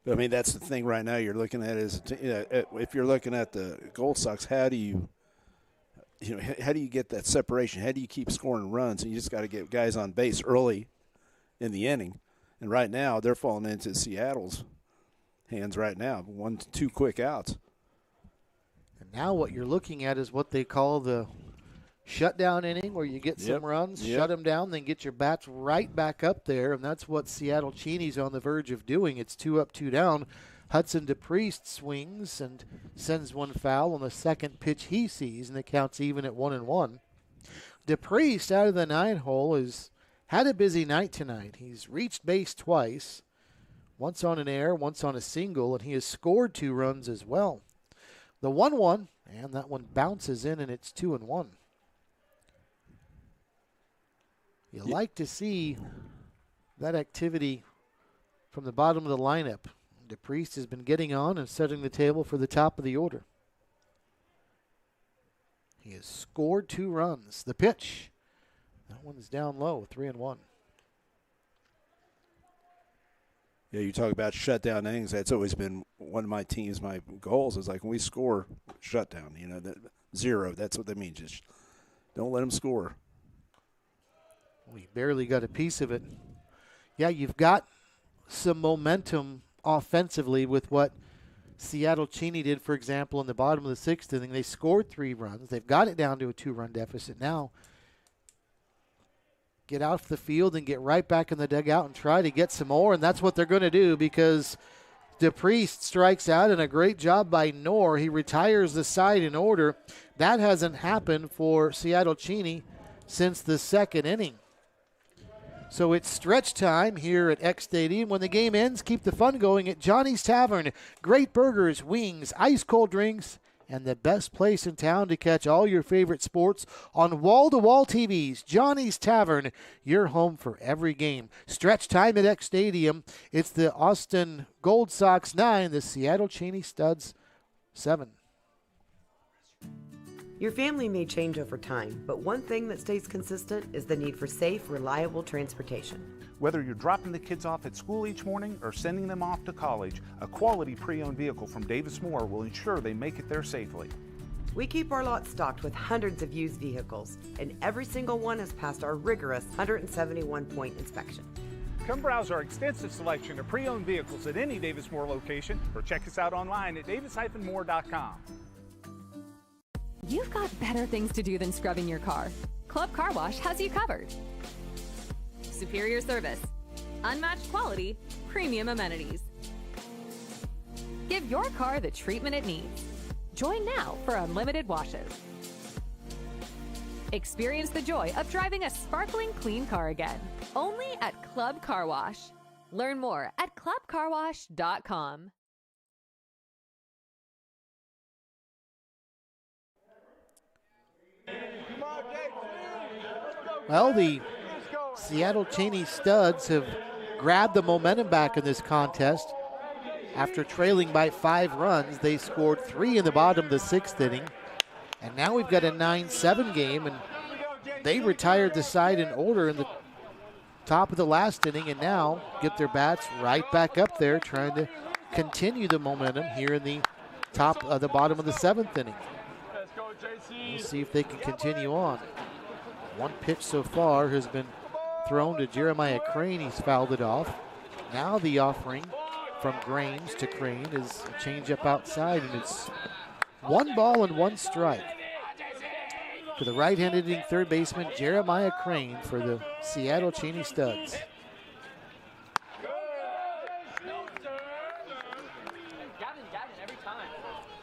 I mean, that's the thing right now you're looking at is, if you're looking at the Gold Sox, how do you get that separation? How do you keep scoring runs? And you just got to get guys on base early in the inning. And right now, they're falling into Seattle's hands right now. 1-2 quick outs. And now what you're looking at is what they call the shutdown inning, where you get some runs, shut them down, then get your bats right back up there, and that's what Seattle Cheney's on the verge of doing. It's 2 up, 2 down. Hudson DePriest swings and sends one foul on the second pitch he sees, and the count's even at 1-1. DePriest out of the 9-hole has had a busy night tonight. He's reached base twice, once on an error, once on a single, and he has scored 2 runs as well. The 1-1, and that one bounces in, and it's 2-1. You like to see that activity from the bottom of the lineup. DePriest has been getting on and setting the table for the top of the order. He has scored 2 runs. The pitch, that one's down low, 3-1. Yeah, you talk about shutdown innings. That's always been one of my goals is like when we score, shutdown. That 0. That's what that means. Just don't let them score. We barely got a piece of it. Yeah, you've got some momentum offensively with what Seattle Cheney did, for example, in the bottom of the 6th inning. They scored 3 runs. They've got it down to a 2-run deficit now. Get off the field and get right back in the dugout and try to get some more, and that's what they're going to do because DePriest strikes out, and a great job by Knorr. He retires the side in order. That hasn't happened for Seattle Cheney since the 2nd inning. So it's stretch time here at X Stadium. When the game ends, keep the fun going at Johnny's Tavern. Great burgers, wings, ice-cold drinks, and the best place in town to catch all your favorite sports on wall-to-wall TVs. Johnny's Tavern, your home for every game. Stretch time at X Stadium. It's the Austin Gold Sox 9, the Seattle Cheney Studs 7. Your family may change over time, but one thing that stays consistent is the need for safe, reliable transportation. Whether you're dropping the kids off at school each morning or sending them off to college, a quality pre-owned vehicle from Davis Moore will ensure they make it there safely. We keep our lot stocked with hundreds of used vehicles, and every single one has passed our rigorous 171-point inspection. Come browse our extensive selection of pre-owned vehicles at any Davis Moore location or check us out online at davis-moore.com. You've got better things to do than scrubbing your car. Club Car Wash has you covered. Superior service, unmatched quality, premium amenities. Give your car the treatment it needs. Join now for unlimited washes. Experience the joy of driving a sparkling clean car again, only at Club Car Wash. Learn more at clubcarwash.com. Well, the Seattle Cheney Studs have grabbed the momentum back in this contest. After trailing by 5 runs, they scored 3 in the bottom of the 6th inning. And now we've got a 9-7 game, and they retired the side in order in the top of the last inning and now get their bats right back up there trying to continue the momentum here in the top of the bottom of the 7th inning. We'll see if they can continue on. One pitch so far has been thrown to Jeremiah Crane. He's fouled it off. Now the offering from Grames to Crane is a changeup outside, and it's 1 ball and 1 strike. To the right-handed hitting third baseman, Jeremiah Crane for the Seattle Cheney Studs.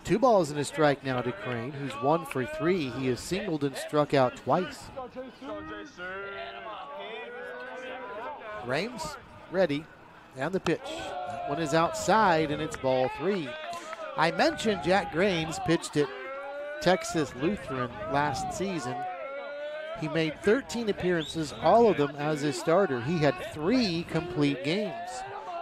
Two balls and a strike now to Crane, who's 1 for 3. He has singled and struck out twice. Grames ready, and the pitch. That one is outside, and it's ball 3. I mentioned Jack Grames pitched at Texas Lutheran last season. He made 13 appearances, all of them as a starter. He had 3 complete games.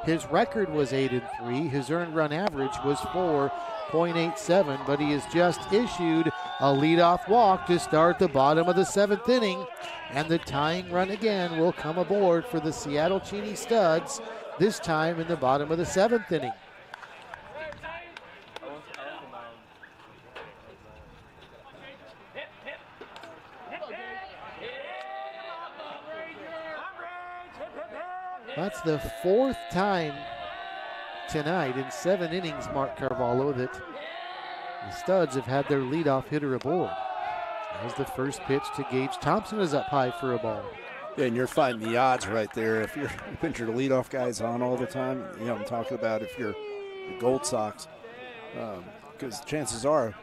His record was 8-3. His earned run average was 4.87, but he has just issued a leadoff walk to start the bottom of the 7th inning, and the tying run again will come aboard for the Seattle Cheney Studs, this time in the bottom of the 7th inning. That's the 4th time tonight in 7 innings, Mark Carvalho, that the Studs have had their leadoff hitter aboard. As the first pitch to Gage Thompson is up high for a ball. Yeah, and you're fighting the odds right there. If you're putting your leadoff guys on all the time, you know what I'm talking about, if you're the Gold Sox, because chances are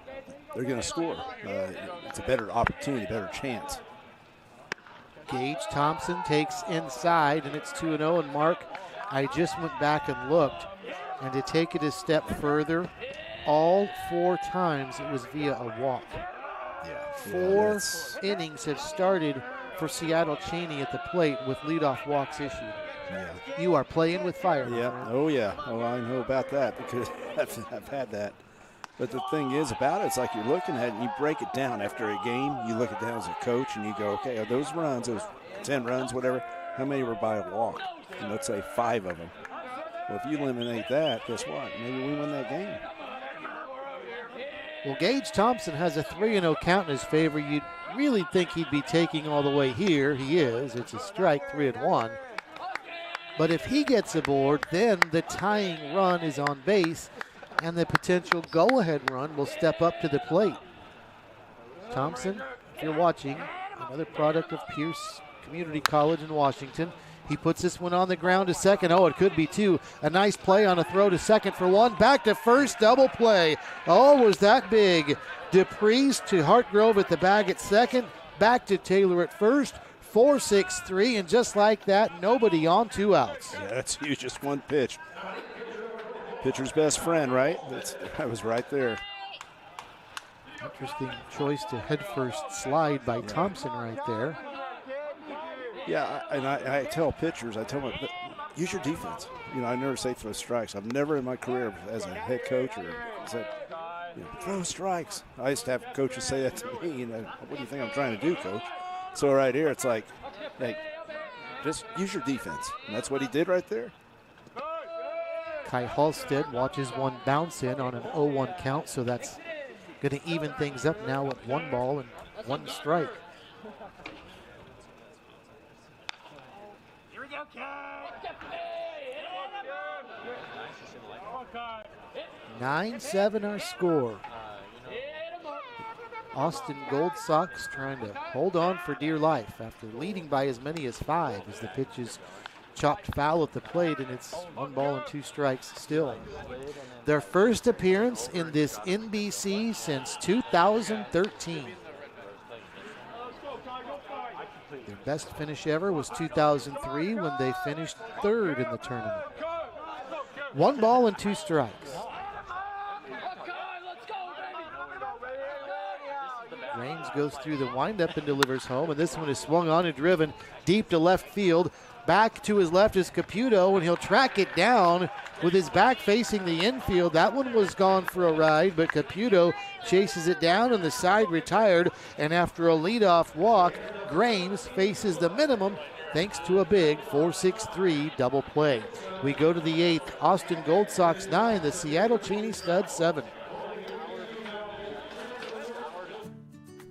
they're going to score. It's a better opportunity, better chance. Gage Thompson takes inside, and it's 2-0. And Mark, I just went back and looked, and to take it a step further, all 4 times it was via a walk. Yeah, 4 innings have started for Seattle Cheney at the plate with leadoff walks issued. Yeah. You are playing with fire. Yeah. Oh, yeah. Oh, I know about that because I've had that. But the thing is about it, it's like you're looking at it and you break it down after a game. You look at that as a coach and you go, okay, are those runs, those 10 runs, whatever, how many were by a walk? And let's say 5 of them. Well, if you eliminate that, guess what? Maybe we win that game. Well, Gage Thompson has a 3-0 count in his favor. You'd really think he'd be taking all the way here. He is. It's a strike, 3-1. But if he gets aboard, then the tying run is on base, and the potential go-ahead run will step up to the plate. Thompson, if you're watching, another product of Pierce Community College in Washington. He puts this one on the ground to second. Oh, it could be 2. A nice play on a throw to second for 1. Back to first, double play. Oh, was that big? DePriest to Hartgrove at the bag at second. Back to Taylor at first. 4-6-3, and just like that, nobody on 2 outs. Yeah, that's huge. Just 1 pitch. Pitcher's best friend, right? That was right there. Interesting choice to head first slide by Thompson right there. Yeah, and I tell pitchers, I tell them, use your defense. You know, I never say throw strikes. I've never in my career as a head coach or said, throw strikes. I used to have coaches say that to me. What do you think I'm trying to do, coach? So right here, it's like, hey, just use your defense. And that's what he did right there. Kai Halstead watches one bounce in on an 0-1 count, so that's going to even things up now with 1 ball and 1 strike. 9-7 our score. Austin Gold Sox trying to hold on for dear life after leading by as many as 5 as the pitch is chopped foul at the plate, and it's 1 ball and 2 strikes still. Their first appearance in this NBC since 2013. Their best finish ever was 2003 when they finished 3rd in the tournament. 1 ball and 2 strikes. Raines goes through the windup and delivers home, and this one is swung on and driven deep to left field. Back to his left is Caputo, and he'll track it down with his back facing the infield. That one was gone for a ride, but Caputo chases it down and the side retired, and after a leadoff walk, Raines faces the minimum thanks to a big 4-6-3 double play. We go to the 8th. Austin Gold Sox 9, the Seattle Cheney Studs 7.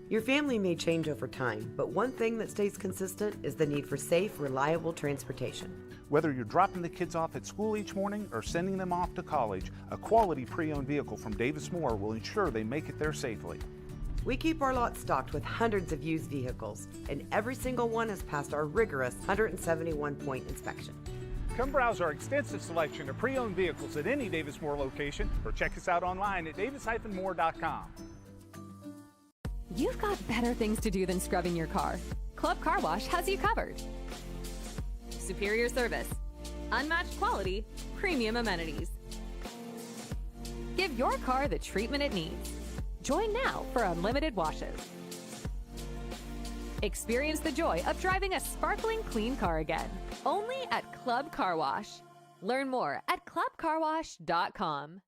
Your family may change over time, but one thing that stays consistent is the need for safe, reliable transportation. Whether you're dropping the kids off at school each morning or sending them off to college, a quality pre-owned vehicle from Davis Moore will ensure they make it there safely. We keep our lot stocked with hundreds of used vehicles, and every single one has passed our rigorous 171-point inspection. Come browse our extensive selection of pre-owned vehicles at any Davis Moore location or check us out online at davis-moore.com. You've got better things to do than scrubbing your car. Club Car Wash has you covered. Superior service, unmatched quality, premium amenities. Give your car the treatment it needs. Join now for unlimited washes. Experience the joy of driving a sparkling clean car again, only at Club Car Wash. Learn more at clubcarwash.com.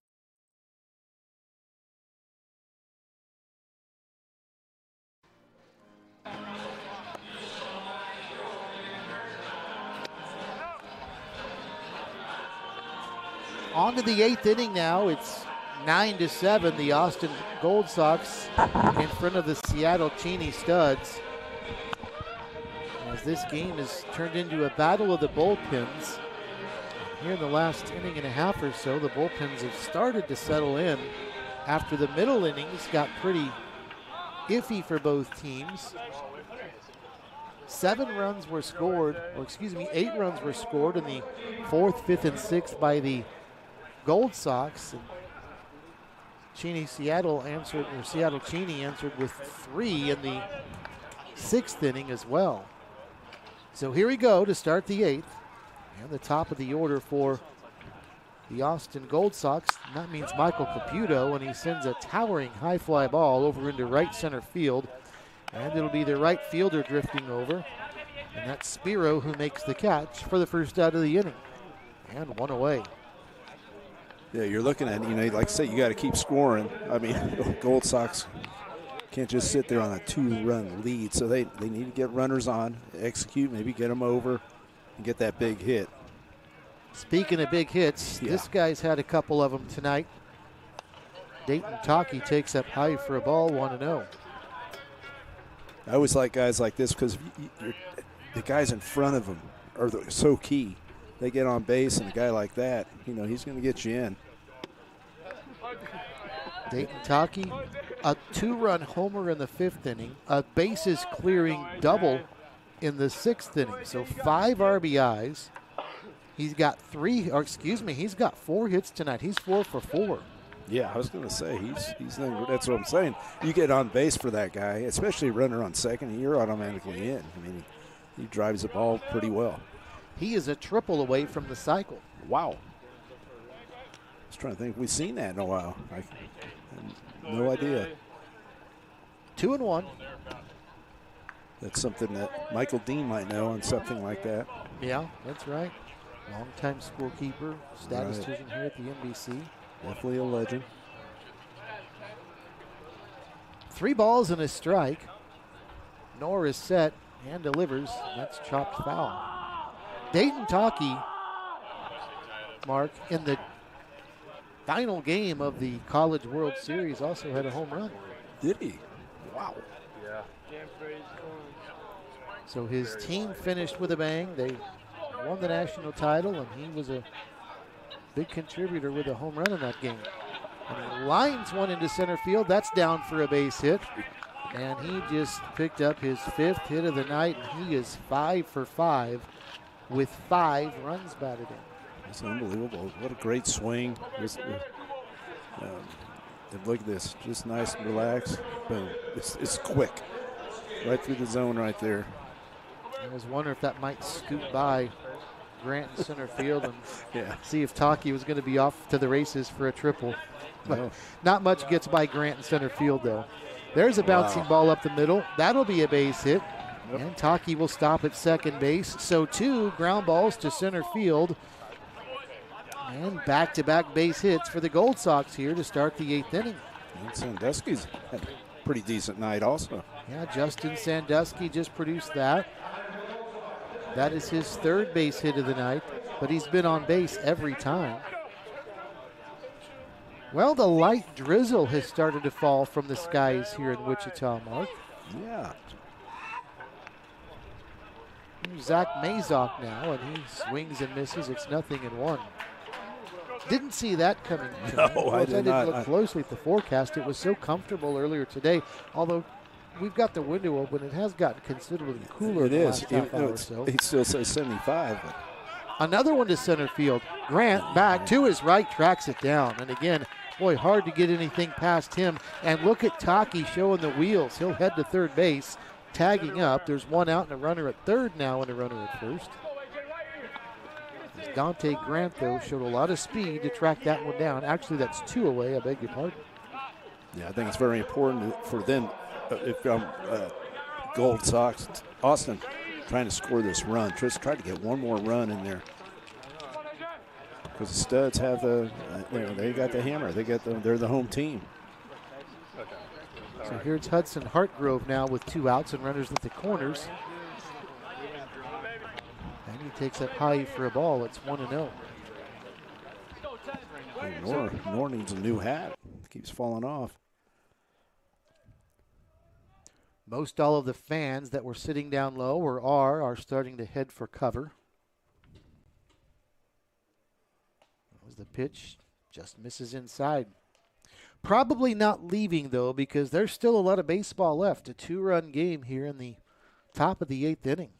On to the 8th inning now. It's 9-7. The Austin Gold Sox in front of the Seattle Cheney Studs. As this game has turned into a battle of the bullpens. Here in the last inning and a half or so, the bullpens have started to settle in after the middle innings got pretty iffy for both teams. 8 runs were scored in the 4th, 5th, and 6th by the Gold Sox. And Seattle Cheney answered with 3 in the 6th inning as well. So here we go to start the 8th. And the top of the order for the Austin Gold Sox. And that means Michael Caputo, and he sends a towering high fly ball over into right center field. And it'll be the right fielder drifting over. And that's Spiro who makes the catch for the first out of the inning. And 1 away. Yeah, you're looking at, like I say, you got to keep scoring. I mean, Gold Sox can't just sit there on a 2-run lead. So they need to get runners on, execute, maybe get them over, and get that big hit. Speaking of big hits, This guy's had a couple of them tonight. Dayton Taki takes up high for a ball, 1-0. I always like guys like this because the guys in front of them are so key. They get on base, and a guy like that, he's going to get you in. Dayton Taki, a 2-run homer in the 5th inning, a bases clearing double in the 6th inning. So 5 RBIs. He's got 4 hits tonight. He's 4 for 4. Yeah, I was going to say, that's what I'm saying. You get on base for that guy, especially runner on second, and you're automatically in. I mean, he drives the ball pretty well. He is a triple away from the cycle. Wow. I was trying to think if we've seen that in a while. I have no idea. 2-1. That's something that Michael Dean might know on something like that. Yeah, that's right. Longtime scorekeeper, statistician here at the NBC. Definitely a legend. 3 balls and a strike. Knorr is set and delivers. That's chopped foul. Dayton Taki, Mark, in the final game of the College World Series also had a home run. Did he? Wow. Yeah. So his team finished with a bang. They won the national title, and he was a big contributor with a home run in that game. And he lines one into center field. That's down for a base hit. And he just picked up his 5th hit of the night, and he is 5 for 5 with 5 runs batted in. It's unbelievable. What a great swing. Look at this. Just nice and relaxed. Boom. It's quick. Right through the zone right there. I was wondering if that might scoot by Grant in center field and yeah. see if Taki was going to be off to the races for a triple. But No. not much gets by Grant in center field, though. There's a bouncing ball up the middle. That'll be a base hit. Yep. And Taki will stop at second base. So 2 ground balls to center field. And back-to-back base hits for the Gold Sox here to start the 8th inning. And Sandusky's had a pretty decent night also. Yeah, Justin Sandusky just produced that. That is his 3rd base hit of the night, but he's been on base every time. Well, the light drizzle has started to fall from the skies here in Wichita, Mark. Yeah. Here's Zach Mazok now, and he swings and misses. It's 0-1. Didn't see that coming. No, I did not. Look closely at the forecast. It was so comfortable earlier today, although we've got the window open. It has gotten considerably cooler. It in the is. last half hour or so. He still says 75. But. Another one to center field. Grant back to his right, tracks it down. And again, boy, hard to get anything past him. And look at Taki showing the wheels. He'll head to third base, tagging up. There's 1 out and a runner at third now and a runner at first. Dante Grant, though, showed a lot of speed to track that one down. Actually, that's 2 away. I beg your pardon. Yeah, I think it's very important for them, if Gold Sox, Austin, trying to score this run. Just try to get one more run in there. Because the Studs have they got the hammer. They're the home team. So here's Hudson Hartgrove now with 2 outs and runners at the corners. And he takes up high for a ball. It's 1-0. Nor needs a new hat. Keeps falling off. Most all of the fans that were sitting down low or are starting to head for cover. That was the pitch. Just misses inside. Probably not leaving, though, because there's still a lot of baseball left. A 2-run game here in the top of the 8th inning.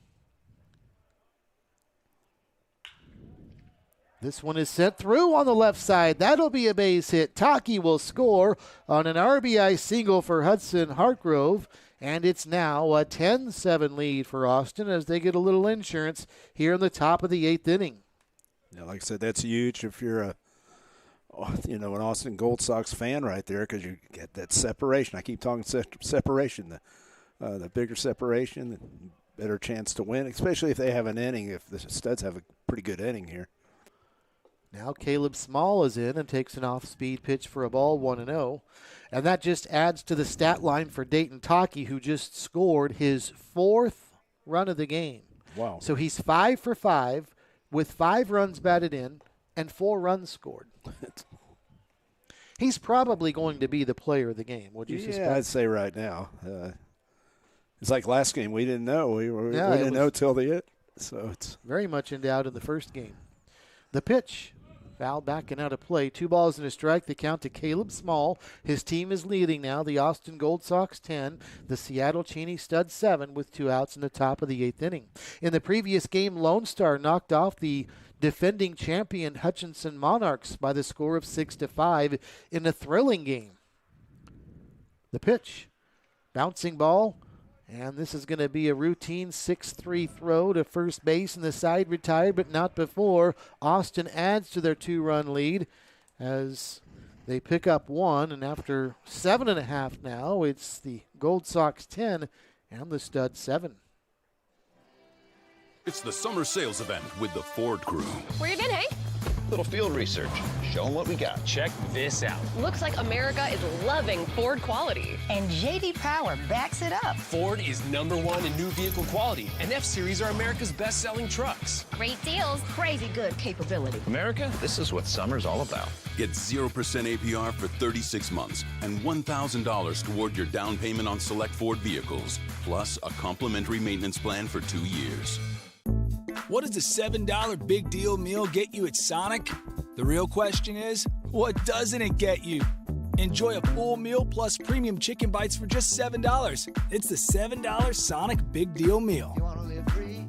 This one is sent through on the left side. That'll be a base hit. Taki will score on an RBI single for Hudson Hartgrove. And it's now a 10-7 lead for Austin as they get a little insurance here in the top of the 8th inning. Yeah, like I said, that's huge if you're an Austin Gold Sox fan right there, because you get that separation. I keep talking separation. The bigger separation, the better chance to win, especially if they have an inning, if the Studs have a pretty good inning here. Now Caleb Small is in and takes an off-speed pitch for a ball, 1-0. And that just adds to the stat line for Dayton Taki, who just scored his 4th run of the game. Wow. So he's 5 for 5 with 5 runs batted in and 4 runs scored. He's probably going to be the player of the game, would you suspect? Yeah, I'd say right now. It's like last game. We didn't know. We didn't know till the end. So it's very much in doubt in the first game. The pitch. Foul back and out of play. 2 balls and a strike. The count to Caleb Small. His team is leading now. The Austin Gold Sox 10. The Seattle Cheney Studs 7 with 2 outs in the top of the 8th inning. In the previous game, Lone Star knocked off the defending champion Hutchinson Monarchs by the score of 6-5 in a thrilling game. The pitch. Bouncing ball. And this is going to be a routine 6-3 throw to first base, and the side retired, but not before. Austin adds to their 2-run lead as They pick up 1, and after 7.5 now, it's the Gold Sox 10 and the Studs 7. It's the summer sales event with the Ford crew. Where you been, Hank? Little field research. Show them what we got. Check this out. Looks like America is loving Ford quality. And J.D. Power backs it up. Ford is #1 in new vehicle quality, and F-Series are America's best-selling trucks. Great deals, crazy good capability. America, this is what summer's all about. Get 0% APR for 36 months and $1,000 toward your down payment on select Ford vehicles, plus a complimentary maintenance plan for 2 years. What does a $7 big deal meal get you at Sonic? The real question is, what doesn't it get you? Enjoy a full meal plus premium chicken bites for just $7. It's the $7 Sonic Big Deal Meal. You want to live free?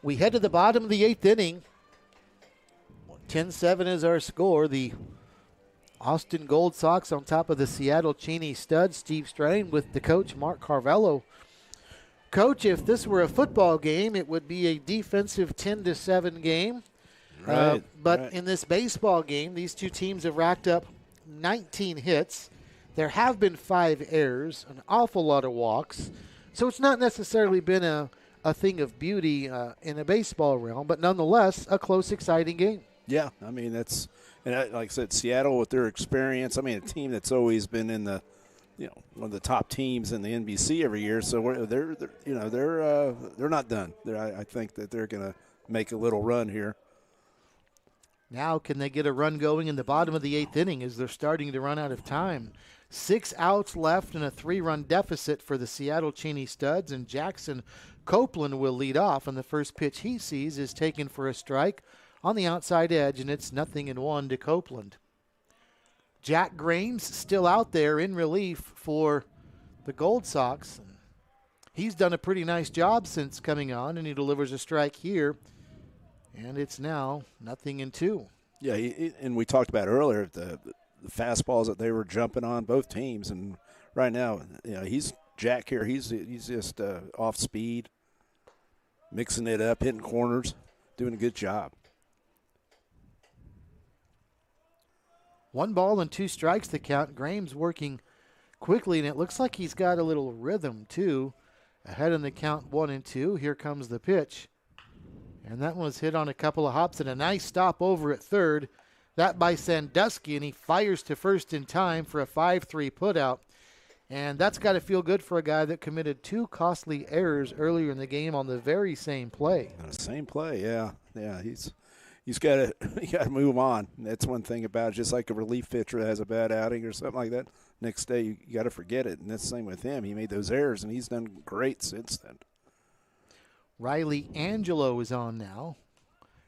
We head to the bottom of the 8th inning. 10-7 is our score. The Austin Gold Sox on top of the Seattle Cheney Studs. Steve Strain with the coach, Mark Carvello. Coach, if this were a football game, it would be a defensive 10-7 game. Right, but right. in this baseball game, these two teams have racked up 19 hits. There have been 5 errors, an awful lot of walks. So it's not necessarily been a thing of beauty in a baseball realm, but nonetheless, a close, exciting game. Yeah, I mean, that's – and like I said, Seattle with their experience, I mean, a team that's always been in the, one of the top teams in the NBC every year. So they're not done. I think that they're going to make a little run here. Now, can they get a run going in the bottom of the 8th inning as they're starting to run out of time? 6 outs left and a 3-run deficit for the Seattle Cheney Studs, and Jackson Copeland will lead off, and the first pitch he sees is taken for a strike on the outside edge, and it's 0-1 to Copeland. Jack Grames still out there in relief for the Gold Sox. He's done a pretty nice job since coming on, and he delivers a strike here, and it's now 0-2. Yeah, and we talked about earlier the fastballs that they were jumping on, both teams, and right now, he's Jack here. He's just off speed, mixing it up, hitting corners, doing a good job. 1 ball and 2 strikes to count. Graham's working quickly, and it looks like he's got a little rhythm, too. Ahead in the count 1-2. Here comes the pitch. And that one was hit on a couple of hops and a nice stop over at third. That by Sandusky, and he fires to first in time for a 5-3 putout. And that's got to feel good for a guy that committed 2 costly errors earlier in the game on the very same play. On the same play, yeah. Yeah, he's got to move on. That's one thing about it. Just like a relief pitcher that has a bad outing or something like that, next day you got to forget it. And that's the same with him. He made those errors, and he's done great since then. Riley Angelo is on now,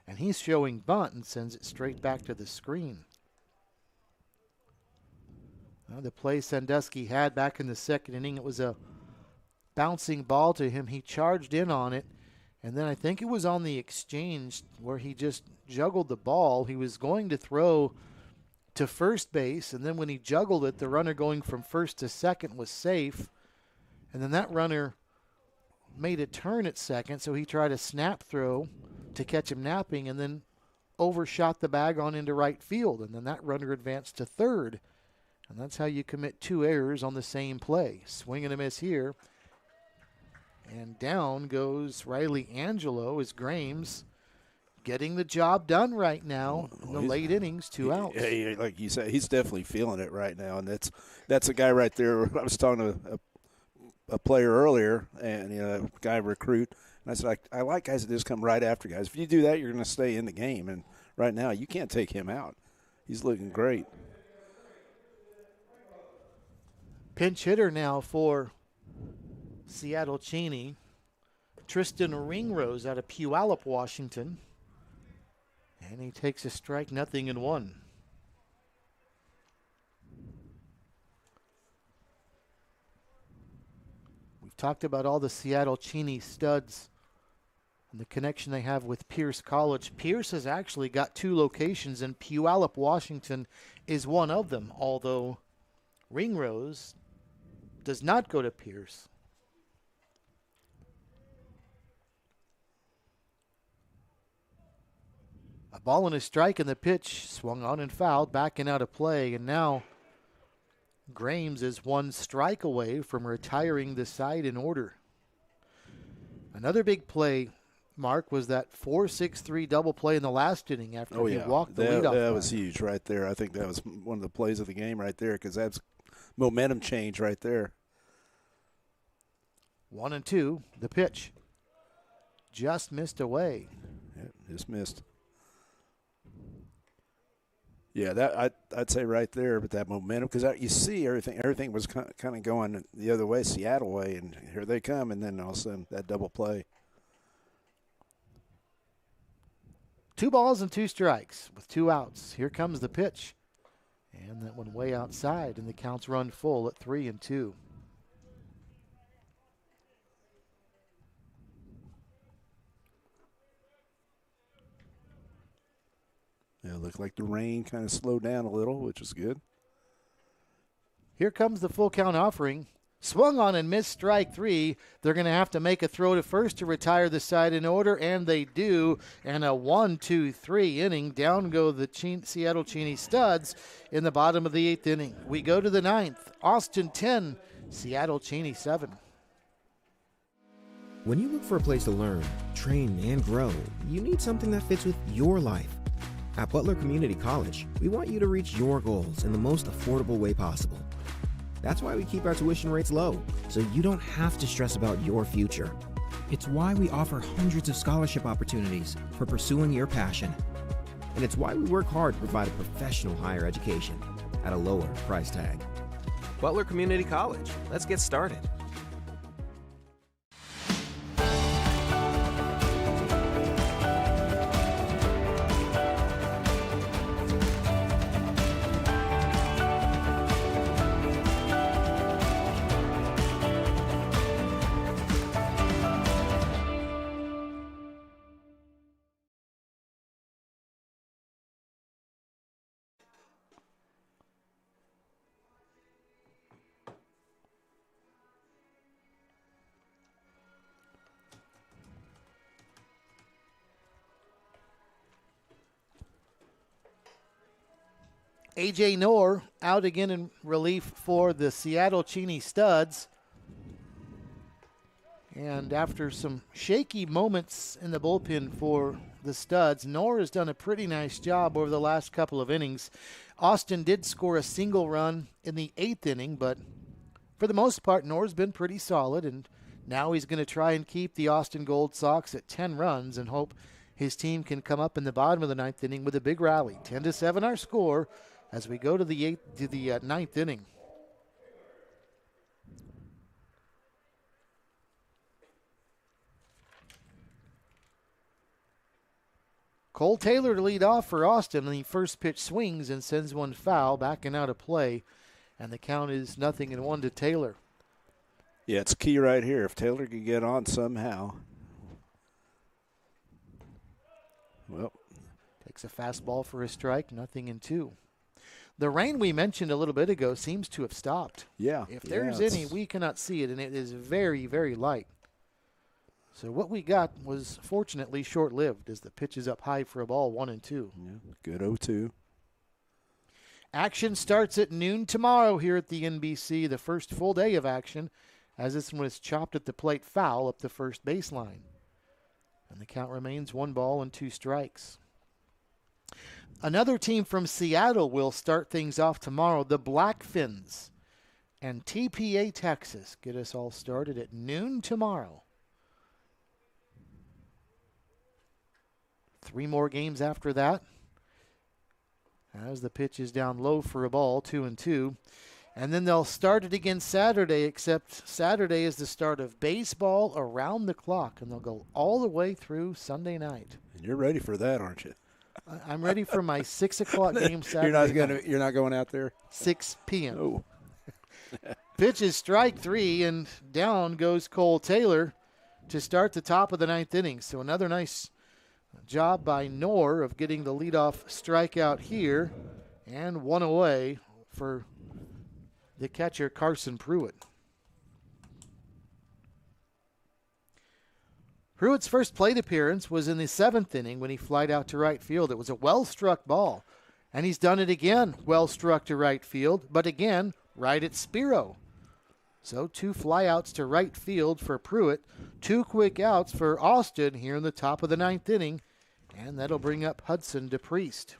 and he's showing bunt and sends it straight back to the screen. The play Sandusky had back in the 2nd inning, it was a bouncing ball to him. He charged in on it, and then I think it was on the exchange where he just juggled the ball. He was going to throw to first base, and then when he juggled it, the runner going from first to second was safe, and then that runner made a turn at second, so he tried a snap throw to catch him napping and then overshot the bag on into right field, and then that runner advanced to third. And that's how you commit 2 errors on the same play. Swing and a miss here. And down goes Riley Angelo as Grames getting the job done right now in the late innings, 2 outs. Yeah, like you said, he's definitely feeling it right now. And that's a guy right there. I was talking to a player earlier, and a guy recruit, and I said, I like guys that just come right after guys. If you do that, you're going to stay in the game. And right now, you can't take him out. He's looking great. Pinch hitter now for Seattle Cheney, Tristan Ringrose out of Puyallup, Washington. And he takes a strike, 0-1. We've talked about all the Seattle Cheney Studs and the connection they have with Pierce College. Pierce has actually got 2 locations, and Puyallup, Washington is one of them, although Ringrose does not go to Pierce. ball and a strike, and the pitch swung on and fouled, backing out of play. And now Grames is one strike away from retiring the side in order. Another big play, Mark, was that 4-6-3 double play in the last inning after he walked the leadoff. That was huge right there. I think that was one of the plays of the game right there because that's momentum change right there. 1-2, the pitch. Just missed away. Yeah, just missed. Yeah, that I'd say right there, but that momentum, because you see everything was kind of going the other way, Seattle way, and here they come, and then all of a sudden that double play. 2 balls and 2 strikes with 2 outs. Here comes the pitch, and that one way outside, and the count's run full at 3-2. Yeah, it looked like the rain kind of slowed down a little, which is good. Here comes the full count offering. Swung on and missed strike 3. They're going to have to make a throw to first to retire the side in order, and they do. And a 1-2-3 inning. Down go the Seattle Cheney Studs in the bottom of the 8th inning. We go to the 9th. Austin 10, Seattle Cheney 7. When you look for a place to learn, train, and grow, you need something that fits with your life. At Butler Community College, we want you to reach your goals in the most affordable way possible. That's why we keep our tuition rates low, so you don't have to stress about your future. It's why we offer hundreds of scholarship opportunities for pursuing your passion. And it's why we work hard to provide a professional higher education at a lower price tag. Butler Community College. Let's get started. A.J. Knorr out again in relief for the Seattle Cheney Studs. And after some shaky moments in the bullpen for the Studs, Knorr has done a pretty nice job over the last couple of innings. Austin did score a single run in the 8th inning, but for the most part, Knorr's been pretty solid, and now he's going to try and keep the Austin Gold Sox at 10 runs and hope his team can come up in the bottom of the 9th inning with a big rally. 10-7 our score as we go to the 9th inning. Cole Taylor to lead off for Austin, and the first pitch swings and sends one foul, backing out of play, and the count is 0-1 to Taylor. Yeah, it's key right here. If Taylor can get on somehow. Well, takes a fastball for a strike, 0-2. The rain we mentioned a little bit ago seems to have stopped. Yeah. If there's any, we cannot see it, and it is very, very light. So what we got was fortunately short-lived as the pitch is up high for a ball, 1-2. Yeah, good 0-2. Action starts at noon tomorrow here at the NBC, the first full day of action, as this one is chopped at the plate foul up the first baseline. And the count remains 1-2 strikes. Another team from Seattle will start things off tomorrow, the Blackfins and TPA Texas. Get us all started at noon tomorrow. 3 more games after that, as the pitch is down low for a ball, 2-2. And then they'll start it again Saturday, except Saturday is the start of baseball around the clock, and they'll go all the way through Sunday night. And you're ready for that, aren't you? I'm ready for my 6 o'clock game Saturday. You're not going out there? 6 p.m. Oh. Pitch is strike 3, and down goes Cole Taylor to start the top of the 9th inning. So another nice job by Knorr of getting the leadoff strikeout here, and one away for the catcher Carson Pruitt. Pruitt's first plate appearance was in the 7th inning when he flied out to right field. It was a well-struck ball, and he's done it again, well-struck to right field, but again, right at Spiro. So 2 flyouts to right field for Pruitt, 2 quick outs for Austin here in the top of the 9th inning, and that'll bring up Hudson DePriest.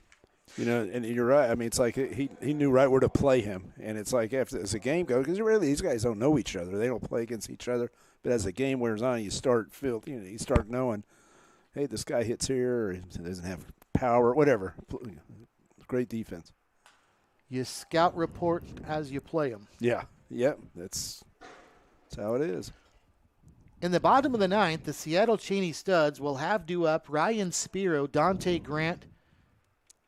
You know, and you're right. I mean, it's like he knew right where to play him. And it's like as the game goes, because really these guys don't know each other. They don't play against each other. But as the game wears on, you start knowing, hey, this guy hits here, or he doesn't have power, whatever. Great defense. You scout report as you play them. Yeah, yep, that's how it is. In the bottom of the 9th, the Seattle Cheney Studs will have due up Ryan Spiro, Dante Grant,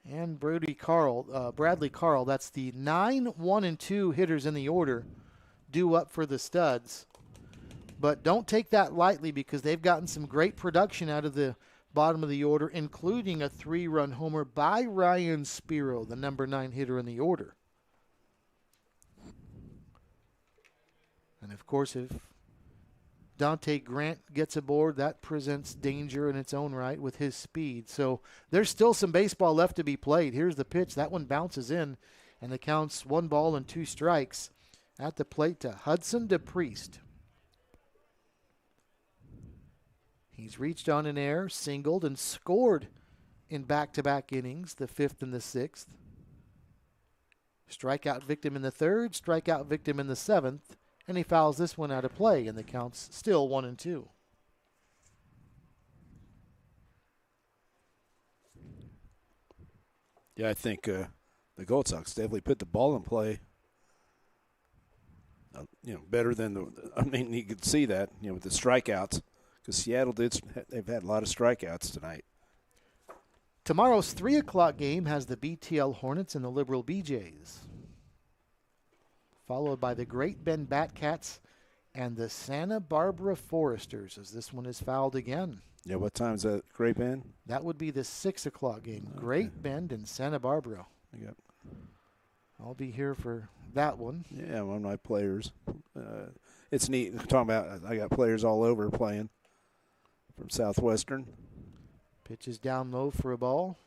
and Bradley Carl. That's the 9, 1, and 2 hitters in the order due up for the Studs. But don't take that lightly because they've gotten some great production out of the bottom of the order, including a 3-run homer by Ryan Spiro, the number 9 hitter in the order. And, of course, if Dante Grant gets aboard, that presents danger in its own right with his speed. So there's still some baseball left to be played. Here's the pitch. That one bounces in, and the count's 1 ball and 2 strikes at the plate to Hudson DePriest. He's reached on an error, singled, and scored in back-to-back innings, the 5th and the 6th. Strikeout victim in the 3rd, strikeout victim in the 7th, and he fouls this one out of play, and the count's still 1 and 2. Yeah, I think the Gold Sox definitely put the ball in play. Better than you could see that, with the strikeouts. Because Seattle they've had a lot of strikeouts tonight. Tomorrow's 3 o'clock game has the BTL Hornets and the Liberal BJs, followed by the Great Bend Batcats and the Santa Barbara Foresters, as this one is fouled again. Yeah, what time is that, Great Bend? That would be the 6 o'clock game. Okay. Great Bend and Santa Barbara. Yep. I'll be here for that one. Yeah, one of my players. It's neat. Talking about, I got players all over playing. From Southwestern. Pitches down low for a ball.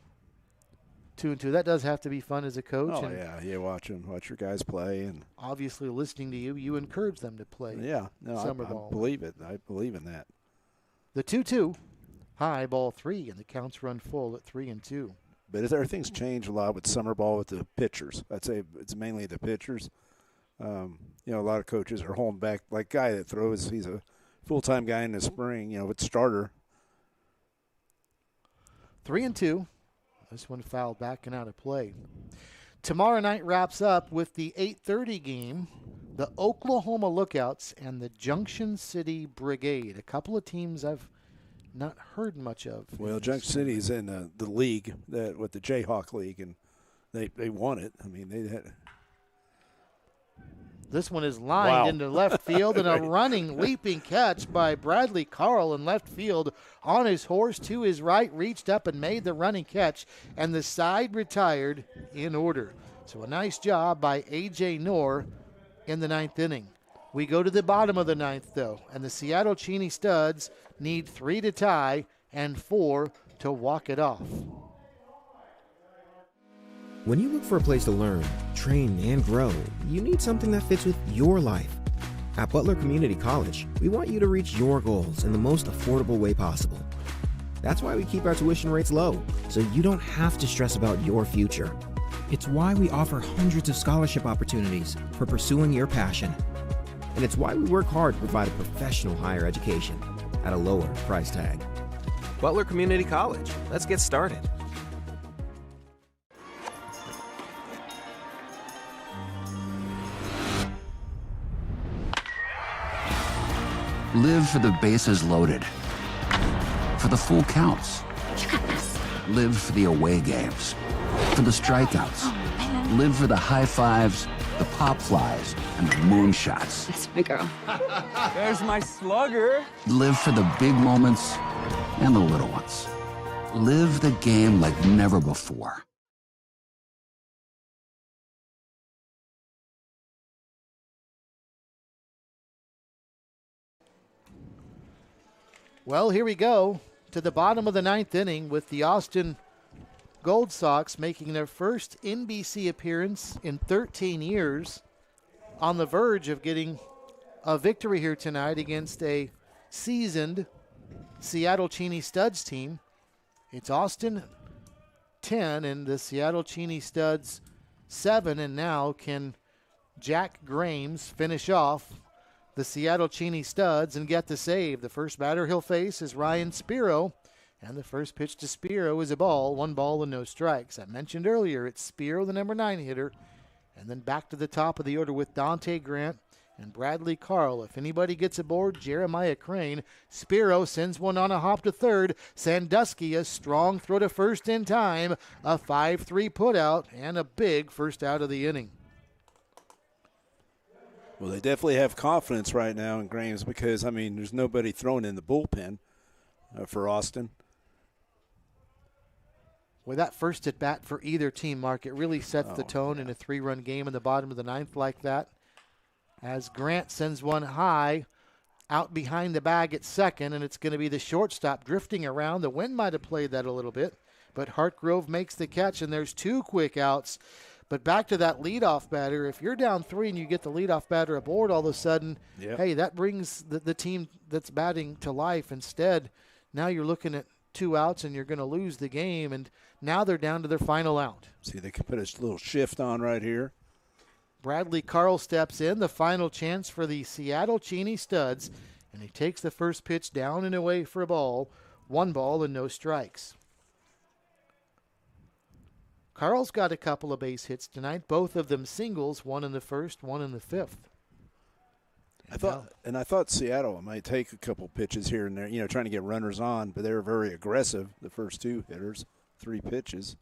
2-2. That does have to be fun as a coach. Oh, yeah. Watch your guys play. And obviously, listening to you encourage them to play summer ball. I believe it. I believe in that. The 2-2. High, ball 3, and the counts run full at 3-2. But everything's changed a lot with summer ball with the pitchers. I'd say it's mainly the pitchers. A lot of coaches are holding back. Like guy that throws, he's a full-time guy in the spring, with starter. 3-2. This one fouled back and out of play. Tomorrow night wraps up with the 8:30 game, the Oklahoma Lookouts and the Junction City Brigade. A couple of teams I've not heard much of. Well, Junction City's in the league, with the Jayhawk League, and they won it. I mean, they had. This one is lined into left field, and a running, leaping catch by Bradley Carl in left field on his horse to his right, reached up and made the running catch, and the side retired in order. So a nice job by A.J. Knorr in the 9th inning. We go to the bottom of the 9th, though, and the Seattle Cheney Studs need 3 to tie and 4 to walk it off. When you look for a place to learn, train, and grow, you need something that fits with your life. At Butler Community College, we want you to reach your goals in the most affordable way possible. That's why we keep our tuition rates low, so you don't have to stress about your future. It's why we offer hundreds of scholarship opportunities for pursuing your passion. And it's why we work hard to provide a professional higher education at a lower price tag. Butler Community College. Let's get started. Live for the bases loaded, for the full counts. Live for the away games, for the strikeouts. Live for the high fives, the pop flies, and the moonshots. That's my girl. There's my slugger. Live for the big moments and the little ones. Live the game like never before. Well, here we go to the bottom of the 9th inning with the Austin Gold Sox making their first NBC appearance in 13 years, on the verge of getting a victory here tonight against a seasoned Seattle Cheney Studs team. It's Austin 10 and the Seattle Cheney Studs 7, and now can Jack Grames finish off the Seattle Cheney Studs and get the save. The first batter he'll face is Ryan Spiro, and the first pitch to Spiro is a ball, 1 ball and no strikes. I mentioned earlier it's Spiro, the number 9 hitter, and then back to the top of the order with Dante Grant and Bradley Carl. If anybody gets aboard, Jeremiah Crane. Spiro sends one on a hop to third. Sandusky, a strong throw to first in time. A 5-3 putout and a big first out of the inning. Well, they definitely have confidence right now in Grames because, I mean, there's nobody thrown in the bullpen for Austin. With that first at bat for either team, Mark, it really sets the tone in a 3-run game in the bottom of the 9th like that. As Grant sends one high out behind the bag at second, and it's going to be the shortstop drifting around. The wind might have played that a little bit, but Hartgrove makes the catch, and there's 2 quick outs. But back to that leadoff batter, if you're down 3 and you get the leadoff batter aboard all of a sudden, hey, that brings the team that's batting to life. Instead, now you're looking at 2 outs and you're going to lose the game, and now they're down to their final out. See, they can put a little shift on right here. Bradley Carl steps in, the final chance for the Seattle Cheney Studs, and he takes the first pitch down and away for a ball, 1 ball and no strikes. Carl's got a couple of base hits tonight, both of them singles, 1 in the first, 1 in the 5th. I thought Seattle might take a couple pitches here and there, you know, trying to get runners on, but they were very aggressive, the first 2 hitters, 3 pitches,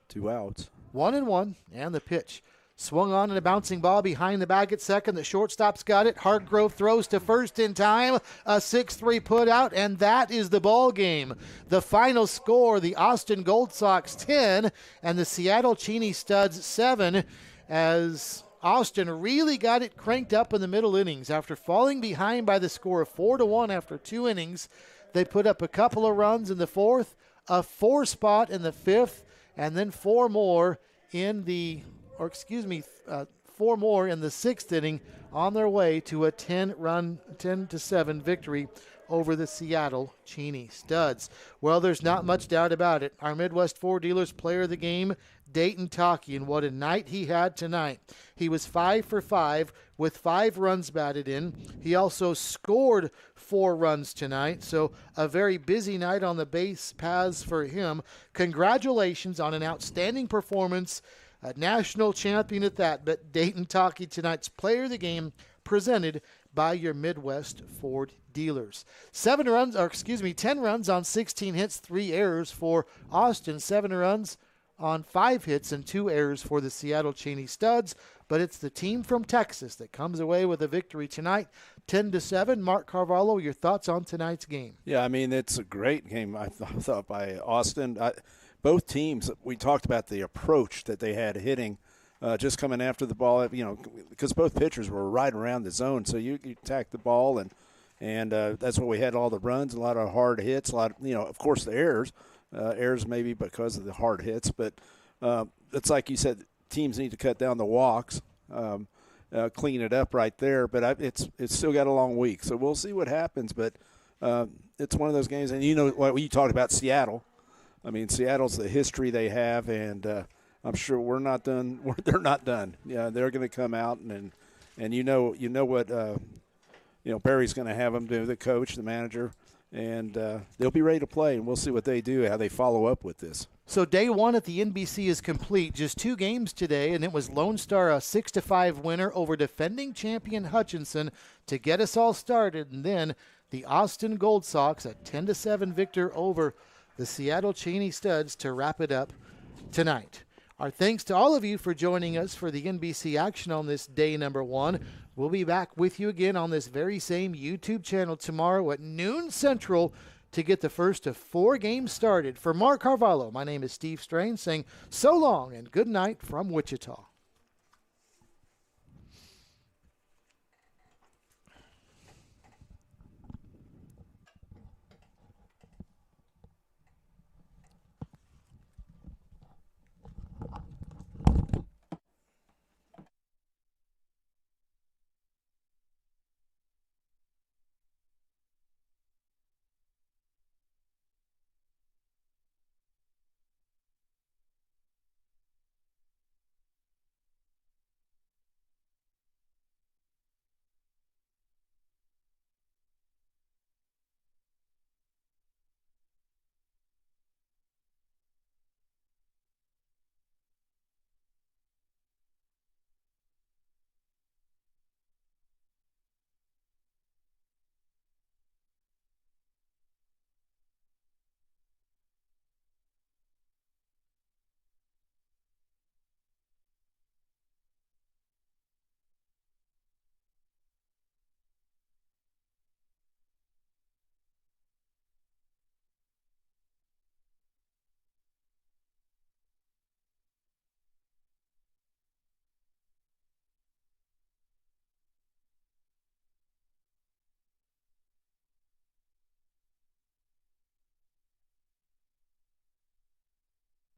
2 outs. 1-1, and the pitch. Swung on and a bouncing ball behind the bag at second. The shortstop's got it. Hartgrove throws to first in time. A 6-3 put out, and that is the ball game. The final score, the Austin Gold Sox 10 and the Seattle Cheney Studs 7, as Austin really got it cranked up in the middle innings. After falling behind by the score of 4-1 after 2 innings, they put up a couple of runs in the 4th, a 4 spot in the 5th, and then 4 more in the 4 more in the 6th inning on their way to a 10-7 victory over the Seattle Cheney Studs. Well, there's not much doubt about it. Our Midwest Ford Dealers player of the game, Dayton Taki, and what a night he had tonight. He was 5 for 5 with 5 runs batted in. He also scored 4 runs tonight, so a very busy night on the base paths for him. Congratulations on an outstanding performance. A national champion at that, but Dayton Taki, tonight's player of the game, presented by your Midwest Ford Dealers. 10 runs on 16 hits, 3 errors for Austin. 7 runs on 5 hits and 2 errors for the Seattle Cheney Studs. But it's the team from Texas that comes away with a victory tonight, 10-7. Mark Carvalho, your thoughts on tonight's game? Yeah, I mean, it's a great game, I thought, by Austin. Both teams, we talked about the approach that they had hitting, just coming after the ball, you know, because both pitchers were right around the zone. So you attack the ball, and that's what we had, all the runs, a lot of hard hits, a lot of, you know, of course, the errors maybe because of the hard hits. But it's like you said, teams need to cut down the walks, clean it up right there. But it's still got a long week. So we'll see what happens. But it's one of those games. And, you know, what you talked about Seattle. I mean, Seattle's the history they have, and I'm sure we're not done. They're not done. Yeah, they're going to come out, and you know what Barry's going to have them do, the coach, the manager, and they'll be ready to play, and we'll see what they do, how they follow up with this. So day 1 at the NBC is complete. Just 2 games today, and it was Lone Star, a 6-5 winner over defending champion Hutchinson to get us all started, and then the Austin Gold Sox, a 10-7 victor over the Seattle Cheney Studs to wrap it up tonight. Our thanks to all of you for joining us for the NBC action on this day number 1. We'll be back with you again on this very same YouTube channel tomorrow at noon Central to get the first of 4 games started. For Mark Carvalho, my name is Steve Strain saying so long and good night from Wichita.